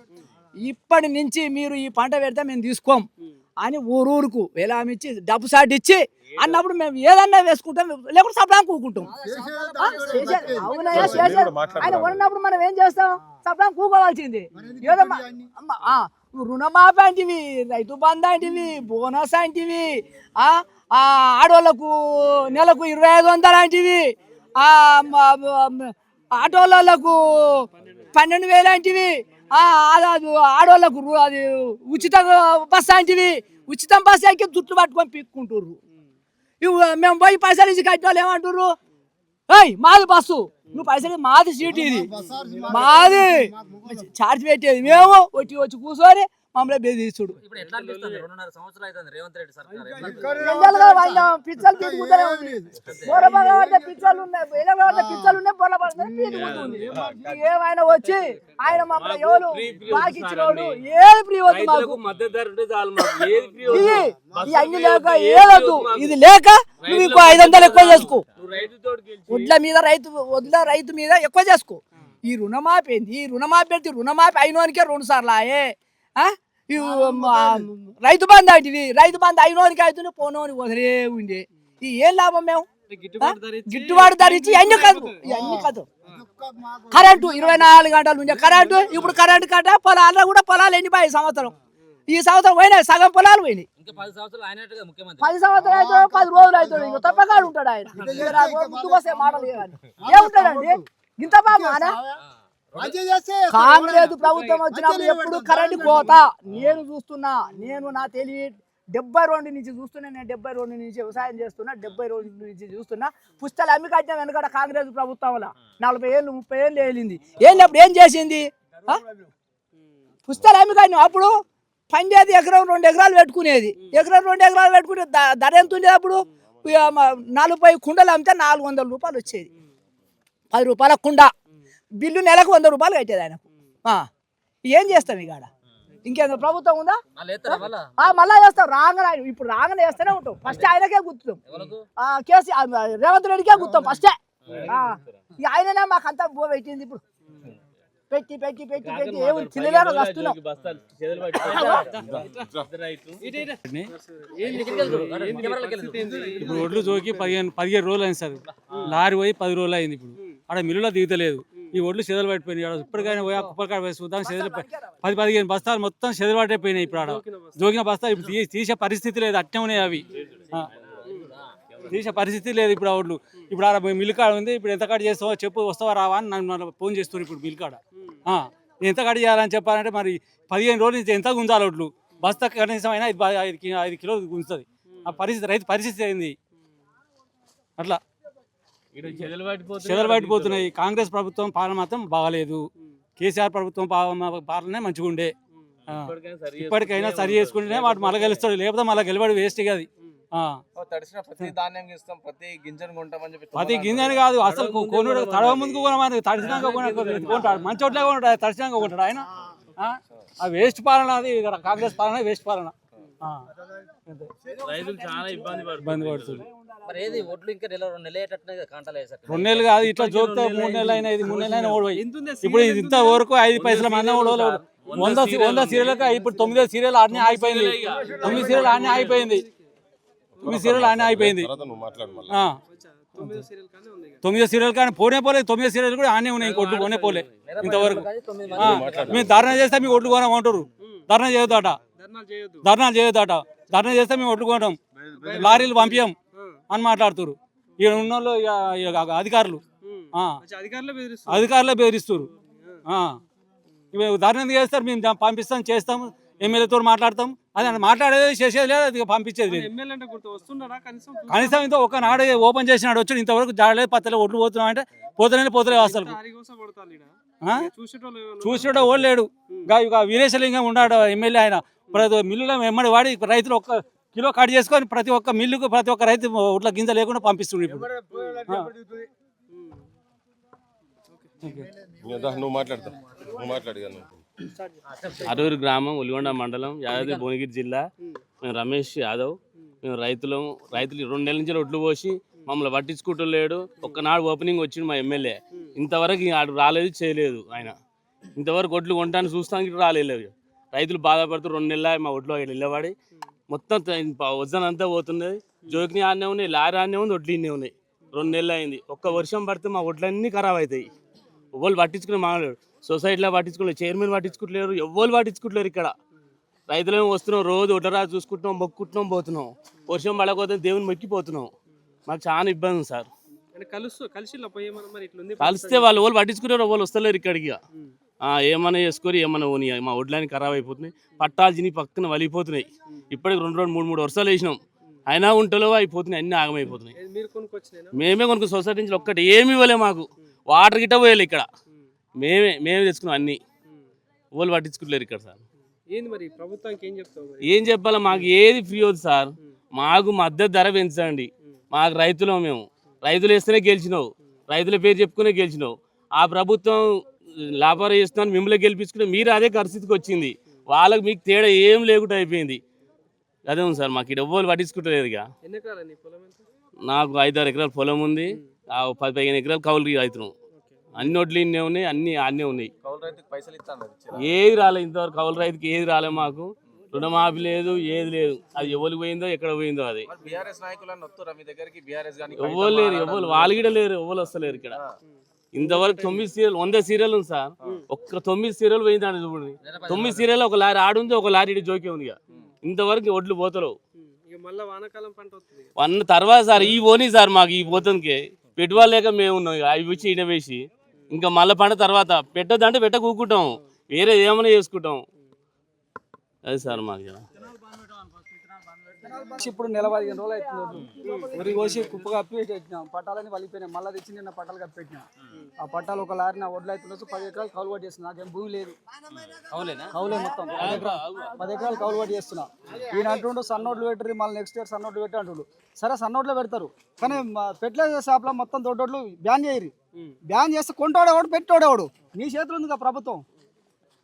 ఇప్పటి నుంచి మీరు ఈ పంట పెడితే మేము తీసుకోం అని ఊరుకు వేలామిచ్చి డబ్బు సాటి ఇచ్చి అన్నప్పుడు మేము ఏదన్నా వేసుకుంటాం, లేకుంటే సప్లాంగ్ కూకుంటాం. అవునయ్యా, ఆయన ఉన్నప్పుడు మనం ఏం చేస్తాం? సప్లాంగ్ కూకోవాల్సింది. ఏదో రుణమాఫీ అంటివి, రైతు బంధు అంటివి, బోనస్ అంటివి, ఆడోళ్లకు నెలకు 2500 అంటివి, ఆటోలకు 12,000 అంటివి, ఆడోళ్లకు అది ఉచిత బస్సు అంటివి. ఉచితం బస్సు ఎక్కి జుట్లు పట్టుకొని పీక్కుంటుర్రు. మేము పోయి పైసలు ఇచ్చి కట్టిన వాళ్ళు ఏమంటుర్రు? మాది బస్సు, నువ్వు పైసలు మాది సీటు, ఇది మాది ఛార్జ్ పెట్టేది మేము. వచ్చి కూర్చొని మమ్మల్ని బెదిరిస్తుడు. పిచ్చలు పీతుకుంటూనే ఉంది. పిచ్చలు ఉన్నాయి, ఏమైనా వచ్చి ఆయన మమ్మల్ని ఎవరు బాకి ఇచ్చినోడు ఏది ఫ్రీ వద్దు మాకు. అన్ని లేక ఏదొద్దు, ఇది లేక నువ్వు ఇంకో 500 ఎక్కువ చేసుకో. వడ్ల రైతు మీద ఎక్కువ చేసుకో. ఈ రుణమాఫీ ఏంది? ఈ రుణమాఫీ పెడితే రుణమాఫీ అయినోనికే 2 సార్లు ఆయే. రైతు బంధు అంటివి, రైతు బంధు అయినోనికి అవుతుంది, పోనోని వదిలే ఉండే. ఈ ఏం లాభం? మేము గిట్టుబాటు ధర ఇచ్చి అన్ని కదు. కరెంటు 24 గంటలు ఉండే కరెంటు. ఇప్పుడు కరెంటు కట్ట పొలాల్లో కూడా పొలాలు ఎండిపోయాయి. సంవత్సరం ఈ సంవత్సరం పోయినాయి, సగం పొలాలు పోయినాయి. 10 సంవత్సరాలు అయితే 10 రోజులు అవుతాడు. ఇంకా తప్పగాడు ఉంటాడు ఆయన. ముందుకు వస్తే మాటలు ఏముంటాడండి ఇంత బాగా? కాంగ్రెస్ ప్రభుత్వం వచ్చినప్పుడు ఎప్పుడు కరెంటు కోత నేను చూస్తున్నా. నా తెలివి 72 నుంచి చూస్తున్నా. నేను 72 నుంచి వ్యవసాయం చేస్తున్నా, 72 నుంచి చూస్తున్నా. పుస్తకాలు అమ్మి కట్టిన వెనకడ కాంగ్రెస్ ప్రభుత్వం వల్ల 40 ఏళ్ళు 30 ఏళ్ళు వెళ్ళింది. అప్పుడు ఏం చేసింది? పుస్తకాలు అమ్మి కట్టిన అప్పుడు పండేది ఎకరం 2 ఎకరాలు పెట్టుకునేది. ఎకరం 2 ఎకరాలు పెట్టుకునే ధర ఎంత ఉండేది? అప్పుడు 40 కుండలు అమ్మితే 400 రూపాయలు వచ్చేది. 10 రూపాయల కుండ. బిల్లు నెలకు 100 రూపాయలు కట్టేది ఆయనకు. ఏం చేస్తాం ఇక ఇంకేదో ప్రభుత్వం ఉందా? మళ్ళా చేస్తాం రాగానే. ఇప్పుడు రాగానే చేస్తూనే ఉంటాం. ఫస్ట్ ఆయనకే గుర్తున్నాం, కేసీఆర్ రేవంత్ రెడ్డికే గుర్తాం ఫస్టే. ఆయననే మాకు అంతా బో పెట్టింది. ఇప్పుడు పెట్టి పెట్టి పెట్టి పెట్టి ఏమి చిల్లర వస్తున్నాం. ఇప్పుడు ఒడ్లు జోకి 15 రోజులు అయింది సార్. లారీ పోయి 10 రోజులు అయింది. ఇప్పుడు ఆడ మిల్లులో దిగుతలేదు. ఈ ఒడ్లు చెదలు పట్టిపోయినాయి. ఇప్పటికైనా పోయి కుప్పలకాడ వేసి చూద్దాం. 10-15 బస్తాలు మొత్తం చెదలు పట్టిపోయినాయి. ఇప్పుడు ఆడ జోకిన బస్తాలు ఇప్పుడు తీసే పరిస్థితి లేదు. అట్టే ఉన్నాయి అవి, తీసే పరిస్థితి లేదు. ఇప్పుడు ఆ ఒడ్లు ఇప్పుడు ఆడ మిల్లు కాడ ఉంది. ఇప్పుడు ఎంత కాడ చేస్తావో చెప్పు, వస్తావా రావా అని నన్ను ఫోన్ చేస్తున్నారు. ఇప్పుడు మిల్లు కాడ ఎంత కాడ చేయాలని చెప్పాలంటే మరి 15 రోజుల నుంచి ఎంత గుంజాలి ఒడ్లు. బస్తా కనీసం అయినా 5 కిలోలు గుంజుతుంది. ఆ పరిస్థితి రైతు పరిస్థితి అయింది. అట్లా చెదలు పట్టిపోతున్నాయి. కాంగ్రెస్ ప్రభుత్వం పాలన మాత్రం బాగాలేదు. కేసీఆర్ ప్రభుత్వం పాలనే మంచిగా ఉండే. ఇప్పటికైనా సరి చేసుకుంటేనే వాడు మళ్ళీ గెలుస్తాడు, లేకపోతే మళ్ళీ గెలవాడు వేస్ట్ అది. ప్రతి గింజని కాదు అసలు కొనుడు తడవ ముందుకు కొనమని తడిసినాక కొంటాడు. మంచి చోట్లే కొంటాడు, తడిసినాక కొంటాడు ఆయన. ఆ వేస్ట్ పాలన అది కాంగ్రెస్ పాలన, వేస్ట్ పాలన. రైతులు చాలా ఇబ్బంది పడుతుంది. మరి ఏది ఒడ్లు ఇంకా 2 నెలలు 2 నెలలు కాదు, ఇట్లా చూస్తే 3 నెలలు అయినా, 3 నెలలు అయినా ఓడిపోయి. ఇప్పుడు ఇంత వరకు 5 పైసల మంది 100 సీరియల్కి ఇప్పుడు 9 సీరియల్ అన్నీ ఆగిపోయింది. 9 సీరియల్ అన్నీ ఆగిపోయింది. 9 సీరియల్ అన్నీ అయిపోయింది. 9 సీరియల్ కానీ పోనే పోలేదు. 9 సీరియల్ కూడా ఆనే ఉన్నాయి. ఒడ్లు కొనే పోలే ఇంతవరకు. మేము ధర్నా చేస్తే మీ ఒడ్లు కొనమంటారు. ధర్నా చేయొద్దట, ధర్నా చేయొద్దట. ధర్నా చేస్తే మేము ఒడ్లు కొనడం, లారీలు పంపించాం అని మాట్లాడుతారు. ఇక్కడ ఉన్న వాళ్ళు అధికారులు బెదిరిస్తారు. ధర్నా చేస్తారు, మేము పంపిస్తాం, చేస్తాం, ఎమ్మెల్యేతో మాట్లాడతాం. అది మాట్లాడేది చేసేది లేదు, అది పంపించేది లేదు. కనీసం ఇంత ఒక నాడు ఓపెన్ చేసినాడు వచ్చాడు. ఇంతవరకు జాడలేదు, పత్తలే ఒడ్లు పోతున్నాం అంటే పోతలేదు అసలు. చూసేటో ఓడు లేడు. వీరేశలింగం ఉన్నాడు ఎమ్మెల్యే. ఆయన ప్రతి మిల్లులో వెమ్మడి వాడి రైతులు 1 కిలో కట్ చేసుకొని ప్రతి ఒక్క మిల్లుకు ప్రతి ఒక్క రైతు ఒడ్ల గింజ లేకుండా పంపిస్తుండే. ఇప్పుడు అరూరు గ్రామం, ఉలిగొండ మండలం, యాదాద్రి భువనగిరి జిల్లా. మేము రమేష్ యాదవ్. మేము రైతులు 2 నెలల నుంచి ఒడ్లు పోసి మమ్మల్ని పట్టించుకుంటూ లేడు. ఒక్కనాడు ఓపెనింగ్ వచ్చింది మా ఎమ్మెల్యే. ఇంతవరకు ఆడు రాలేదు, చేయలేదు ఆయన. ఇంతవరకు ఒడ్లు కొనడానికి చూస్తానికి రాలేదు. రైతులు బాధపడుతూ 2 నెలలు మా ఒడ్లు వెళ్ళవాడి మొత్తం వజన్ అంతా పోతున్నది. జోకిని ఆనే ఉన్నాయి, లారీ ఆనే ఉంది, ఒడ్లు ఇన్నే ఉన్నాయి. 2 నెలలు అయింది. ఒక్క వర్షం పడితే మా ఒడ్లన్నీ ఖరాబ్ అవుతాయి. ఎవ్వరు పట్టించుకుని మాట్లాడు. సొసైటీలో పట్టించుకోలేదు, చైర్మన్ పట్టించుకుంటలేరు, ఎవ్వరు పట్టించుకుంటలేరు. ఇక్కడ రైతులేమో వస్తున్నాం, రోజు ఒడ్లరాజు చూసుకుంటున్నాం, మొక్కుంటున్నాం, పోతున్నాం. వర్షం పడకపోతే దేవుని మొక్కిపోతున్నాం. మాకు చాలా ఇబ్బంది ఉంది సార్. కలిస్తే వాళ్ళు పట్టించుకున్నారు, వాళ్ళు వస్తలేరు ఇక్కడికి. ఏమన్నా చేసుకొని ఏమన్నా పోనీ. మా ఒడ్లని ఖరాబ్ అయిపోతున్నాయి. పట్టాలు తిని పక్కన వలిగిపోతున్నాయి. ఇప్పటికి 2-3 వర్షాలు వేసినాం, అయినా ఉంటలో అయిపోతున్నాయి, అన్ని ఆగమైపోతున్నాయి. మేమే కొనుక్కో సొసైటీ నుంచి ఒక్కటి ఏమి ఇవ్వలే మాకు. వాటర్ గిట్ట పోయాలి ఇక్కడ. మేమే తెచ్చుకున్నాం అన్ని. వాళ్ళు పట్టించుకోలేరు ఇక్కడ సార్. ఏం చెప్పాలి, మాకు ఏది ఫ్రీ అవుతుంది సార్. మాకు మద్దతు ధర పెంచండి. మాకు రైతులు, మేము రైతులు వేస్తేనే గెలిచినావు, రైతుల పేరు చెప్పుకునే గెలిచినావు. ఆ ప్రభుత్వం వ్యాపారం చేస్తున్నాను మిమ్మల్ని గెలిపించుకుంటే మీరు అదే పరిస్థితికి వచ్చింది. వాళ్ళకి మీకు తేడా ఏం లేకుండా అయిపోయింది. అదే ఉంది సార్. మాకు ఇక్కడ ఎవ్వరు పట్టించుకుంటలేదు. ఇక నాకు 5-6 ఎకరాల పొలం ఉంది. 10-15 ఎకరాలు కౌలు రైతులు. అన్ని ఒడ్లు ఇన్నే ఉన్నాయి, అన్ని ఆన్నే ఉన్నాయి. ఏది రాలేదు ఇంతవరకు. కౌలు రైతుకి ఏది రాలేదు. మాకు రుణమాఫీ లేదు, ఏది లేదు. అది ఎవరికి పోయిందో ఎక్కడ పోయిందో. అది ఎవ్వరు లేరు, ఎవ్వరు వాళ్ళు కూడా లేరు, ఎవ్వరు వస్తలేరు ఇక్కడ. ఇంతవరకు 9 సీరియల్ 100 సీరియల్ ఉంది సార్. ఒక్క 9 సీరియల్ పోయిందండి. చూడండి, 9 సీరియల్ ఒక లారీ ఆడుంది, ఒక లారీ జోకే ఉంది. ఇంతవరకు ఒడ్లు పోతలేవు. వన్ తర్వాత సార్ ఈ పోనీ సార్ మాకు ఈ పోతానికి పెట్టుబడి లేక మేము ఉన్నాం. అవి వచ్చి ఈడ వేసి ఇంకా మళ్ళీ పంట తర్వాత పెట్టద్దంటే పెట్ట కూకుంటాం, వేరే ఏమైనా చేసుకుంటాం. అది సార్ మాకు ఇప్పుడు నెల 15 రోజులు అవుతుంది. వరి కోసి కుప్ప కప్పి పెట్టినాం, పట్టాలని వలిపోయినాయి. మళ్ళీ తెచ్చి నిన్న పట్టాలు కప్పి పెట్టినా. ఆ పట్టాలు ఒక లారీ నా ఒడ్లు అవుతుండొచ్చు. 10 ఎకరాలు కౌలు పట్టి చేస్తున్నా. నాకేం భూమి లేదు, కౌలే మొత్తం 10 ఎకరాలు కౌలు పట్టి చేస్తున్నా. ఈయన అంటుండు సన్నోట్లు పెట్టరు, మళ్ళీ నెక్స్ట్ ఇయర్ సన్నోట్లు పెట్టి అంటుండు. సరే సన్నోట్లో పెడతారు, కానీ ఫెర్టిలైజర్ షాప్లో మొత్తం దొడ్డోట్లు బ్యాన్ చేయరు. బ్యాన్ చేస్తే కొంటోడేవాడు పెట్టోడేవాడు. నీ చేతులు ఉంది ప్రభుత్వం.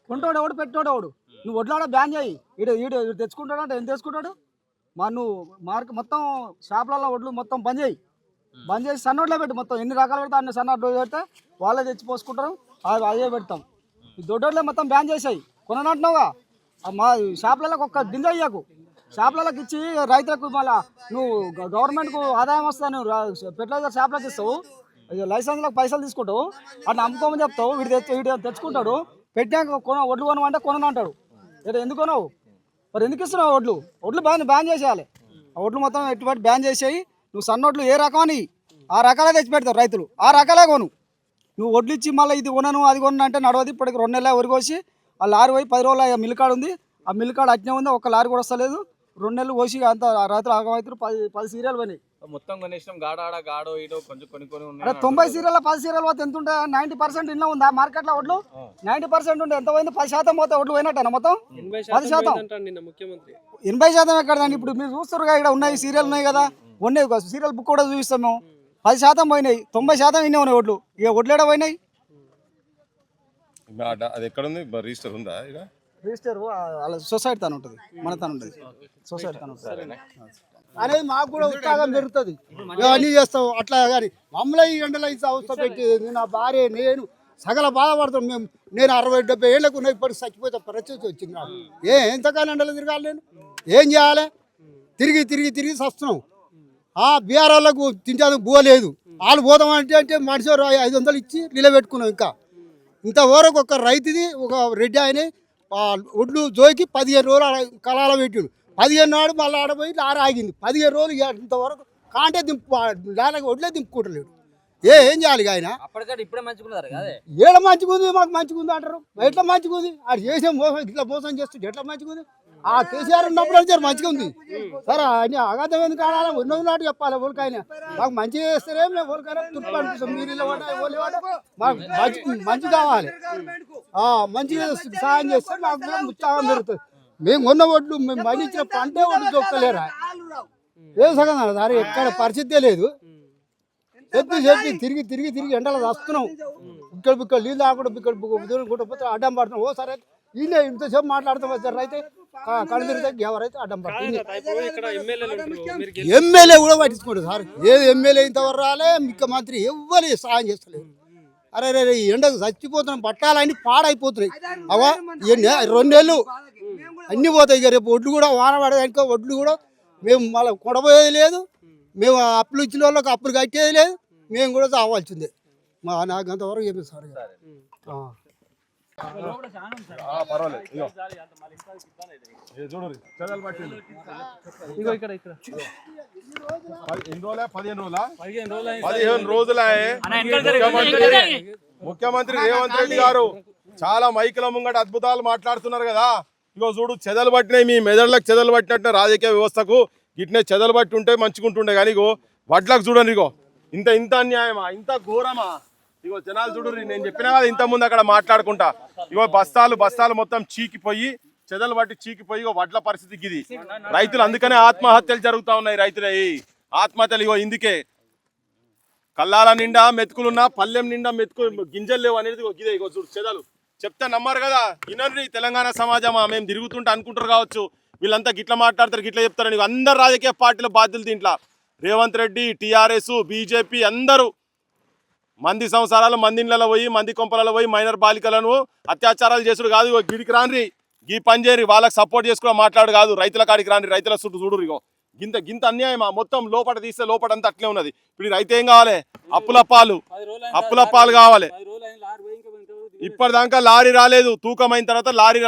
కొంటోడేవాడు పెట్టోడేవాడు. నువ్వు ఒడ్లాడ బ్యాన్ చేయి. ఈడు తెచ్చుకుంటాడు అంటే ఏం తెచ్చుకుంటాడు? నువ్వు మొత్తం షాపులలో ఒడ్లు మొత్తం బంద్ చేయి. బంద్ చేసి సన్నోట్లో పెట్టు. మొత్తం ఎన్ని రకాలు పెడతా అన్ని సన్నోట్లు పెడితే వాళ్ళే తెచ్చి పోసుకుంటారు. అదే పెడతాం. ఈ దొడ్డోట్లే మొత్తం బ్యాన్ చేసాయి. కొననంటున్నావుగా మా షాపులకు ఒక్క గింజ అయ్యాకు. షాపులకు ఇచ్చి రైతులకు మళ్ళీ నువ్వు గవర్నమెంట్కు ఆదాయం వస్తాను. ఫెర్టిలైజర్ షాపులకు ఇస్తావు, లైసెన్స్లకు పైసలు తీసుకుంటావు, అట్లా అమ్ముకోమని చెప్తావు. వీడు తెచ్చుకుంటాడు. పెట్టాక ఒడ్లు కొనమంటే కొననంటాడు. ఎందుకు కొనవు మరి? ఎందుకు ఇస్తున్నావు ఒడ్లు? ఒడ్లు బ్యాన్ చేసేయాలి. ఆ ఒడ్లు మొత్తం ఎటువంటి బ్యాన్ చేసేయి. నువ్వు సన్నోట్లు ఏ రకమని ఆ రకాలే తెచ్చి పెడతావు రైతులు. ఆ రకాలే కొను. నువ్వు ఒడ్లు ఇచ్చి మళ్ళీ ఇది కొనను అది కొను అంటే నడవదు. ఇప్పటికి 2 నెలలు వరి కోసి ఆ లారీ పోయి 10 రోజులు మిల్కాడు ఉంది. ఆ మిల్కాడు అట్నే ఉంది. ఒక్క లారీ కూడా వస్తలేదు. 2 నెలలు కోసి అంత రైతులు ఆగమైతులు. 10 సీరియల్ పోయినాయి. మొత్తం కొనేసినాం. గాడో ఇడో కొంచెం కొన్ని అరే 90 సీరియల్ 10 సీరియల్ పోతే ఎంత ఉంటాయి? 90% ఇంట్లో ఉందా మార్కెట్లో ఒడ్లు? 90% ఉంటే ఎంత పోయింది? 10% పోతే ఒడ్లు పోయినట్టేనా మొత్తం? 10%. నిన్న ముఖ్యమంత్రి 80% ఎక్కడదండి? ఇప్పుడు మీరు చూస్తారు ఇక్కడ ఉన్నాయి సీరియల్ ఉన్నాయి కదా, ఉన్నాయి సీరియల్ బుక్ కూడా చూపిస్తాం మేము. 10% పోయినాయి, 90% ఇన్నే ఉన్నాయి ఒడ్లు. ఇక ఒడ్లు ఏడా పోయినాయి? అది ఎక్కడ ఉంది? రిజిస్టర్ ఉందా? ఇక రిజిస్టర్ వాళ్ళ సొసైటీ తను ఉంటుంది, మన తను ఉంటుంది. సొసైటీ తను ఉంటుంది అనేది మాకు కూడా ఉత్సాహం పెరుగుతుంది. అన్నీ చేస్తాం అట్లా. కానీ మమ్మల్ని ఈ ఎండలో ఇంత అవస్థ పెట్టి నా భార్య నేను సగల బాధపడతాం. నేను 60-70 ఏళ్ళకు ఉన్న ఇప్పటికి చచ్చిపోతే పరిస్థితి వచ్చింది నాకు. ఎంతకాలం ఎండలో తిరగాలి? నేను ఏం చేయాలి? తిరిగి చస్తున్నాం. బీఆర్ వాళ్ళకు తింటానికి పోలేదు. వాళ్ళు పోతామంటే మనిషి 500 ఇచ్చి నిలబెట్టుకున్నాం. ఇంతవరకు ఒక రైతుది ఒక రెడ్డి ఆయన ఒడ్లు జోకి 15 రోజులు కళాల పెట్టిండు. 15 నాడు మళ్ళీ ఆడపోయి లారీ ఆగింది. 15 రోజులు ఇంతవరకు కాంటే లారీ ఒడ్లే దింపుకుంటలేడు. ఏం చేయాలి ఆయన? ఏడ మంచిగుంది, మాకు మంచిగుంది అంటారు. ఎట్లా మంచిగుంది? ఆడు చేసే మోసం ఇట్లా మోసం చేస్తుంటే ఎట్లా మంచిగుంది? ఆ కేసీఆర్ ఉన్నప్పుడు అంటే మంచిగా ఉంది. సరే అని అగాధం ఎందుకు కావాలి? ఉన్నది నాటు చెప్పాలి. ఓలికైనా మాకు మంచిగా చేస్తారే మేము ఓలికైనా తుప్పు అనిపిస్తాం. మీరు మాకు మంచి కావాలి. మంచిగా సాయం చేస్తే మాకు ఉత్సాహం పెరుగుతుంది. మేము కొన్న ఒడ్లు మేము పండించిన పంటే ఒడ్లు దొక్కలేరా? ఏం సగం సార్ ఎక్కడ పరిస్థితే లేదు. చెప్పి తిరిగి ఎండలో వస్తున్నాం. ఇక్కడ నీళ్ళు తాగకుండా ఇక్కడ పోతే అడ్డం పడుతున్నాం. ఓ సరే ఈయన ఇంతసేపు మాట్లాడుతాం సార్. అయితే కళ్ళు తిరిగితే ఎవరైతే అడ్డం పడుతుంది. ఎమ్మెల్యే కూడా పట్టించుకోండి సార్. ఏది ఎమ్మెల్యే ఇంతవరకు రాలే. ముఖ్యమంత్రి ఎవరు సహాయం చేస్తలేదు. అరే ఈ ఎండకు చచ్చిపోతున్నాం. పట్టాలన్నీ పాడైపోతున్నాయి. అవా 2 నెలలు అన్నీ పోతాయి. ఇక రేపు ఒడ్లు కూడా వాన పడేదానికో ఒడ్లు కూడా మేము మళ్ళీ కొడబోయేది లేదు. మేము అప్పులు ఇచ్చిన వాళ్ళకి అప్పులు కట్టేది లేదు. మేము కూడా చావాల్సిందే. నాకు అంతవరకు చెప్పి సార్. పర్వాలేదు. ముఖ్యమంత్రి రేవంత్ రెడ్డి గారు చాలా మైకుల ముంగట అద్భుతాలు మాట్లాడుతున్నారు కదా. ఇగో చూడు, చెదలు పట్టినాయి. మీ మెదడులకు చెదలు పట్టినట్టు రాజకీయ వ్యవస్థకు గిట్నే చెదలు పట్టి ఉంటే మంచిగుంటుండే. కానీ ఇగో వడ్లకు చూడండి, ఇగో ఇంత అన్యాయమా, ఇంత ఘోరమా? ఇగో జనాలు చూడు. నేను చెప్పినా కదా ఇంత ముందు అక్కడ మాట్లాడుకుంటా. ఇగో బస్తాలు మొత్తం చీకిపోయి చెదలు పట్టి చీకిపోయి ఇగో వడ్ల పరిస్థితికి ఇది. రైతులు అందుకనే ఆత్మహత్యలు జరుగుతూ ఉన్నాయి. రైతులు ఆత్మహత్యలు ఇగో ఇందుకే. కల్లాల నిండా మెతుకులున్నా పల్లెం నిండా గింజలు లేవు అనేది ఇదే. ఇగో చూడు చెదలు. చెప్తే నమ్మరు కదా. ఇనర్ని తెలంగాణ సమాజమా మేము తిరుగుతుంటే అనుకుంటారు కావచ్చు వీళ్ళంతా గిట్లా మాట్లాడతారు గిట్లా చెప్తారని. అందరు రాజకీయ పార్టీల బాధ్యులు దీంట్లో. రేవంత్ రెడ్డి, టీఆర్ఎస్, బీజేపీ అందరూ మంది సంసారాలు మందిళ్ళలో పోయి మంది కొంపలలో పోయి మైనర్ బాలికలను అత్యాచారాలు చేసుడు కాదు. గిడికి రాన్రి, గీ పని చేయరు, వాళ్ళకి సపోర్ట్ చేసుకుని మాట్లాడు కాదు. రైతుల కాడికి రాని, రైతుల చుట్టూ చూడు. ఇగో గింత అన్యాయమా? మొత్తం లోపల తీస్తే లోపలంతా అట్లే ఉన్నది. ఇప్పుడు రైతు ఏం కావాలి? అప్పుల పాలు కావాలి. ఇప్పటిదాకా లారీ రాలేదు, తూకమైన తర్వాత లారీ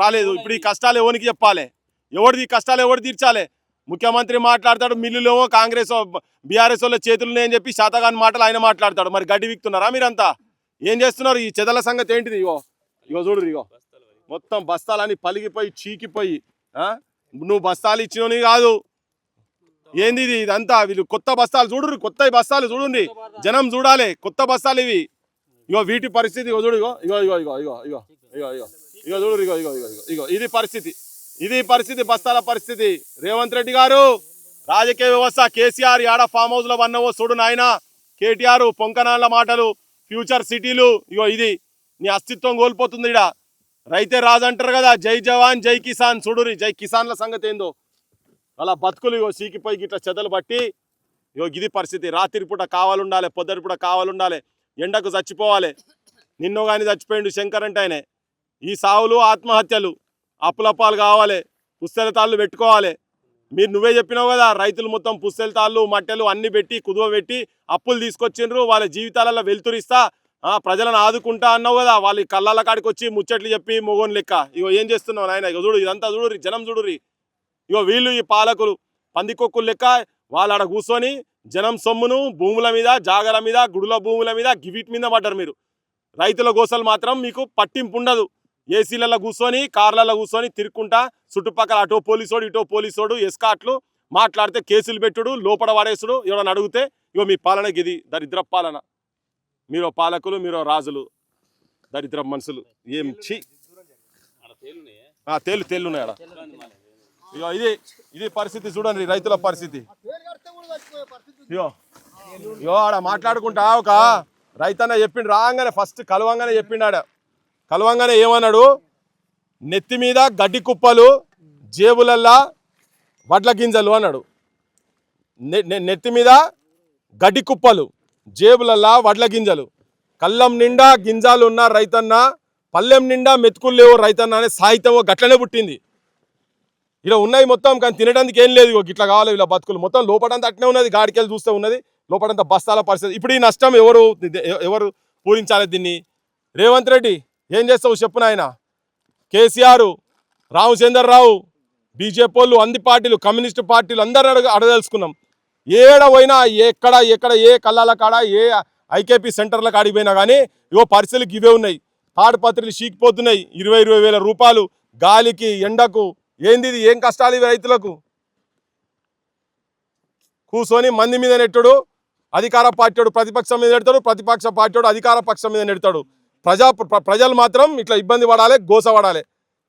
రాలేదు. ఇప్పుడు ఈ కష్టాలు ఎవరికి చెప్పాలి? ఎవరిది కష్టాలు ఎవరు తీర్చాలి? ముఖ్యమంత్రి మాట్లాడతాడు, మిల్లులేమో కాంగ్రెస్ బీఆర్ఎస్ వాళ్ళ చేతులు అని చెప్పి శాతగాని మాటలు ఆయన మాట్లాడతాడు. మరి గడ్డి విక్తున్నారా మీరంతా? ఏం చేస్తున్నారు? ఈ చెదల సంగతి ఏంటిది? ఇగో చూడు, ఇగో మొత్తం బస్తాలని పలిగిపోయి చీకిపోయి నువ్వు బస్తాలు ఇచ్చినవి కాదు. ఏంది ఇది? ఇదంతా వీళ్ళు కొత్త బస్తాలు చూడుర్రి, కొత్త బస్తాలు చూడండి, జనం చూడాలి. కొత్త బస్తాలు ఇవి. ఇగో వీటి పరిస్థితి ఇగో చూడు. ఇగో ఇగో ఇగో ఇగో ఇగో ఇగో ఇగో ఇగో ఇగో చూడు. ఇగో ఇగో ఇగో ఇగో ఇది పరిస్థితి. ఇది పరిస్థితి, బస్తాల పరిస్థితి. రేవంత్ రెడ్డి గారు రాజకీయ వ్యవస్థ, కేసీఆర్ యాడ ఫామ్ హౌస్ లో వన్నవో చూడు నాయన. కేటీఆర్ పొంకనాళ్ళ మాటలు, ఫ్యూచర్ సిటీలు. ఇగో ఇది నీ అస్తిత్వం కోల్పోతుంది. ఇడ రైతే రాజు అంటారు కదా, జై జవాన్ జై కిసాన్. చూడురి జై కిసాన్ల సంగతి ఏందో. అలా బతుకులు ఇగో సీకిపోయి ఇట్లా చెదలు బట్టి ఇగో ఇది పరిస్థితి. రాత్రి పూట కావాలుండాలి, పొద్దుటి పూట కావాలుండాలి, ఎండకు చచ్చిపోవాలి. నిన్నో కానీ చచ్చిపోయిండు శంకర్ అంటే ఆయనే. ఈ సావులు ఆత్మహత్యలు, అప్పులప్పాలు కావాలి, పుస్తెల తాళ్ళు పెట్టుకోవాలి. నువ్వే చెప్పినావు కదా, రైతులు మొత్తం పుస్తెల తాళ్ళు మట్టెలు అన్ని పెట్టి కుదువ పెట్టి అప్పులు తీసుకొచ్చిండ్రు. వాళ్ళ జీవితాలలో వెలుతురిస్తా ప్రజలను ఆదుకుంటా అన్నావు కదా. వాళ్ళ కళ్ళ కాడికి వచ్చి ముచ్చట్లు చెప్పి మొగోని లెక్క. ఇగో ఏం చేస్తున్నావు నాయన. ఇగో చూడు, ఇదంతా చూడుర్రి, జనం చూడుర్రి. ఇగో వీళ్ళు ఈ పాలకులు పందికొక్కులు లెక్క వాళ్ళు ఆడ కూర్చొని జనం సొమ్మును భూముల మీద, జాగల మీద, గుడుల భూముల మీద, గివిటి మీద పడ్డారు మీరు. రైతుల గోసలు మాత్రం మీకు పట్టింపు ఉండదు. ఏసీలలో కూర్చొని కార్లలో కూర్చొని తిరుక్కుంటా చుట్టుపక్కల అటో పోలీసోడు ఇటో పోలీసోడు ఎస్కాట్లు మాట్లాడితే కేసులు పెట్టుడు, లోపల వాడేసుడు. ఎవరైనా అడిగితే ఇగో మీ పాలన గిది, దరిద్ర పాలన. మీరు పాలకులు, మీరు రాజులు, దరిద్ర మనుషులు. ఏం చి తేలున్నాయి ఆడ. ఇగో ఇది పరిస్థితి చూడండి, రైతుల పరిస్థితి. ఇగో ఆడ మాట్లాడుకుంటా ఒక రైతన్న చెప్పిండు. రాగానే ఫస్ట్ కలవంగానే చెప్పిండు. ఆడ కలవంగానే ఏమన్నాడు, నెత్తి మీద గడ్డి కుప్పలు, జేబులల్లా వడ్ల గింజలు అన్నాడు. నెత్తి మీద గడ్డి కుప్పలు, జేబులల్లా వడ్ల గింజలు. కళ్ళం నిండా గింజాలు ఉన్న రైతన్న, పల్లెం నిండా మెతుకులు లేవు రైతన్న అనే సాహిత్యం గట్లనే పుట్టింది. ఇలా ఉన్నాయి మొత్తం, కానీ తినడానికి ఏం లేదు. ఇట్లా కావాలి ఇలా బతుకులు. మొత్తం లోపడంతా అట్నే ఉన్నది, గాడికెళ్ళి చూస్తే ఉన్నది లోపడంతా బస్తాల పరిస్థితి. ఇప్పుడు ఈ నష్టం ఎవరు పూరించాలి దీన్ని? రేవంత్ రెడ్డి ఏం చేస్తావు చెప్పు నాయన. కేసీఆర్, రామచంద్రరావు, బీజేపీ వాళ్ళు, అన్ని పార్టీలు, కమ్యూనిస్టు పార్టీలు అందరూ అడదలుచుకున్నాం. ఏడ పోయినా, ఎక్కడ ఏ కళ్ళాల కాడ, ఏ ఐకేపీ సెంటర్ల కాడికి పోయినా కానీ ఇవో పరిస్థితులు ఇవే ఉన్నాయి. తాడుపత్రులు చీకిపోతున్నాయి. 20,000 రూపాయలు గాలికి, ఎండకు. ఏంది ఇది? ఏం కష్టాలు ఇవి రైతులకు? కూర్చొని మంది మీద నెట్టుడు. అధికార పార్టీ ప్రతిపక్షం మీద నెడతాడు, ప్రతిపక్ష పార్టీ అధికార పక్షం మీద నెడతాడు. ప్రజలు మాత్రం ఇట్లా ఇబ్బంది పడాలి, గోస పడాలి.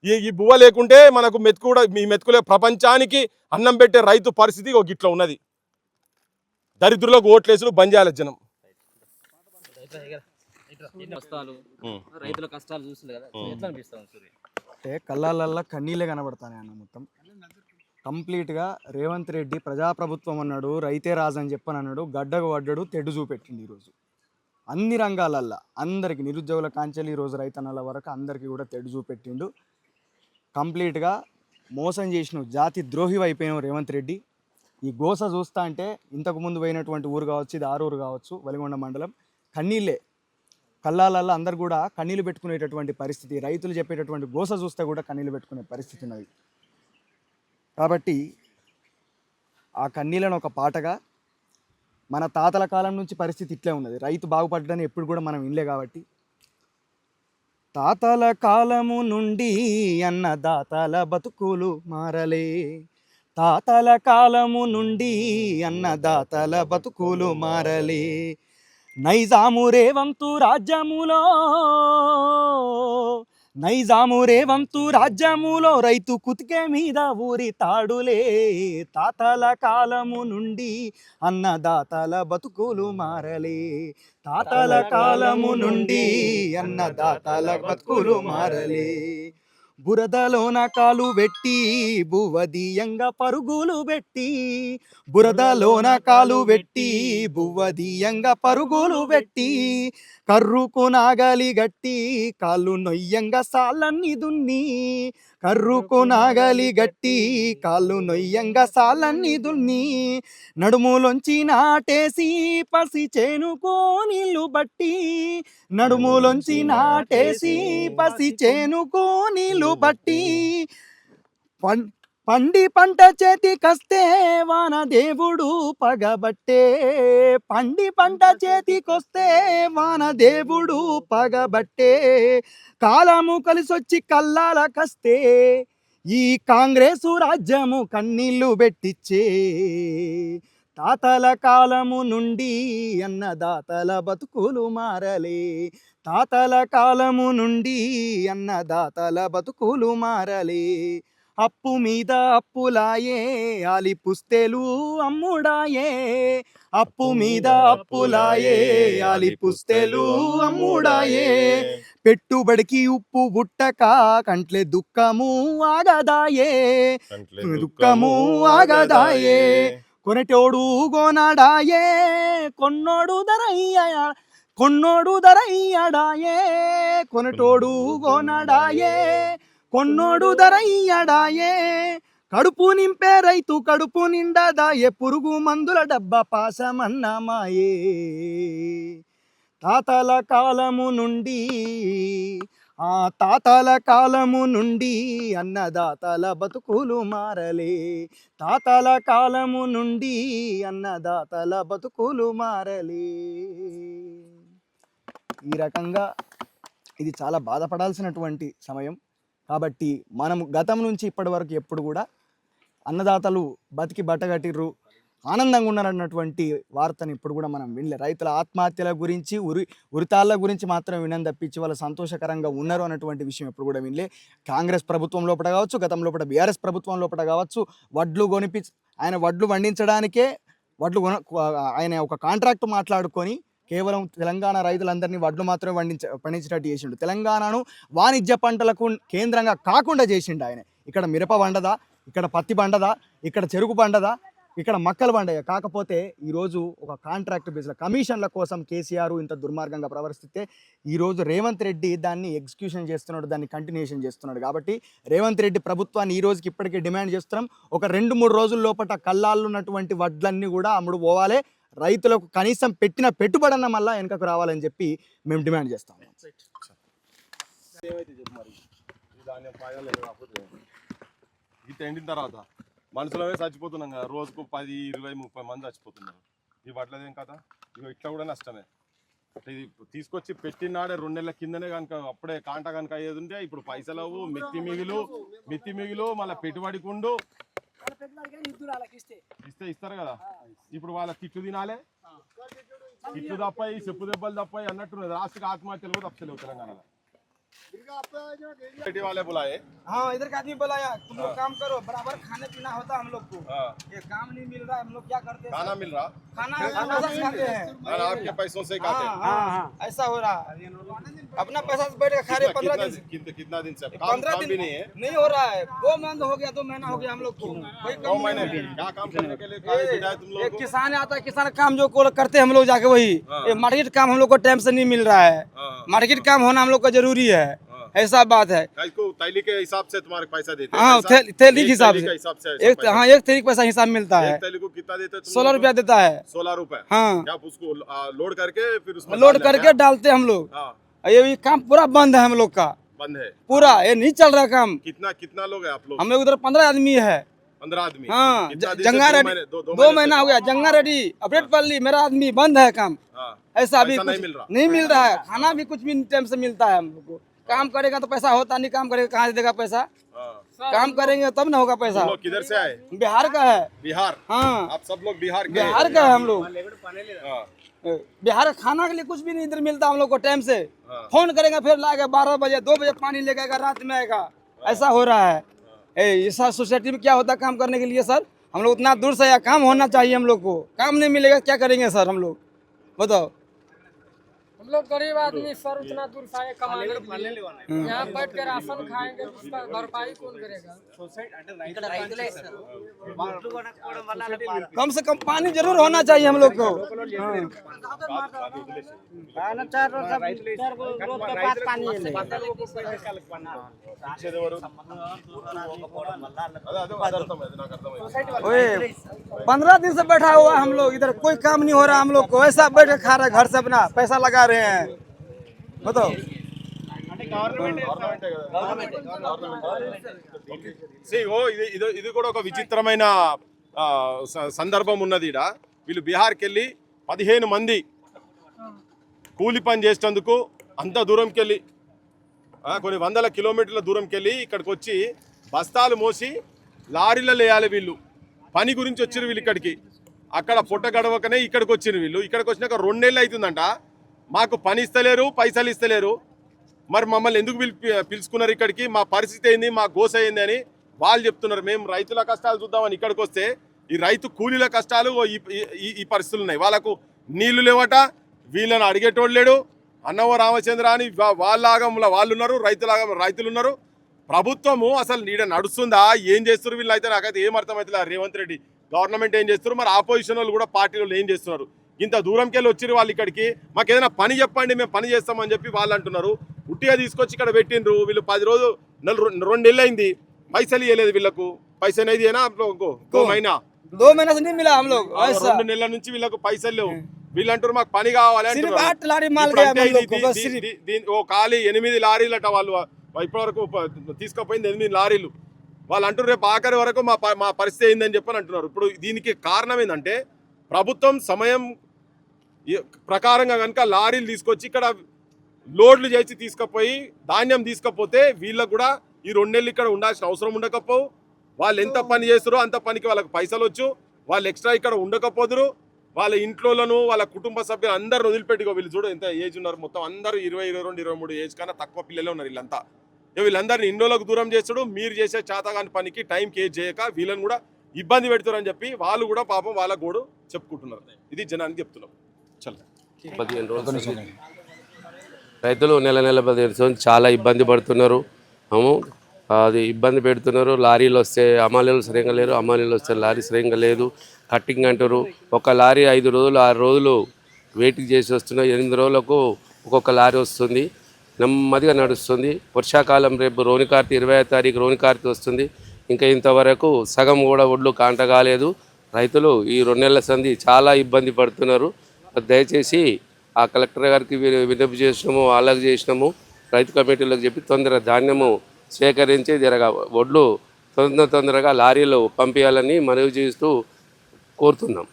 ఈ బువ్వ లేకుంటే మనకు మెతుకు కూడా, మీ మెతుకులే ప్రపంచానికి అన్నం పెట్టే రైతు పరిస్థితి ఒక ఇట్లా ఉన్నది. దరిద్రులకు ఓట్లేసుడు బంద్ చేయాలి జనం. రైతుల కష్టాలు చూస్తుంది కదా, ఎట్లా అనిపిస్తాం? అంటే కళ్ళాలల్లా కన్నీళ్ళే కనబడతానే అన్న. మొత్తం కంప్లీట్గా రేవంత్ రెడ్డి ప్రజాప్రభుత్వం అన్నాడు, రైతే రాజు అని చెప్పని అన్నాడు, గడ్డకు పడ్డాడు, తెడ్డు చూపెట్టిండు. ఈరోజు అన్ని రంగాలల్లో అందరికీ, నిరుద్యోగుల కాంచెలు ఈరోజు రైతన్నల వరకు అందరికీ కూడా తెడ్డు చూపెట్టిండు. కంప్లీట్గా మోసం చేసిన జాతి ద్రోహి అయిపోయినావు రేవంత్ రెడ్డి. ఈ గోస చూస్తా అంటే ఇంతకుముందు పోయినటువంటి ఊరు కావచ్చు, ఇది ఆరూరు కావచ్చు, వలిగొండ మండలం, కన్నీళ్ళే కళ్ళాలల్లో అందరు కూడా కన్నీళ్ళు పెట్టుకునేటటువంటి పరిస్థితి. రైతులు చెప్పేటటువంటి గోస చూస్తే కూడా కన్నీళ్ళు పెట్టుకునే పరిస్థితి ఉన్నది. కాబట్టి ఆ కన్నీళ్ళను ఒక పాటగా, మన తాతల కాలం నుంచి పరిస్థితి ఇట్లే ఉన్నది. రైతు బాగుపడ్డని ఎప్పుడు కూడా మనం వినలే. కాబట్టి తాతల కాలము నుండి అన్నదాతల బతుకులు మారలే, తాతల కాలము నుండి అన్నదాతల బతుకులు మారలే. నైజాము రేవంతు రాజ్యములో, నైజాము రేవంతు రాజ్యములో రైతు కుతికే మీద ఊరి తాడులే. తాతల కాలము నుండి అన్నదాతల బతుకులు మారలే, తాతల కాలము నుండి అన్నదాతల బతుకులు మారలే. బురదలోన కాలు పెట్టి బువ్వదీయంగా పరుగులు పెట్టి, బురదలోన కాలు పెట్టి బువ్వదీయంగా పరుగులు పెట్టి, కర్రుకు నాగలి గట్టి కాళ్ళు నొయ్యంగా సాలన్ని దున్ని, కర్రుకు నాగలి గట్టి కాళ్ళు నొయ్యంగా సాలన్ని దున్ని, నడుములోంచి నాటేసి పసి చేనుకో నీళ్ళు బట్టి, నడుములోంచి నాటేసి పసి చేనుకో నీళ్ళు బట్టి, పండి పంట చేతికొస్తే వాన దేవుడు పగబట్టే, పండి పంట చేతికొస్తే వాన దేవుడు పగబట్టే, కాలము కలిసొచ్చి కల్లాల కస్తే ఈ కాంగ్రెసు రాజ్యము కన్నీళ్లు పెట్టిచ్చే తాతల కాలము నుండి అన్నదాతల బతుకులు మారలే తాతల కాలము నుండి అన్నదాతల బతుకులు మారలే అప్పు మీద అప్పులాయే ఆలి పుస్తెలు అమ్ముడాయే అప్పు మీద అప్పులాయే ఆలి పుస్తెలు అమ్ముడాయే పెట్టుబడికి ఉప్పు బుట్టక కంట్లే దుఃఖము ఆగదాయే దుఃఖము ఆగదాయే కొనటోడు గోనాడాయే కొన్నోడు ధర ఇయ్యడాయే కొనటోడు గోనాడాయే కొన్నోడు ధర ఇయ్యడాయే కడుపు నింపే రైతు కడుపు నిండదాయే పురుగు మందుల డబ్బా పాసమన్నమాయే తాతల కాలము నుండి తాతల కాలము నుండి అన్నదాతల బతుకులు మారలే తాతల కాలము నుండి అన్నదాతల బతుకులు మారలే. ఈ రకంగా ఇది చాలా బాధపడాల్సినటువంటి సమయం. కాబట్టి మనం గతం నుంచి ఇప్పటి వరకు ఎప్పుడు కూడా అన్నదాతలు బతికి బట్టగట్టిర్రు, ఆనందంగా ఉన్నారన్నటువంటి వార్తను ఇప్పుడు కూడా మనం వినలే. రైతుల ఆత్మహత్యల గురించి ఉరితాళ్ళ గురించి మాత్రం వినని తప్పించి వాళ్ళు సంతోషకరంగా ఉన్నారు అన్నటువంటి విషయం ఎప్పుడు కూడా వినలే. కాంగ్రెస్ ప్రభుత్వం లోపల కావచ్చు, గతం లోపల బీఆర్ఎస్ ప్రభుత్వం లోపల కావచ్చు, ఆయన వడ్లు పండించడానికే ఆయన ఒక కాంట్రాక్ట్ మాట్లాడుకొని కేవలం తెలంగాణ రైతులందరినీ వడ్లు మాత్రమే పండించేటట్టు చేసిండు. తెలంగాణను వాణిజ్య పంటలకు కేంద్రంగా కాకుండా చేసిండు ఆయన. ఇక్కడ మిరప పండదా, ఇక్కడ పత్తి పండదా, ఇక్కడ చెరుకు పండదా, ఇక్కడ మక్కలు పండయా. కాకపోతే ఈరోజు ఒక కాంట్రాక్ట్ బేస్లో కమిషన్ల కోసం కేసీఆర్ ఇంత దుర్మార్గంగా ప్రవర్తిస్తే ఈరోజు రేవంత్ రెడ్డి దాన్ని ఎగ్జిక్యూషన్ చేస్తున్నాడు, దాన్ని కంటిన్యూషన్ చేస్తున్నాడు. కాబట్టి రేవంత్ రెడ్డి ప్రభుత్వాన్ని ఈ రోజుకి ఇప్పటికే డిమాండ్ చేస్తున్నాం. ఒక 2-3 రోజుల లోపల కళ్ళాళ్ళు ఉన్నటువంటి వడ్లన్నీ కూడా అమ్ముడు పోవాలి, రైతులకు కనీసం పెట్టిన పెట్టుబడన్న మళ్ళా వెనకకు రావాలని చెప్పి మేము డిమాండ్ చేస్తాం. ఇది ఎండిన తర్వాత మనుషులమే చచ్చిపోతున్నాం కదా, రోజుకు 10, 20, 30 మంది చచ్చిపోతున్నారు. ఈ వడ్లదేం కదా, ఇక ఇట్లా కూడా నష్టమే. ఇది తీసుకొచ్చి పెట్టినాడే 2 నెలల కిందనే కనుక అప్పుడే కాంట కనుక అయ్యేది ఉంటే ఇప్పుడు పైసలు మిత్తి మిగులు మళ్ళీ పెట్టుబడి కుండు ఇస్తారు కదా. ఇప్పుడు వాళ్ళ తిట్టు తినాలే, తిట్టు తప్పాయి, చెప్పు దెబ్బలు తప్పాయి అన్నట్టు రాష్ట్ర ఆత్మహత్యలు కూడా తప్పలేవు తెలంగాణలో. वाले बुलाए, हाँ इधर का आदमी बुलाया, तुम लोग काम करो, बराबर खाने पीना होता हम लोग को, ये काम नहीं मिल रहा है, हम लोग क्या करते हैं? खाना मिल रहा, खाना खाते हैं, आपके पैसों से खाते हैं। हाँ, ऐसा हो रहा है। अपना पैसा से बैठ के खा रहे 15 दिन, कितना दिन से 15 दिन भी नहीं हो रहा है। 2 महीना हो गया, 2 महीना हो गया हम लोग को। 2 महीने क्या काम करने के लिए तुम लोग? किसान आता है, किसान काम जो करते हैं हम लोग जाके वही, ये मार्केट काम हम लोग को टाइम से नहीं मिल रहा है। मार्केट काम होना हम लोग का जरूरी है, ऐसा बात है। थैली के हिसाब से तुम्हारे पैसा देते हैं? हाँ, थैली के हिसाब से एक थैली पैसा हिसाब मिलता है। थैली को कितना देते हैं? 16 रुपया देता है। 16 रुपए? हाँ, क्या उसको लोड करके फिर उसमें लोड करके डालते हम लोग। ये काम पूरा बंद है हम लोग का, बंद है पूरा, ये नहीं चल रहा काम। कितना लोग है आप लोग? हम लोग उधर 15 आदमी है। 15 आदमी? हाँ, जंगा रेडी 2 महीना हो गया, जंगा रेडी अपडेट पल्ली मेरा आदमी बंद है काम। ऐसा अभी नहीं मिल रहा है, खाना भी कुछ भी टाइम से मिलता है हम लोग को। काम करेगा तो पैसा होता नहीं, काम करेगा कहाँ से देगा पैसा? काम करेंगे तब ना होगा पैसा। किधर से आए? बिहार का है। बिहार? हाँ, आप सब लोग बिहार का है हम लोग। बिहार खाना के लिए कुछ भी नहीं इधर मिलता हम लोग को टाइम से। फोन करेंगे फिर लाएगा 12 बजे 2 बजे पानी लेके आएगा, रात में आएगा, ऐसा हो रहा है। ये सर सोसाइटी में क्या होता है काम करने के लिए सर? हम लोग उतना दूर से या काम होना चाहिए हम लोग को, काम नहीं मिलेगा क्या करेंगे सर हम लोग बताओ? हम लोग गरीब आदमी सर, उतना दूर से आए कमाने के लिए, यहाँ बैठ के राशन खाएंगे, उसका भरपाई कौन करेगा? कम से कम पानी जरूर होना चाहिए हम लोग को। ओए 15 दिन से बैठा हुआ हम लोग इधर, कोई काम नहीं हो रहा हम लोग को, ऐसा बैठ के खा रहे, घर से अपना पैसा लगा रहे हैं बताओ। ఇది కూడా ఒక విచిత్రమైన సందర్భం ఉన్నది. ఈడ వీళ్ళు బీహార్కి వెళ్ళి 15 మంది కూలి పని చేసేందుకు అంత దూరంకి వెళ్ళి కొన్ని వందల కిలోమీటర్ల దూరంకి వెళ్ళి ఇక్కడికి వచ్చి బస్తాలు మోసి లారీలలో వేయాలి వీళ్ళు. పని గురించి వచ్చిరు వీళ్ళు ఇక్కడికి. అక్కడ పొట్ట గడవకనే ఇక్కడికి వచ్చిరు వీళ్ళు. ఇక్కడికి వచ్చినాక 2 నెలలు అవుతుందంట. మాకు పని ఇస్తలేరు, పైసలు ఇస్తలేరు. మరి మమ్మల్ని ఎందుకు పిలుచుకున్నారు ఇక్కడికి, మా పరిస్థితి ఏంది, మా గోస ఏంది అని వాళ్ళు చెప్తున్నారు. మేము రైతుల కష్టాలు చూద్దామని ఇక్కడికి వస్తే ఈ రైతు కూలీల కష్టాలు ఈ పరిస్థితులు ఉన్నాయి. వాళ్ళకు నీళ్లు లేవట, వీళ్ళని అడిగేటోళ్ళు లేడు. అన్నవ రామచంద్ర అని వాళ్ళలాగా వాళ్ళు ఉన్నారు, రైతులు ఉన్నారు. ప్రభుత్వము అసలు నీడ నడుస్తుందా, ఏం చేస్తారు వీళ్ళు? అయితే నాకైతే ఏం అర్థమవుతుంది. రేవంత్ రెడ్డి గవర్నమెంట్ ఏం చేస్తారు, మరి ఆపోజిషన్ వాళ్ళు కూడా పార్టీ వాళ్ళు ఏం చేస్తున్నారు? ఇంత దూరంకి వెళ్ళి వచ్చిరు వాళ్ళు ఇక్కడికి. మాకు ఏదైనా పని చెప్పండి, మేము పని చేస్తామని చెప్పి వాళ్ళు అంటున్నారు. ఉట్టిగా తీసుకొచ్చి ఇక్కడ పెట్టిండ్రు. వీళ్ళు 10 రోజులు 2 నెలలు అయింది, పైసలు ఇవ్వలేదు వీళ్ళకు. పైసలు అనేది 2 నెలల నుంచి వీళ్ళకు పైసలు లేవు. వీళ్ళు అంటారు మాకు పని కావాలి అంటున్నారు. ఓ ఖాళీ 8 లారీలట వాళ్ళు ఇప్పటివరకు తీసుకుపోయింది 8 లారీలు. వాళ్ళు అంటారు రేపు ఆఖరి వరకు మా పరిస్థితి ఏందని చెప్పని అంటున్నారు. ఇప్పుడు దీనికి కారణం ఏంటంటే ప్రభుత్వం సమయం ప్రకారంగా కనుక లారీలు తీసుకొచ్చి ఇక్కడ లోడ్లు చేసి తీసుకుపోయి ధాన్యం తీసుకపోతే వీళ్ళకు కూడా ఈ 2 నెలలు ఇక్కడ ఉండాల్సిన అవసరం ఉండకపోవు. వాళ్ళు ఎంత పని చేస్తారో అంత పనికి వాళ్ళకి పైసలు వచ్చు. వాళ్ళు ఎక్స్ట్రా ఇక్కడ ఉండకపోదురు. వాళ్ళ ఇంట్లోలను వాళ్ళ కుటుంబ సభ్యులు అందరూ వదిలిపెట్టుకో. వీళ్ళు చూడు ఎంత ఏజ్ ఉన్నారు, మొత్తం అందరూ 20, 22, 23 ఏజ్ కన్నా తక్కువ పిల్లలే ఉన్నారు వీళ్ళంతా. వీళ్ళందరినీ ఇండ్లోకి దూరం చేస్తాడు. మీరు చేసే చేతగాని పనికి టైంకి ఏజ్ చేయక వీళ్ళని కూడా ఇబ్బంది పెడతారని చెప్పి వాళ్ళు కూడా పాపం వాళ్ళ గోడు చెప్పుకుంటున్నారు. ఇది జనానికి చెప్తున్నాం. చల్ 15 రోజులు రైతులు నెల 15 రోజులు చాలా ఇబ్బంది పడుతున్నారు. అది ఇబ్బంది పెడుతున్నారు. లారీలు వస్తే అమాలీలు సరిగ్గా లేరు, అమాలీలు వస్తే లారీ సరిగ్గా లేదు. కట్టింగ్ అంటారు. ఒక లారీ 5 రోజులు 6 రోజులు వెయిటింగ్ చేసి వస్తున్నాయి. 8 రోజులకు ఒక్కొక్క లారీ వస్తుంది. నెమ్మదిగా నడుస్తుంది. వర్షాకాలం రేపు రోనికార్తె 20వ తారీఖు రోనికార్తె వస్తుంది. ఇంకా ఇంతవరకు సగం కూడా ఒడ్లు కాంట కాలేదు. రైతులు ఈ 2 నెలల సంధి చాలా ఇబ్బంది పడుతున్నారు. దయచేసి ఆ కలెక్టర్ గారికి విన్నపం చేసినాము, వాళ్ళకి చేసినాము, రైతు కమిటీలకు చెప్పి తొందరగా ధాన్యము సేకరించి ఒడ్లు తొందరగా లారీలో పంపించాలని మనవి చేస్తూ కోరుతున్నాం.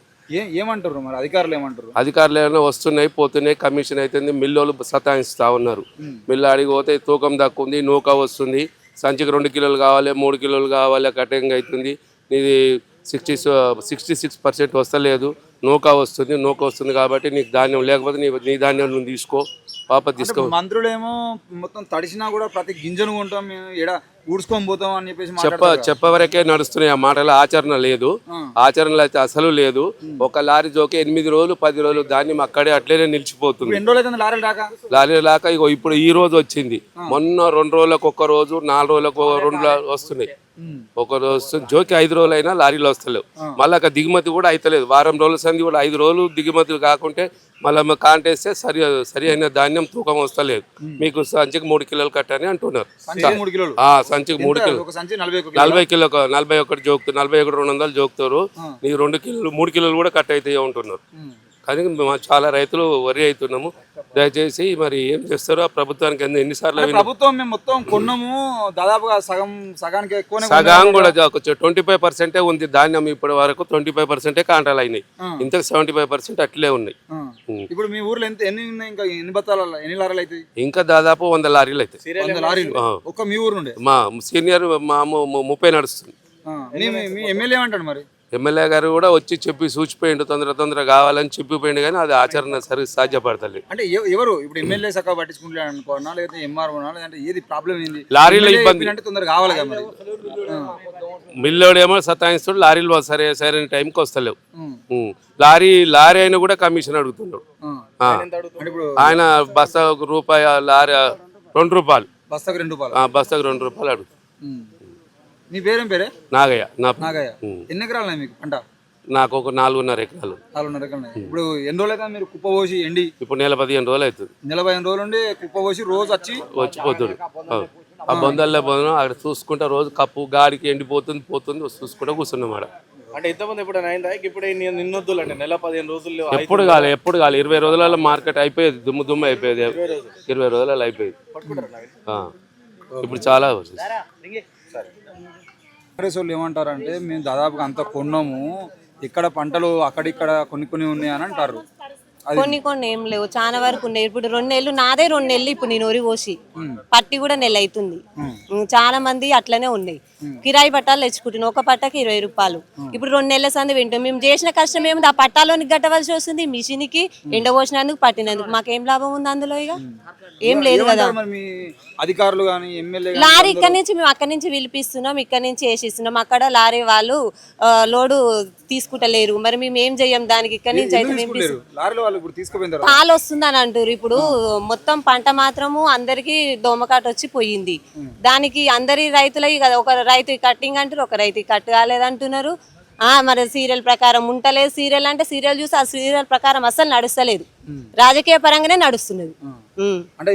ఏమంటారు మరి అధికారులు? ఏమంటారు? అధికారులు ఏమైనా వస్తున్నాయి పోతున్నాయి, కమిషన్ అవుతుంది, మిల్లోళ్ళు సతాయిస్తూ ఉన్నారు. మిల్లు అడిగి పోతే తూకం తక్కువ ఉంది, నూక వస్తుంది, సంచికి 2 కిలోలు కావాలి, 3 కిలోలు కావాలి, కటింగ్ అవుతుంది, ఇది 66% వస్తలేదు, నూక వస్తుంది కాబట్టి నీకు ధాన్యం లేకపోతే నీ ధాన్యం నువ్వు తీసుకో, వాపస్ తీసుకో. మంత్రులేమో మొత్తం తడిసినా కూడా ప్రతి గింజను కొంటాం, మేము ఇక్కడ ఊడ్చుకొని పోతాం అని చెప్పేసి చెప్పవరకే నడుస్తున్నాయి. ఆ మాటల ఆచరణ లేదు. ఆచరణలో అయితే అసలు లేదు. ఒక లారీ జోకే 8 రోజులు 10 రోజులు ధాన్యం అక్కడే అట్లనే నిలిచిపోతుంది. లారీ రాక ఇగో ఇప్పుడు ఈ రోజు వచ్చింది. మొన్న 2 రోజులకు 1 రోజు, 4 రోజులకు 2 వస్తున్నాయి. ఒక రోజు జోకి 5 రోజులు అయినా లారీలు వస్తలేవు. మళ్ళీ దిగుమతి కూడా అవుతలేదు. వారం రోజుల సంది కూడా 5 రోజులు దిగుమతులు కాకుంటే మళ్ళీ కాంటేస్తే సరి అయిన ధాన్యం తూకం వస్తలేదు. మీకు సంచికి 3 కిలోలు కట్టని అంటున్నారు. సంచికి 3 కిలోలు 40 కిలో 41 జోకుతారు, 41 200 జోకుతారు. నీకు 2 కిలోలు 3 కిలోలు కూడా కట్ అవుతాయి అంటున్నారు. కానీ చాలా రైతులు వరి అవుతున్నాము. దయచేసి మరి ఏం చేస్తారో ఆ ప్రభుత్వానికి ఎన్నిసార్లు ప్రభుత్వం మేము మొత్తం కొన్నాము, దాదాపుగా సగానికి ఎక్కువ సగం కూడా 25% ఉంది ధాన్యం. ఇప్పటి వరకు 25% కాంటాలు అయినాయి. ఇంత 75% అట్లే ఉన్నాయి. ఇప్పుడు మీ ఊర్లో ఎన్ని ఉన్నాయి? ఇంకా ఎన్ని లారీలు అవుతాయి? ఇంకా దాదాపు 100 లారీలు అవుతాయి. 100 లారీలు ఒక మీ ఊరు నుండి? మా సీనియర్ మా 30 నడుస్తుంది. మీ ఎమ్మెల్యే ఏమంటాడు మరి? ఎమ్మెల్యే గారు కూడా వచ్చి చెప్పి సూచిపోయిండు, తొందర కావాలని చెప్పిపోయిండు, కానీ అది ఆచరణ సాధ్యపడతలేదు. అంటే ఎవరు ఇప్పుడు ఎమ్మెల్యే చక్కగా పట్టించుకుంటాడు అనుకోనా, లేకపోతే ఎంఆర్ఓనా, లేదంటే ఏది ప్రాబ్లం ఏంది? లారీలో ఇబ్బంది అంటే తొందరగా కావాలి కదా మరి. మిల్లోడేమో సతాయిస్తాడు, లారీలు సరైన టైంకి వస్తలేవు. లారీ అయినా కూడా కమిషన్ అడుగుతున్నాడు. ఆయన బస్తాకు రూపాయి, లారీ 2 రూపాయలు, బస్తాకు 2 రూపాయలు, బస్తాకు 2 రూపాయలు అడుగుతాడు. మీ పేరేం పేరే? నాగయ్య. నాగయ్య. ఎన్ని ఎకరాలు మీకు పంట? నాకు ఒక 4.5 ఎకరాలు. 4.5 ఎకరాలు. ఇప్పుడు ఎన్ని రోజులు అయితే మీరు కుప్ప పోసి ఎండి? ఇప్పుడు నెల 15 రోజులు అవుతుంది. నెల 15 రోజులు నుండి కుప్ప పోసి రోజు వచ్చిపోతుంది. ఆ బొందల్లో అక్కడ చూసుకుంటా రోజు కప్పు గాడికి ఎండిపోతుంది చూసుకుంటా కూర్చున్నాం ఆడ. అంటే ఇంతమంది ఎప్పుడైనా అయిందా? ఇప్పుడు నిన్నొద్దులు అంటే నెల 15 రోజుల్లో ఎప్పుడు కాలే 20 రోజులలో మార్కెట్ అయిపోయేది, దుమ్ము అయిపోయేది. 20 రోజులలో అయిపోయేది. ఇప్పుడు చాలా కాంగ్రెస్ వాళ్ళు ఏమంటారంటే మేము దాదాపుగా అంత కొన్నాము, ఇక్కడ పంటలు అక్కడిక్కడ కొన్ని ఉన్నాయి అని అంటారు. కొన్ని ఏం లేవు, చాలా వరకు ఉన్నాయి. ఇప్పుడు 2 నెలలు నాదే, 2 నెలలు ఇప్పుడు నేను ఒరి పోసి పట్టి కూడా నెల అవుతుంది. చాలా మంది అట్లనే ఉన్నాయి. కిరాయి పట్టాలు తెచ్చుకుంటున్నాం, ఒక పట్టకి 20 రూపాయలు. ఇప్పుడు 2 నెలల సంది వింటాం. మేము చేసిన కష్టం ఏముంది, ఆ పట్టాలోనికి గట్టవలసి వస్తుంది, మిషన్కి ఎండ పోసినందుకు పట్టినందుకు మాకేం లాభం ఉంది అందులో? ఇక ఏం లేదు కదా. అధికారులు కానీ ఎమ్మెల్యే లారీ ఇక్కడ నుంచి మేము అక్కడి నుంచి పిలిపిస్తున్నాం, ఇక్కడ నుంచి వేసిస్తున్నాం. అక్కడ లారీ వాళ్ళు లోడు తీసుకుంటలేరు, మరి మేము ఏం చెయ్యం దానికి. ఇక్కడ నుంచి అయితే తాలు వస్తుందని అంటారు. ఇప్పుడు మొత్తం పంట మాత్రము అందరికి దోమకాట వచ్చి పోయింది. దానికి అందరి రైతులకి కదా, ఒక రైతు కట్టింగ్ అంటారు, ఒక రైతు కట్టు కాలేదంటున్నారు. మరి సీరియల్ ప్రకారం ఉంటలేదు. సీరియల్ అంటే సీరియల్ చూసి ఆ సీరియల్ ప్రకారం అసలు నడుస్తలేదు, రాజకీయ పరంగానే నడుస్తున్నది. అంటే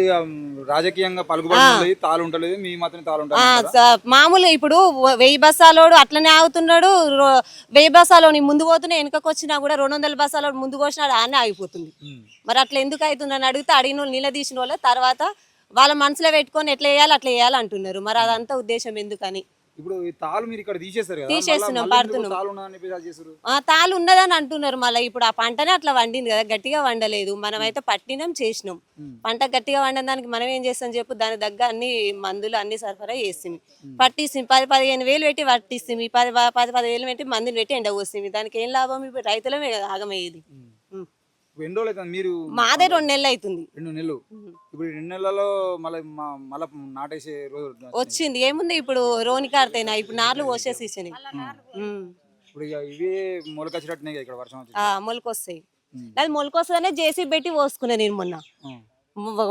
రాజకీయంగా పలుకుబడి తాలు ఉంటలేదు, మీ మాత్రం తాలు ఉంటాయి. మామూలు ఇప్పుడు 1000 బస్సాలోడు అట్లనే ఆగుతున్నాడు, 1000 బస్సాలోని ముందు పోతున్నా, వెనుకకు వచ్చినా కూడా 200 బస్సాలోడు ముందుకు వచ్చినాడు, ఆనే ఆగిపోతుంది. మరి అట్లా ఎందుకు అవుతుందని అడిగితే అడిగిన వాళ్ళు నిలదీసిన వాళ్ళ తర్వాత వాళ్ళ మనసులో పెట్టుకొని ఎట్లా వేయాలి అట్లా వేయాలి అంటున్నారు. మరి అదంతా ఉద్దేశం ఎందుకని? ఇప్పుడు ఈ తాలు మీరు ఇక్కడ తీసేస్తారు కదా, తీసేస్తున్నాం, పడుతున్నాం. తాలు ఉన్నదని అంటున్నారు. మళ్ళీ ఇప్పుడు ఆ పంటనే అట్లా వండింది కదా, గట్టిగా వండలేదు. మనమైతే పట్టినాం, చేసినాం. పంట గట్టిగా వండిన దానికి మనం ఏం చేస్తాం చెప్పు, దాని దగ్గర అన్ని మందులు అన్ని సరఫరా చేస్తుంది. పట్టిస్తుంది 10-15 వేలు పెట్టి పట్టిస్తుంది, 10-15 వేలు పెట్టి మందులు పెట్టి ఎండ పోస్తుంది. దానికి ఏం లాభం? ఇప్పుడు రైతులమే కదా ఆగమయ్యేది. మీరు మాదే 2 నెలలు అవుతుంది. 2 నెలలు. ఇప్పుడు 2 నెలలలో మళ్ళీ నాటేసే రోజు వచ్చింది. ఏముంది ఇప్పుడు రోనికార్తేనా, ఇప్పుడు నార్లు పోసేసి ఇచ్చినాయి. ఇప్పుడు ఇవే మొలకొచ్చినట్టున్నాయి ఇక్కడ వర్షం వచ్చి. మొలకొస్తాయి. అది మొలకొస్తుందనే జేసీ పెట్టి పోసుకున్నా నేను మొన్న.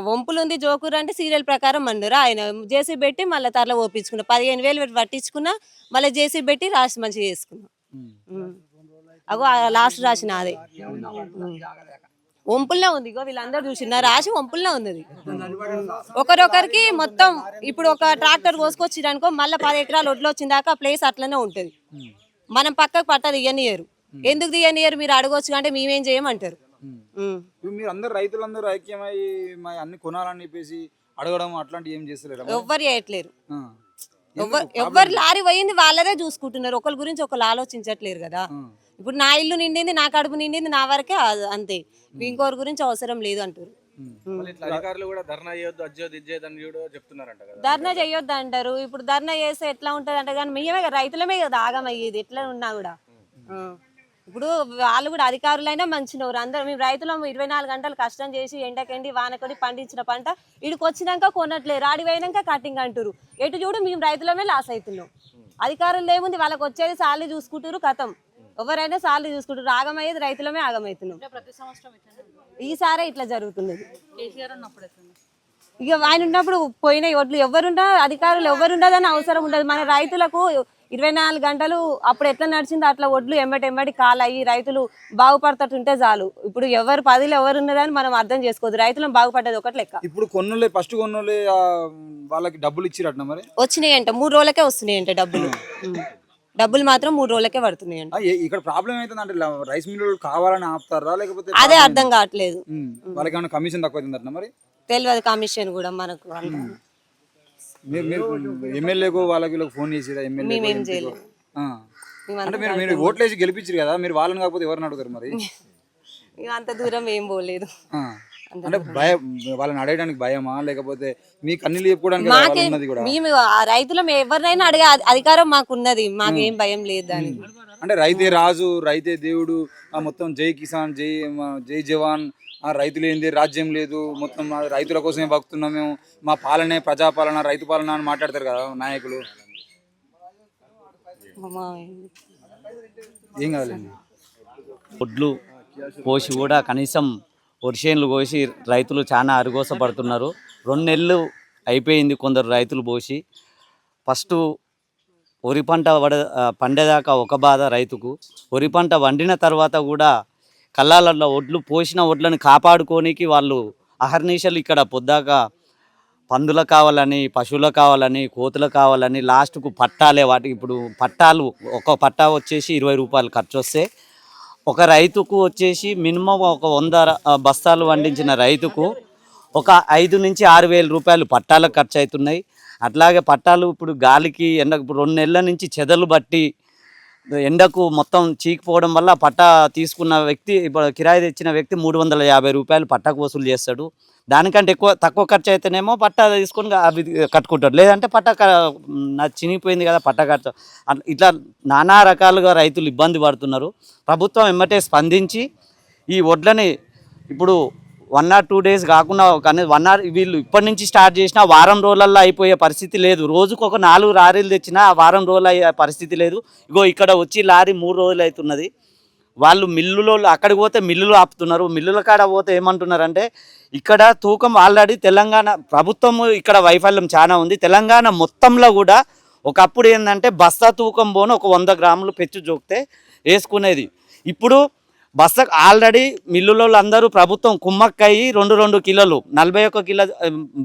వంపులు ఉంది జోకూరు అంటే సీరియల్ ప్రకారం అన్నారు. ఆయన జేసీ పెట్టి మళ్ళీ తరలో ఓపించుకున్నా, 15 వేలు పెట్టి పట్టించుకున్నా, మళ్ళీ జేసీ పెట్టి రాసి మంచిగా చేసుకున్నా. అగో లాస్ట్ రాసిన అదే వంపుల్నే ఉంది. ఇగో వీళ్ళందరూ చూసిన రాసి వంపుల్నే ఉంది. ఒకరొకరికి మొత్తం ఇప్పుడు ఒక ట్రాక్టర్ కోసుకొచ్చిరనుకో, మళ్ళీ 10 ఎకరాలు ఒడ్లు వచ్చిన దాకా ప్లేస్ అట్లనే ఉంటది. మనం పక్కకు పట్ట తీయనియరు. ఎందుకు తీయనియరు మీరు అడగొచ్చు అంటే మేమేం చేయమంటారు. మీరు అందరు రైతులందరూ ఐక్యమై అన్ని కొనాలని చెప్పేసి అడగడం అట్లాంటివి ఏం చేస్తలేరు? ఎవ్వరు చేయట్లేరు. ఎవ్వరు లారీ పోయింది వాళ్ళదే చూసుకుంటున్నారు, ఒకరి గురించి ఒకరు ఆలోచించట్లేరు కదా. ఇప్పుడు నా ఇల్లు నిండింది, నా కడుపు నిండింది, నా వరకే అంతే, ఇంకోరి గురించి అవసరం లేదు అంటారు. అధికారులు కూడా ధర్నా చేయొద్దు, చెప్తున్నారంట కదా. ధర్నా చేయొద్దు అంటారు. ఇప్పుడు ధర్నా చేస్తే ఎట్లా ఉంటది అంటే కానీ మేమే రైతులమే కదా ఆగమయ్యేది ఎట్లా ఉన్నా కూడా. ఇప్పుడు వాళ్ళు కూడా అధికారులైనా మంచినవారు అందరూ. మేము రైతులు 24 గంటలు కష్టం చేసి ఎండకెండి వానకొడి పండించిన పంట ఇడికి వచ్చినాక కొనట్లేరు, ఆడిపోయినాక కటింగ్ అంటారు. ఎటు చూడు మేము రైతులమే లాస్ అవుతున్నాం. అధికారులు ఏముంది, వాళ్ళకి వచ్చేది సార్లు చూసుకుంటారు, కథం ఎవరైనా సార్లు చూసుకుంటారు. ఆగమయ్యేది రైతులమే ఆగమవుతున్నాం. ఈసారే ఇట్లా జరుగుతున్నది. ఇక ఆయన ఉన్నప్పుడు పోయినాయి ఒడ్లు, ఎవరుండా అధికారులు ఎవరుండదని అవసరం ఉండదు. మన రైతులకు 24 గంటలు అప్పుడు ఎట్లా నడిచిందో అట్లా ఒడ్లు ఎమ్మటి కాలు అయ్యి రైతులు బాగుపడుతుంటే చాలు. ఇప్పుడు ఎవరు 10లో ఎవరున్నదని మనం అర్థం చేసుకోవద్దు. రైతులను బాగుపడ్డది ఒకటి లెక్క. ఇప్పుడు ఫస్ట్ కొన్నోళ్ళే వాళ్ళకి డబ్బులు ఇచ్చిరట్న మరి వచ్చినాయంట, 3 రోజులకే వస్తున్నాయంట డబ్బులు. డబ్బులు మాత్రం 3 రోజులకే పడుతున్నాయంట. ఇక్కడ ప్రాబ్లం ఏంటంటే రైస్ మిల్లు కావాలని ఆపుతారా లేకపోతే అదే అర్థం కావట్లేదు. వాళ్ళకి ఏమైనా కమిషన్ తక్కువ అవుతుందట మరి? తెలియదు కమిషన్ కూడా మనకు. ఎమ్మెల్యేకు వాళ్ళకి ఫోన్ చేసిరా? మేమేం చేయలేదు. అంటే మీరు ఓట్లేసి గెలిపించారు కదా, మీరు వాళ్ళని కాకపోతే ఎవరిని అడుగుతారు మరి? అంత దూరం ఏం పోలేదు. అంటే భయం, వాళ్ళని అడగడానికి భయమా లేకపోతే మీకు అన్ని చెప్పుకోవడానికి? మేము రైతులం ఎవరినైనా అడిగే అధికారం మాకు ఉన్నది, మాకేం భయం లేదు దానికి. అంటే రైతే రాజు, రైతే దేవుడు, మొత్తం జై కిసాన్, జై జవాన్, రైతులు ఏంది రాజ్యం లేదు, మొత్తం రైతుల కోసమే బతుకుతున్నాం మేము, మా పాలనే ప్రజాపాలన రైతు పాలన అని మాట్లాడతారు కదా నాయకులు. ఏం కావాలండి? ఒడ్లు పోసి కూడా కనీసం వర్షేన్లు కోసి రైతులు చాలా అరుగోసపడుతున్నారు. 2 నెలలు అయిపోయింది కొందరు రైతులు పోసి. ఫస్ట్ వరి పంట పండేదాకా ఒక బాధ రైతుకు, వరి పంట వండిన తర్వాత కూడా కళ్ళాలలో ఒడ్లు పోసిన ఒడ్లను కాపాడుకోనికి వాళ్ళు అహర్నిశలు ఇక్కడ పొద్దాక పందులు కావాలని, పశువులు కావాలని, కోతులు కావాలని లాస్ట్కు పట్టాలే. వాటికి ఇప్పుడు పట్టాలు, ఒక పట్టా వచ్చేసి 20 రూపాయలు ఖర్చు వస్తే ఒక రైతుకు వచ్చేసి మినిమం ఒక 100 బస్తాలు వండించిన రైతుకు ఒక 5 నుంచి 6 వేల రూపాయలు పట్టాలకు ఖర్చు అవుతున్నాయి. అట్లాగే పట్టాలు ఇప్పుడు గాలికి ఇప్పుడు 2 నెలల నుంచి చెదలు బట్టి ఎండకు మొత్తం చీకిపోవడం వల్ల పట్టా తీసుకున్న వ్యక్తి, ఇప్పుడు కిరాయి తెచ్చిన వ్యక్తి 350 రూపాయలు పట్టాకు వసూలు చేస్తాడు. దానికంటే తక్కువ ఖర్చు అయితేనేమో పట్టా తీసుకొని అవి కట్టుకుంటాడు, లేదంటే పట్టా చినిగిపోయింది కదా పట్టా కట్ట. ఇట్లా నానా రకాలుగా రైతులు ఇబ్బంది పడుతున్నారు. ప్రభుత్వం ఎమ్మటే స్పందించి ఈ వడ్లని ఇప్పుడు 1 or 2 days కాకుండా కానీ 1 hour వీళ్ళు ఇప్పటి నుంచి స్టార్ట్ చేసినా వారం రోజులలో అయిపోయే పరిస్థితి లేదు. రోజుకు ఒక 4 లారీలు తెచ్చినా వారం రోజులు అయ్యే పరిస్థితి లేదు. ఇగో ఇక్కడ వచ్చి లారీ 3 రోజులు అవుతున్నది. వాళ్ళు మిల్లులో అక్కడికి పోతే మిల్లులు ఆపుతున్నారు. మిల్లుల కాడ పోతే ఏమంటున్నారంటే ఇక్కడ తూకం ఆల్రెడీ తెలంగాణ ప్రభుత్వం ఇక్కడ వైఫల్యం చాలా ఉంది. తెలంగాణ మొత్తంలో కూడా ఒకప్పుడు ఏంటంటే బస్తా తూకం పోను ఒక 100 గ్రాములు పెచ్చు జోకితే వేసుకునేది. ఇప్పుడు బస్తా ఆల్రెడీ మిల్లులో అందరూ ప్రభుత్వం కుమ్మక్కయ్యి 2 కిలోలు 41 కిలో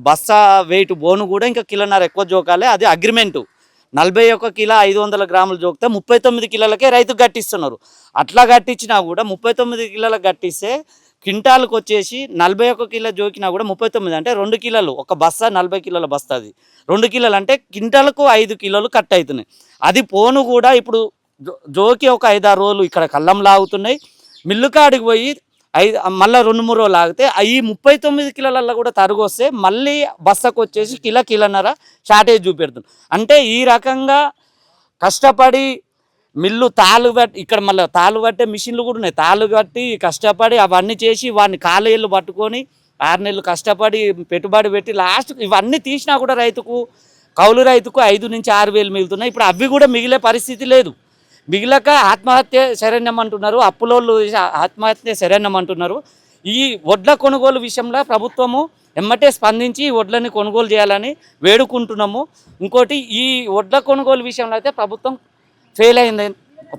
బస్తా వెయిట్ బోను కూడా ఇంకా కిలోన్నర ఎక్కువ జోకాలి. అది అగ్రిమెంటు. 41 కిలో 500 గ్రాములు జోకితే 39 కిలోలకే రైతుకు గట్టిస్తున్నారు. అట్లా గట్టించినా కూడా 39 కిలోలకు గట్టిస్తే క్వింటాల్కి వచ్చేసి 41 కిలో జోకినా కూడా 39 అంటే 2 కిలోలు ఒక బస్తా 40 కిలోల బస్తా, అది 2 కిలోలు అంటే క్వింటాల్కు 5 కిలోలు కట్ అవుతున్నాయి. అది పోను కూడా ఇప్పుడు జోకి ఒక 5-6 రోజులు ఇక్కడ కళ్ళం లాగుతున్నాయి. మిల్లు కాడికి పోయి మళ్ళీ 2-3 రోజులు ఆగితే ఈ 39 కిలోలలో కూడా తరుగు వస్తే మళ్ళీ బస్తకు వచ్చేసి కిలోన్నర షార్టేజ్ చూపెడుతుంది. అంటే ఈ రకంగా కష్టపడి మిల్లు తాళ్ళు కట్టి ఇక్కడ మళ్ళీ తాళ్ళు కట్టే మిషన్లు కూడా ఉన్నాయి. తాళ్ళు కట్టి కష్టపడి అవన్నీ చేసి వాడిని కాలేళ్ళు పట్టుకొని 6 నెలలు కష్టపడి పెట్టుబడి పెట్టి లాస్ట్ ఇవన్నీ తీసినా కూడా రైతుకు కౌలు రైతుకు 5 నుంచి 6 వేలు మిగులుతున్నాయి. ఇప్పుడు అవి కూడా మిగిలే పరిస్థితి లేదు. మిగిలక ఆత్మహత్య శరణ్యం అంటున్నారు, అప్పులోళ్ళు ఆత్మహత్య శరణ్యం అంటున్నారు. ఈ వడ్ల కొనుగోలు విషయంలో ప్రభుత్వము ఎమ్మటే స్పందించి ఈ వడ్లని కొనుగోలు చేయాలని వేడుకుంటున్నాము. ఇంకోటి ఈ వడ్ల కొనుగోలు విషయంలో అయితే ప్రభుత్వం ఫెయిల్ అయింది,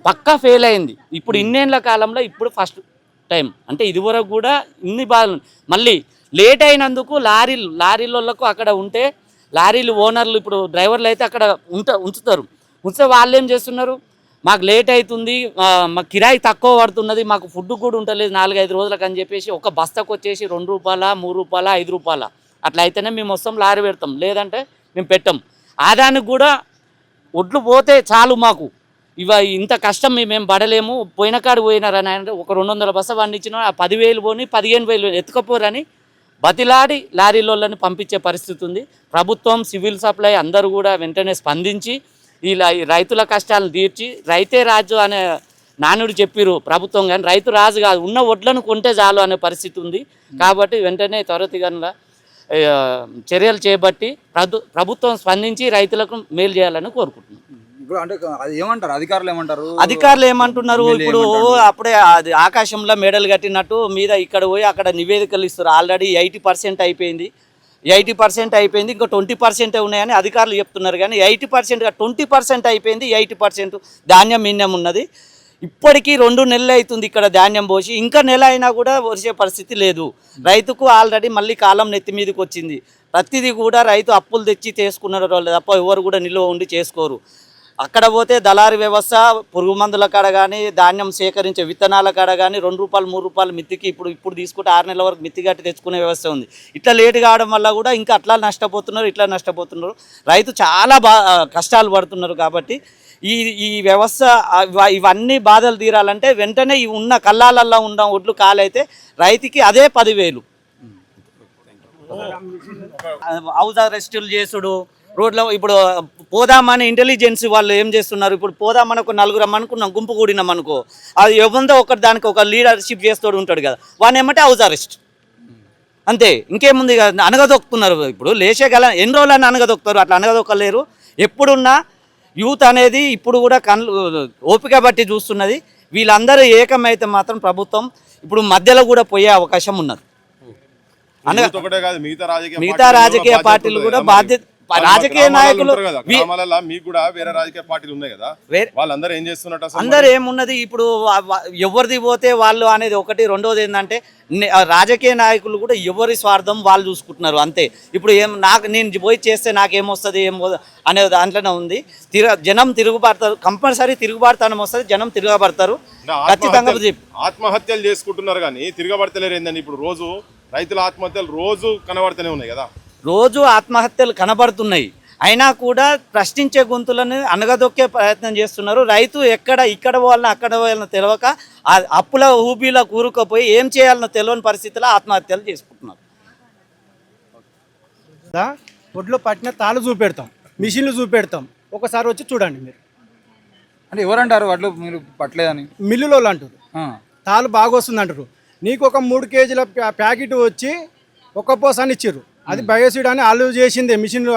పక్కా ఫెయిల్ అయింది. ఇప్పుడు ఇన్నేళ్ల కాలంలో ఇప్పుడు ఫస్ట్ టైం. అంటే ఇదివరకు కూడా ఇన్ని బాధలు మళ్ళీ లేట్ అయినందుకు లారీలకు అక్కడ ఉంటే లారీలు ఓనర్లు ఇప్పుడు డ్రైవర్లు అయితే అక్కడ ఉంచుతారు. ఉంచితే వాళ్ళు ఏం చేస్తున్నారు, మాకు లేట్ అవుతుంది, మాకు కిరాయి తక్కువ పడుతున్నది, మాకు ఫుడ్ కూడా ఉండలేదు 4-5 రోజులకు అని చెప్పేసి ఒక బస్తకు వచ్చేసి 2 రూపాయల 3 రూపాయల 5 రూపాయల అట్లా అయితేనే మేము వస్తాం లారీ పెడతాం, లేదంటే మేము పెట్టాం. ఆదానికి కూడా ఒడ్లు పోతే చాలు మాకు ఇంత కష్టం మేమేం పడలేము, పోయిన కాడు పోయినారని ఆయన ఒక 200 బస్స పండించిన 10,000 పోని 15,000 ఎత్తుకపోరని బతిలాడి లారీలోళ్ళని పంపించే పరిస్థితి ఉంది. ప్రభుత్వం సివిల్ సప్లై అందరూ కూడా వెంటనే స్పందించి ఈ రైతుల కష్టాలను తీర్చి రైతే రాజు అనే నానుడు చెప్పిరు ప్రభుత్వం, కానీ రైతు రాజు కాదు, ఉన్న వడ్లను కొంటే చాలు అనే పరిస్థితి ఉంది. కాబట్టి వెంటనే త్వరితగతిన చర్యలు చేపట్టి ప్రభుత్వం స్పందించి రైతులకు మేలు చేయాలని కోరుకుంటున్నాం. ఇప్పుడు అంటే అది ఏమంటారు అధికారులు ఏమంటున్నారు, ఇప్పుడు అప్పుడే అది ఆకాశంలో మేడలు కట్టినట్టు మీద ఇక్కడ పోయి అక్కడ నివేదికలు ఇస్తారు. ఆల్రెడీ 80% అయిపోయింది, 80% అయిపోయింది, ఇంకా 20% ఉన్నాయని అధికారులు చెప్తున్నారు. కానీ 80% 20% అయిపోయింది, 80% ధాన్యం మిన్నం ఉన్నది. ఇప్పటికీ 2 నెలలు అవుతుంది ఇక్కడ ధాన్యం పోసి, ఇంకా నెల అయినా కూడా వచ్చే పరిస్థితి లేదు. రైతుకు ఆల్రెడీ మళ్ళీ కాలం నెత్తి మీదకి వచ్చింది. ప్రతిదీ కూడా రైతు అప్పులు తెచ్చి చేసుకున్నారు తప్ప ఎవరు కూడా నిల్వ ఉండి చేసుకోరు. అక్కడ పోతే దళారీ వ్యవస్థ, పురుగు మందుల కాడ కానీ ధాన్యం సేకరించే విత్తనాల కాడ కానీ 2 రూపాయలు 3 రూపాయలు మిత్తికి ఇప్పుడు తీసుకుంటే 6 నెలల వరకు మిత్తి కట్టి తెచ్చుకునే వ్యవస్థ ఉంది. ఇట్లా లేటు కావడం వల్ల కూడా ఇంకా అట్లా నష్టపోతున్నారు, ఇట్లా నష్టపోతున్నారు. రైతు చాలా కష్టాలు పడుతున్నారు. కాబట్టి ఈ వ్యవస్థ ఇవన్నీ బాధలు తీరాలంటే వెంటనే ఈ ఉన్న కల్లాలల్లో ఉన్న ఒడ్లు కాలైతే రైతుకి అదే 10,000. హౌస్ అరెస్టులు చేసుడు, రోడ్లో ఇప్పుడు పోదామని ఇంటెలిజెన్స్ వాళ్ళు ఏం చేస్తున్నారు, ఇప్పుడు పోదామని ఒక 4 అనుకున్నాం, గుంపు కూడినాం అనుకో, అది ఎవరిదో ఒకటి దానికి ఒక లీడర్షిప్ చేస్తూ ఉంటాడు కదా, వాడిని ఏమంటే హౌస్ అరెస్ట్ అంతే, ఇంకేముంది కదా, అనగదొక్కుతున్నారు. ఇప్పుడు లేచేగల ఎన్ని రోజులని అనగదొక్కుతారు, అట్లా అనగదొక్కలేరు. ఎప్పుడున్నా యూత్ అనేది ఇప్పుడు కూడా ఓపిక బట్టి చూస్తున్నది. వీళ్ళందరూ ఏకమైతే మాత్రం ప్రభుత్వం ఇప్పుడు మధ్యలో కూడా పోయే అవకాశం ఉన్నది. మిగతా రాజకీయ పార్టీలు కూడా బాధ్యత, రాజకీయ నాయకులు మీకు కూడా వేరే రాజకీయ పార్టీలు ఉన్నాయి కదా, వాళ్ళందరూ ఏం చేస్తున్నట్టు, అందరూ ఏమున్నది ఇప్పుడు ఎవరిది పోతే వాళ్ళు అనేది ఒకటి. రెండోది ఏంటంటే రాజకీయ నాయకులు కూడా ఎవరి స్వార్థం వాళ్ళు చూసుకుంటున్నారు అంతే. ఇప్పుడు నేను పోయి చేస్తే నాకేమొస్తుంది అనే దాంట్లోనే ఉంది. జనం తిరుగుబారుతారు, కంపల్సరీ తిరుగుబాటుతనం వస్తుంది, జనం తిరగబడతారు ఖచ్చితంగా. ఆత్మహత్యలు చేసుకుంటున్నారు కానీ తిరగబడతలేరు ఏందని. ఇప్పుడు రోజు రైతుల ఆత్మహత్యలు రోజు కనబడుతూనే ఉన్నాయి కదా, రోజు ఆత్మహత్యలు కనబడుతున్నాయి. అయినా కూడా ప్రశ్నించే గొంతులను అనగదొక్కే ప్రయత్నం చేస్తున్నారు. రైతు ఇక్కడ పోవాలన్నా అక్కడ పోవాలన్నా తెలియక ఆ అప్పుల ఊబీలో కూరుకుపోయి ఏం చేయాలనో తెలియని పరిస్థితిలో ఆత్మహత్యలు చేసుకుంటున్నారు. ఒడ్లో పట్టిన తాళ్ళు చూపెడతాం, మిషన్లు చూపెడతాం, ఒకసారి వచ్చి చూడండి మీరు. అంటే ఎవరంటారు వడ్లు మీరు పట్టలేదని? మిల్లులో అంటారు తాళ్ళు బాగా వస్తుంది అంటారు. నీకు ఒక 3 కేజీల ప్యాకెట్ వచ్చి ఒక్క పోసాన్ని ఇచ్చారు. అది బయోసిడ్ అని వాళ్ళు చేసిందే, మిషన్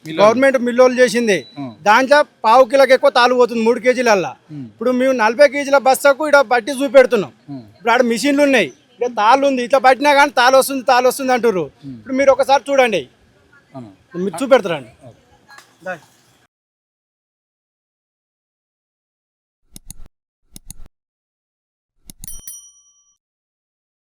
గవర్నమెంట్ మిల్లు చేసిందే. దాంట్లో 1/2 కిలోకి ఎక్కువ తాళ్ళు పోతుంది 3 కేజీలల్లా. ఇప్పుడు మేము 40 కేజీల బస్సాకు ఇక్కడ బట్టి చూపెడుతున్నాం. ఇప్పుడు ఆడ మిషన్లు ఉన్నాయి, ఇక్కడ తాళ్ళు ఉంది, ఇట్లా పట్టినా కానీ తాళ్ళు వస్తుంది అంటారు. ఇప్పుడు మీరు ఒకసారి చూడండి, మీరు చూపెడతారండి.